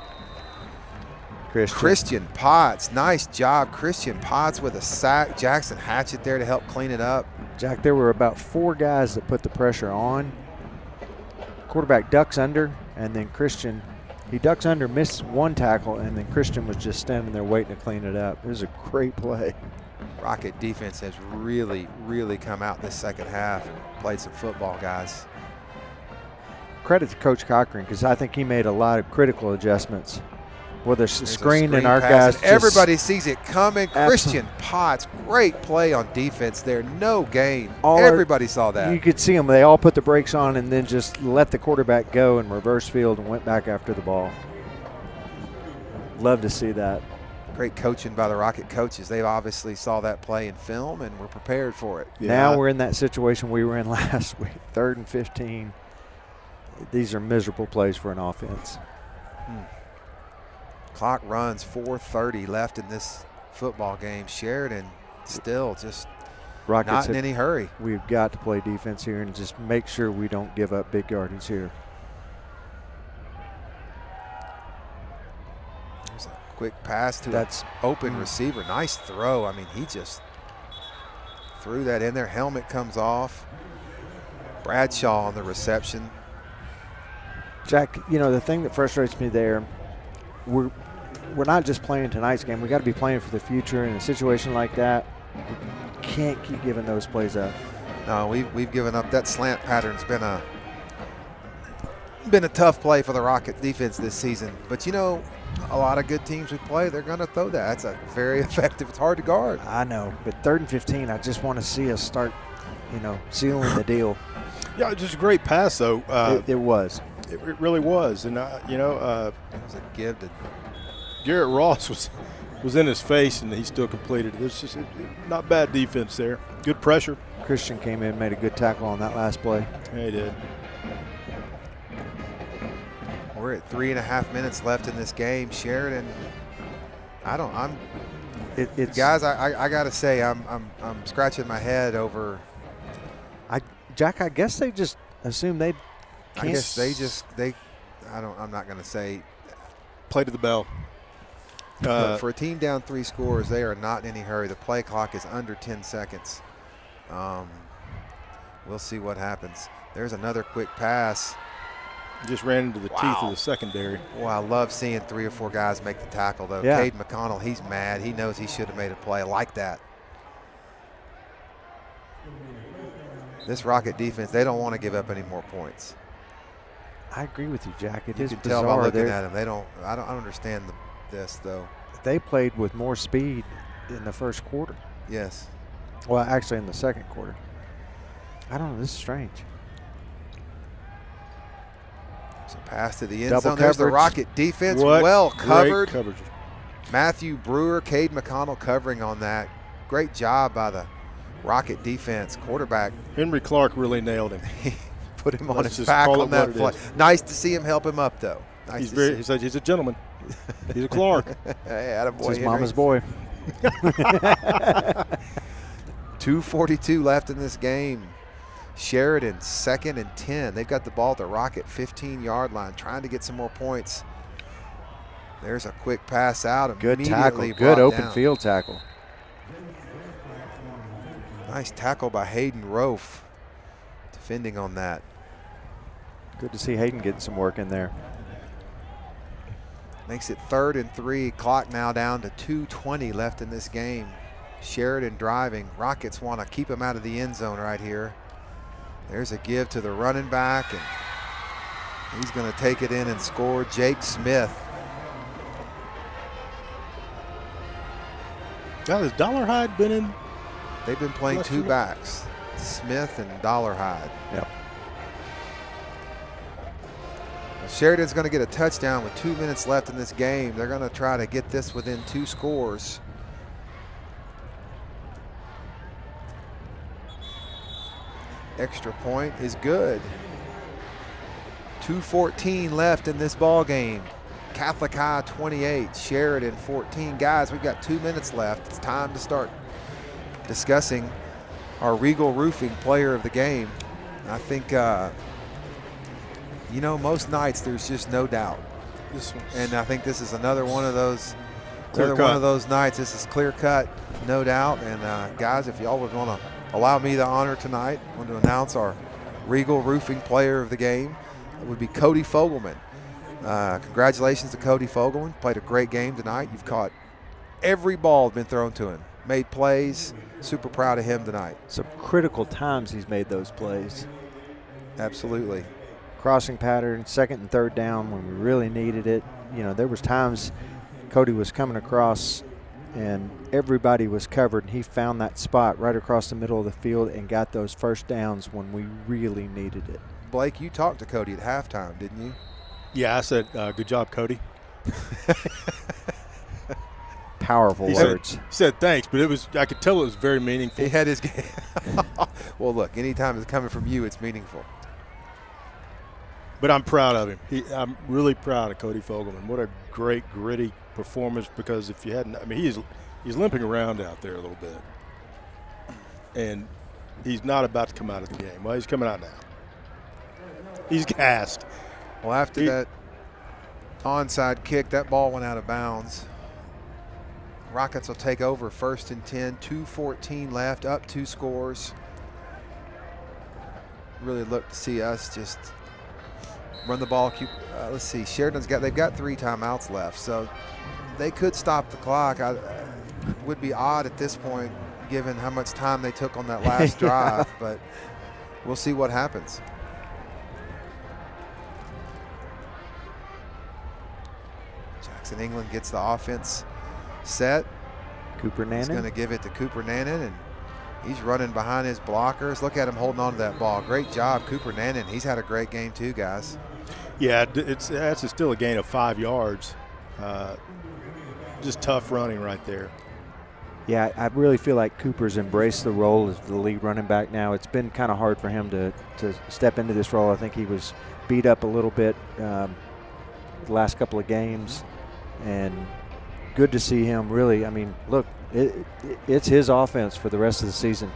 Christian. Christian Potts. Nice job, Christian Potts, with a sack. Jackson Hatchett there to help clean it up. Jack, there were about 4 guys that put the pressure on. Quarterback ducks under, and then Christian, he ducks under, missed 1 tackle, and then Christian was just standing there waiting to clean it up. It was a great play. Rocket defense has really, really come out this second half and played some football, guys. Credit to Coach Cochran, because I think he made a lot of critical adjustments. Well, there's a There's a screen and our pass, guys and everybody sees it coming. Absolutely. Christian Potts, great play on defense there. No gain. All our- Everybody saw that. You could see them. They all put the brakes on and then just let the quarterback go in reverse field and went back after the ball. Love to see that. Great coaching by the Rocket coaches. They obviously saw that play in film and were prepared for it. Now we're in that situation we were in last week. 3rd and 15. These are miserable plays for an offense. Clock runs, 4:30 left in this football game. Sheridan still just Rockets not in have- any hurry. We've got to play defense here and just make sure we don't give up big yardage here. There's a quick pass to That's an open receiver. Nice throw. I mean, he just threw that in there. Helmet comes off. Bradshaw on the reception. Jack, you know, the thing that frustrates me there, we're not just playing tonight's game. We got to be playing for the future. In a situation like that, we can't keep giving those plays up. No, we've given up. That slant pattern's been a tough play for the Rocket defense this season. But you know, a lot of good teams we play, they're going to throw that. That's a very effective. It's hard to guard. I know, but 3rd and 15, I just want to see us start, sealing the deal. Yeah, just a great pass, though. It was. It really was. And, It was a give to Garrett Ross was in his face, and he still completed it. It's just not bad defense there. Good pressure. Christian came in, made a good tackle on that last play. Yeah, he did. We're at 3.5 minutes left in this game. Sheridan, It's guys, I got to say, I'm scratching my head over. Jack, I guess they just assume they can't. I guess I'm not going to say. Play to the bell. But for a team down 3 scores, they are not in any hurry. The play clock is under 10 seconds. We'll see what happens. There's another quick pass. Just ran into the teeth of the secondary. Well, I love seeing 3 or 4 guys make the tackle, though. Yeah. Cade McConnell, he's mad. He knows he should have made a play like that. This Rocket defense, they don't want to give up any more points. I agree with you, Jack. It You is can tell by bizarre. looking at them. I don't understand this, though. They played with more speed in the first quarter. Yes. Well, actually, in the second quarter. I don't know. This is strange. So pass to the end Double zone. There's the coverage. Rocket defense, What well great covered. coverage. Matthew Brewer, Cade McConnell covering on that. Great job by the Rocket defense. Quarterback Henry Clark really nailed him. put him on Let's his just back call on it that what it play. is. Nice to see him help him up, though. Nice to see. He's a gentleman. He's a Clark. Hey, attaboy, It's his Henry. mama's boy. 2:42 left in this game. Sheridan, 2nd and 10. They've got the ball at the Rocket 15-yard line, trying to get some more points. There's a quick pass out. Good tackle. Good open field tackle. Nice tackle by Hayden Rofe, defending on that. Good to see Hayden getting some work in there. Makes it 3rd and 3. Clock now down to 2:20 left in this game. Sheridan driving. Rockets want to keep him out of the end zone right here. There's a give to the running back, and he's going to take it in and score. Jake Smith. Now, has Dollarhide been in? They've been playing two backs, Smith and Dollarhide. Yep. Sheridan's going to get a touchdown with 2 minutes left in this game. They're going to try to get this within 2 scores. Extra point is good. 2:14 left in this ball game. Catholic High 28, Sheridan 14. Guys, we've got 2 minutes left. It's time to start discussing our Regal Roofing player of the game. I think, you know, most nights there's just no doubt. And I think this is another one of those nights. This is clear cut, no doubt. And guys, if y'all would want to allow me the honor tonight, I want to announce our Regal Roofing player of the game. It would be Cody Fogelman. Congratulations to Cody Fogelman. Played a great game tonight. You've caught every ball that's been thrown to him. Made plays. Super proud of him tonight. Some critical times he's made those plays. Absolutely. Crossing pattern, 2nd and 3rd down when we really needed it. You know, there was times Cody was coming across and everybody was covered, and he found that spot right across the middle of the field and got those first downs when we really needed it. Blake, you talked to Cody at halftime, didn't you? Yeah, I said, good job, Cody. Powerful words. He said thanks, but I could tell it was very meaningful. He had his game. Well, look, anytime it's coming from you, it's meaningful. But I'm proud of him. I'm really proud of Cody Fogelman. What a great, gritty performance, because if you hadn't, I mean, he's limping around out there a little bit. And he's not about to come out of the game. Well, he's coming out now. He's gassed. Well, after that onside kick, that ball went out of bounds. Rockets will take over 1st and 10, 2:14 left, up 2 scores. Really look to see us just run the ball. Let's see, they've got 3 timeouts left, so they could stop the clock. Would be odd at this point, given how much time they took on that last drive, but we'll see what happens. Jackson England gets the offense set. Cooper Nannon. He's going to give it to Cooper Nannon, and he's running behind his blockers. Look at him holding on to that ball. Great job, Cooper Nannon. He's had a great game too, guys. Yeah, that's still a gain of 5 yards. Just tough running right there. Yeah, I really feel like Cooper's embraced the role as the lead running back now. It's been kind of hard for him to step into this role. I think he was beat up a little bit the last couple of games, and good to see him really. I mean, look, it's his offense for the rest of the season.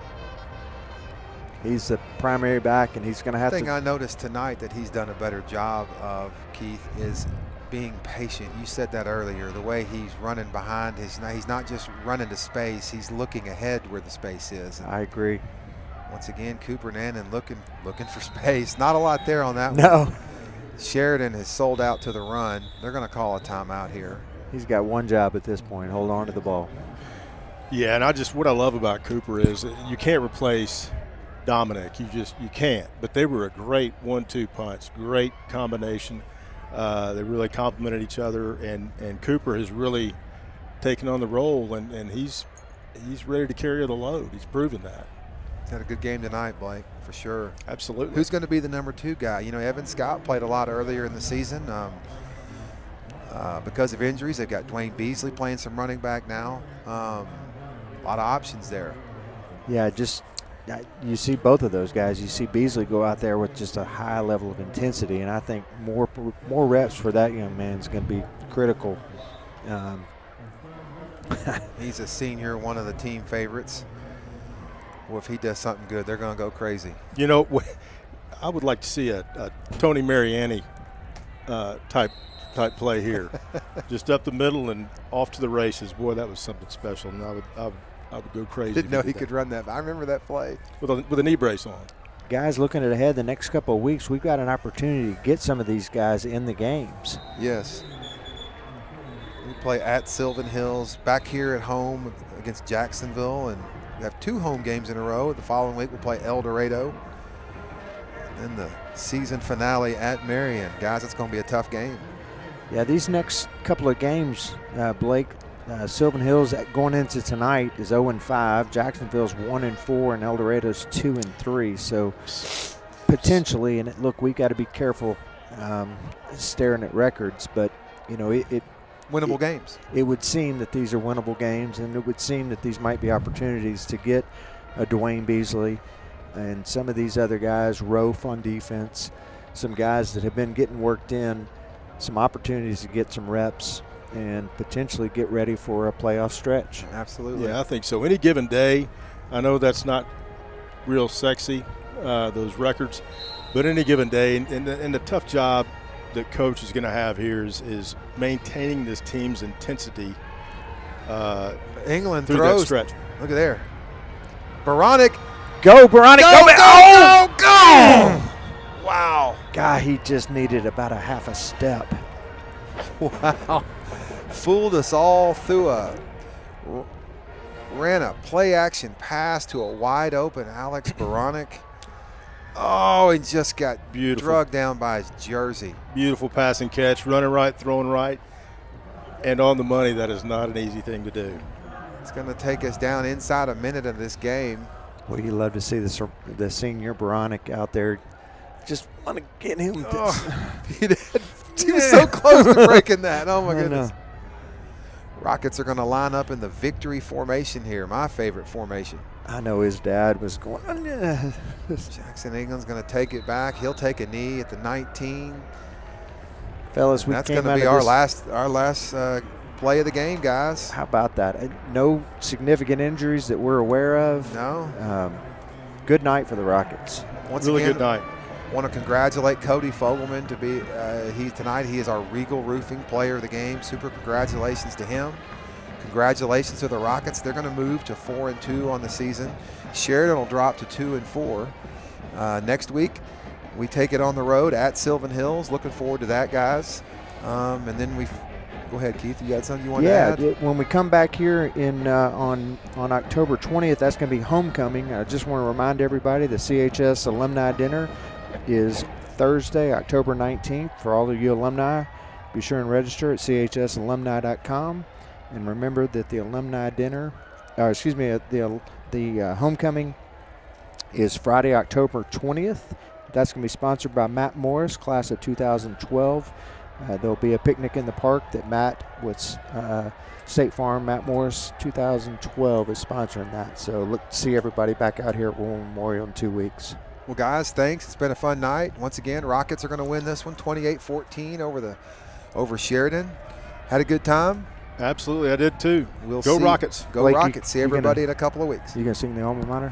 He's the primary back, and he's going to have to. The thing I noticed tonight that he's done a better job of, Keith, is being patient. You said that earlier. The way he's running behind, he's not just running to space. He's looking ahead where the space is. And I agree. once again, Cooper Nannon looking for space. Not a lot there on that one. No. Sheridan has sold out to the run. They're going to call a timeout here. He's got one job at this point: hold on to the ball. Yeah, and what I love about Cooper is you can't replace Dominic. You can't. But they were a great 1-2 punch, great combination. They really complemented each other, and Cooper has really taken on the role, and he's ready to carry the load. He's proven that. He's had a good game tonight, Blake, for sure. Absolutely. Who's going to be the number 2 guy? You know, Evan Scott played a lot earlier in the season. Because of injuries, they've got Dwayne Beasley playing some running back now. A lot of options there. Yeah, just you see both of those guys. You see Beasley go out there with just a high level of intensity, and I think more reps for that young man is going to be critical. He's a senior, one of the team favorites. Well, if he does something good, they're going to go crazy. You know, I would like to see a Tony Mariani type play here, just up the middle and off to the races. Boy, that was something special, and I would go crazy. Didn't know he could run that. I remember that play with a knee brace on. Guys, looking ahead the next couple of weeks, we've got an opportunity to get some of these guys in the games. Yes. We play at Sylvan Hills, back here at home against Jacksonville, and we have 2 home games in a row. The following week we'll play El Dorado. And then the season finale at Marion. Guys, it's going to be a tough game. Yeah, these next couple of games, Blake, Sylvan Hills going into tonight is 0-5. Jacksonville's 1-4, and El Dorado's 2-3. So potentially, and look, we got to be careful staring at records, but you know, Winnable games. It would seem that these are winnable games, and it would seem that these might be opportunities to get a Dwayne Beasley and some of these other guys, Rofe on defense, some guys that have been getting worked in, some opportunities to get some reps and potentially get ready for a playoff stretch. Absolutely. Yeah, I think so. Any given day, I know that's not real sexy, those records, but any given day, and the tough job that coach is going to have here is maintaining this team's intensity England through throws. that stretch. Look at there. Baronic. Go, Baronic. Go! Wow. God, he just needed about a half a step. Wow. Fooled us all through ran a play action pass to a wide open Alex Baronic. Oh, he just got drugged down by his jersey. Beautiful passing catch, running right, throwing right, and on the money. That is not an easy thing to do. It's going to take us down inside a minute of this game. Well, you love to see the senior Baronic out there. Just want to get him. He was so close to breaking that. Oh, my goodness. Know. Rockets are going to line up in the victory formation here, my favorite formation. I know his dad was going. Jackson England's going to take it back. He'll take a knee at the 19. Fellas, that's going to be our last play of the game, guys. How about that? No significant injuries that we're aware of. No. Good night for the Rockets. Once really again, good night. Want to congratulate Cody Fogelman to be tonight. He is our Regal Roofing Player of the Game. Super congratulations to him. Congratulations to the Rockets. They're going to move to 4-2 on the season. Sheridan will drop to 2-4. Next week, we take it on the road at Sylvan Hills. Looking forward to that, guys. And then go ahead, Keith. You got something you want to add? Yeah. When we come back here on October 20th, that's going to be homecoming. I just want to remind everybody the CHS Alumni Dinner is Thursday, October 19th. For all of you alumni, be sure and register at chsalumni.com. And remember that the alumni dinner, the homecoming is Friday, October 20th. That's going to be sponsored by Matt Morris, class of 2012. There'll be a picnic in the park that Matt with State Farm, Matt Morris 2012 is sponsoring that. So look to see everybody back out here at War Memorial in 2 weeks. Well, guys, thanks. It's been a fun night. Once again, Rockets are going to win this one 28-14 over Sheridan. Had a good time. Absolutely, I did too. We'll Go see. Rockets. Go Rockets. See everybody in a couple of weeks. You going to sing the alma mater?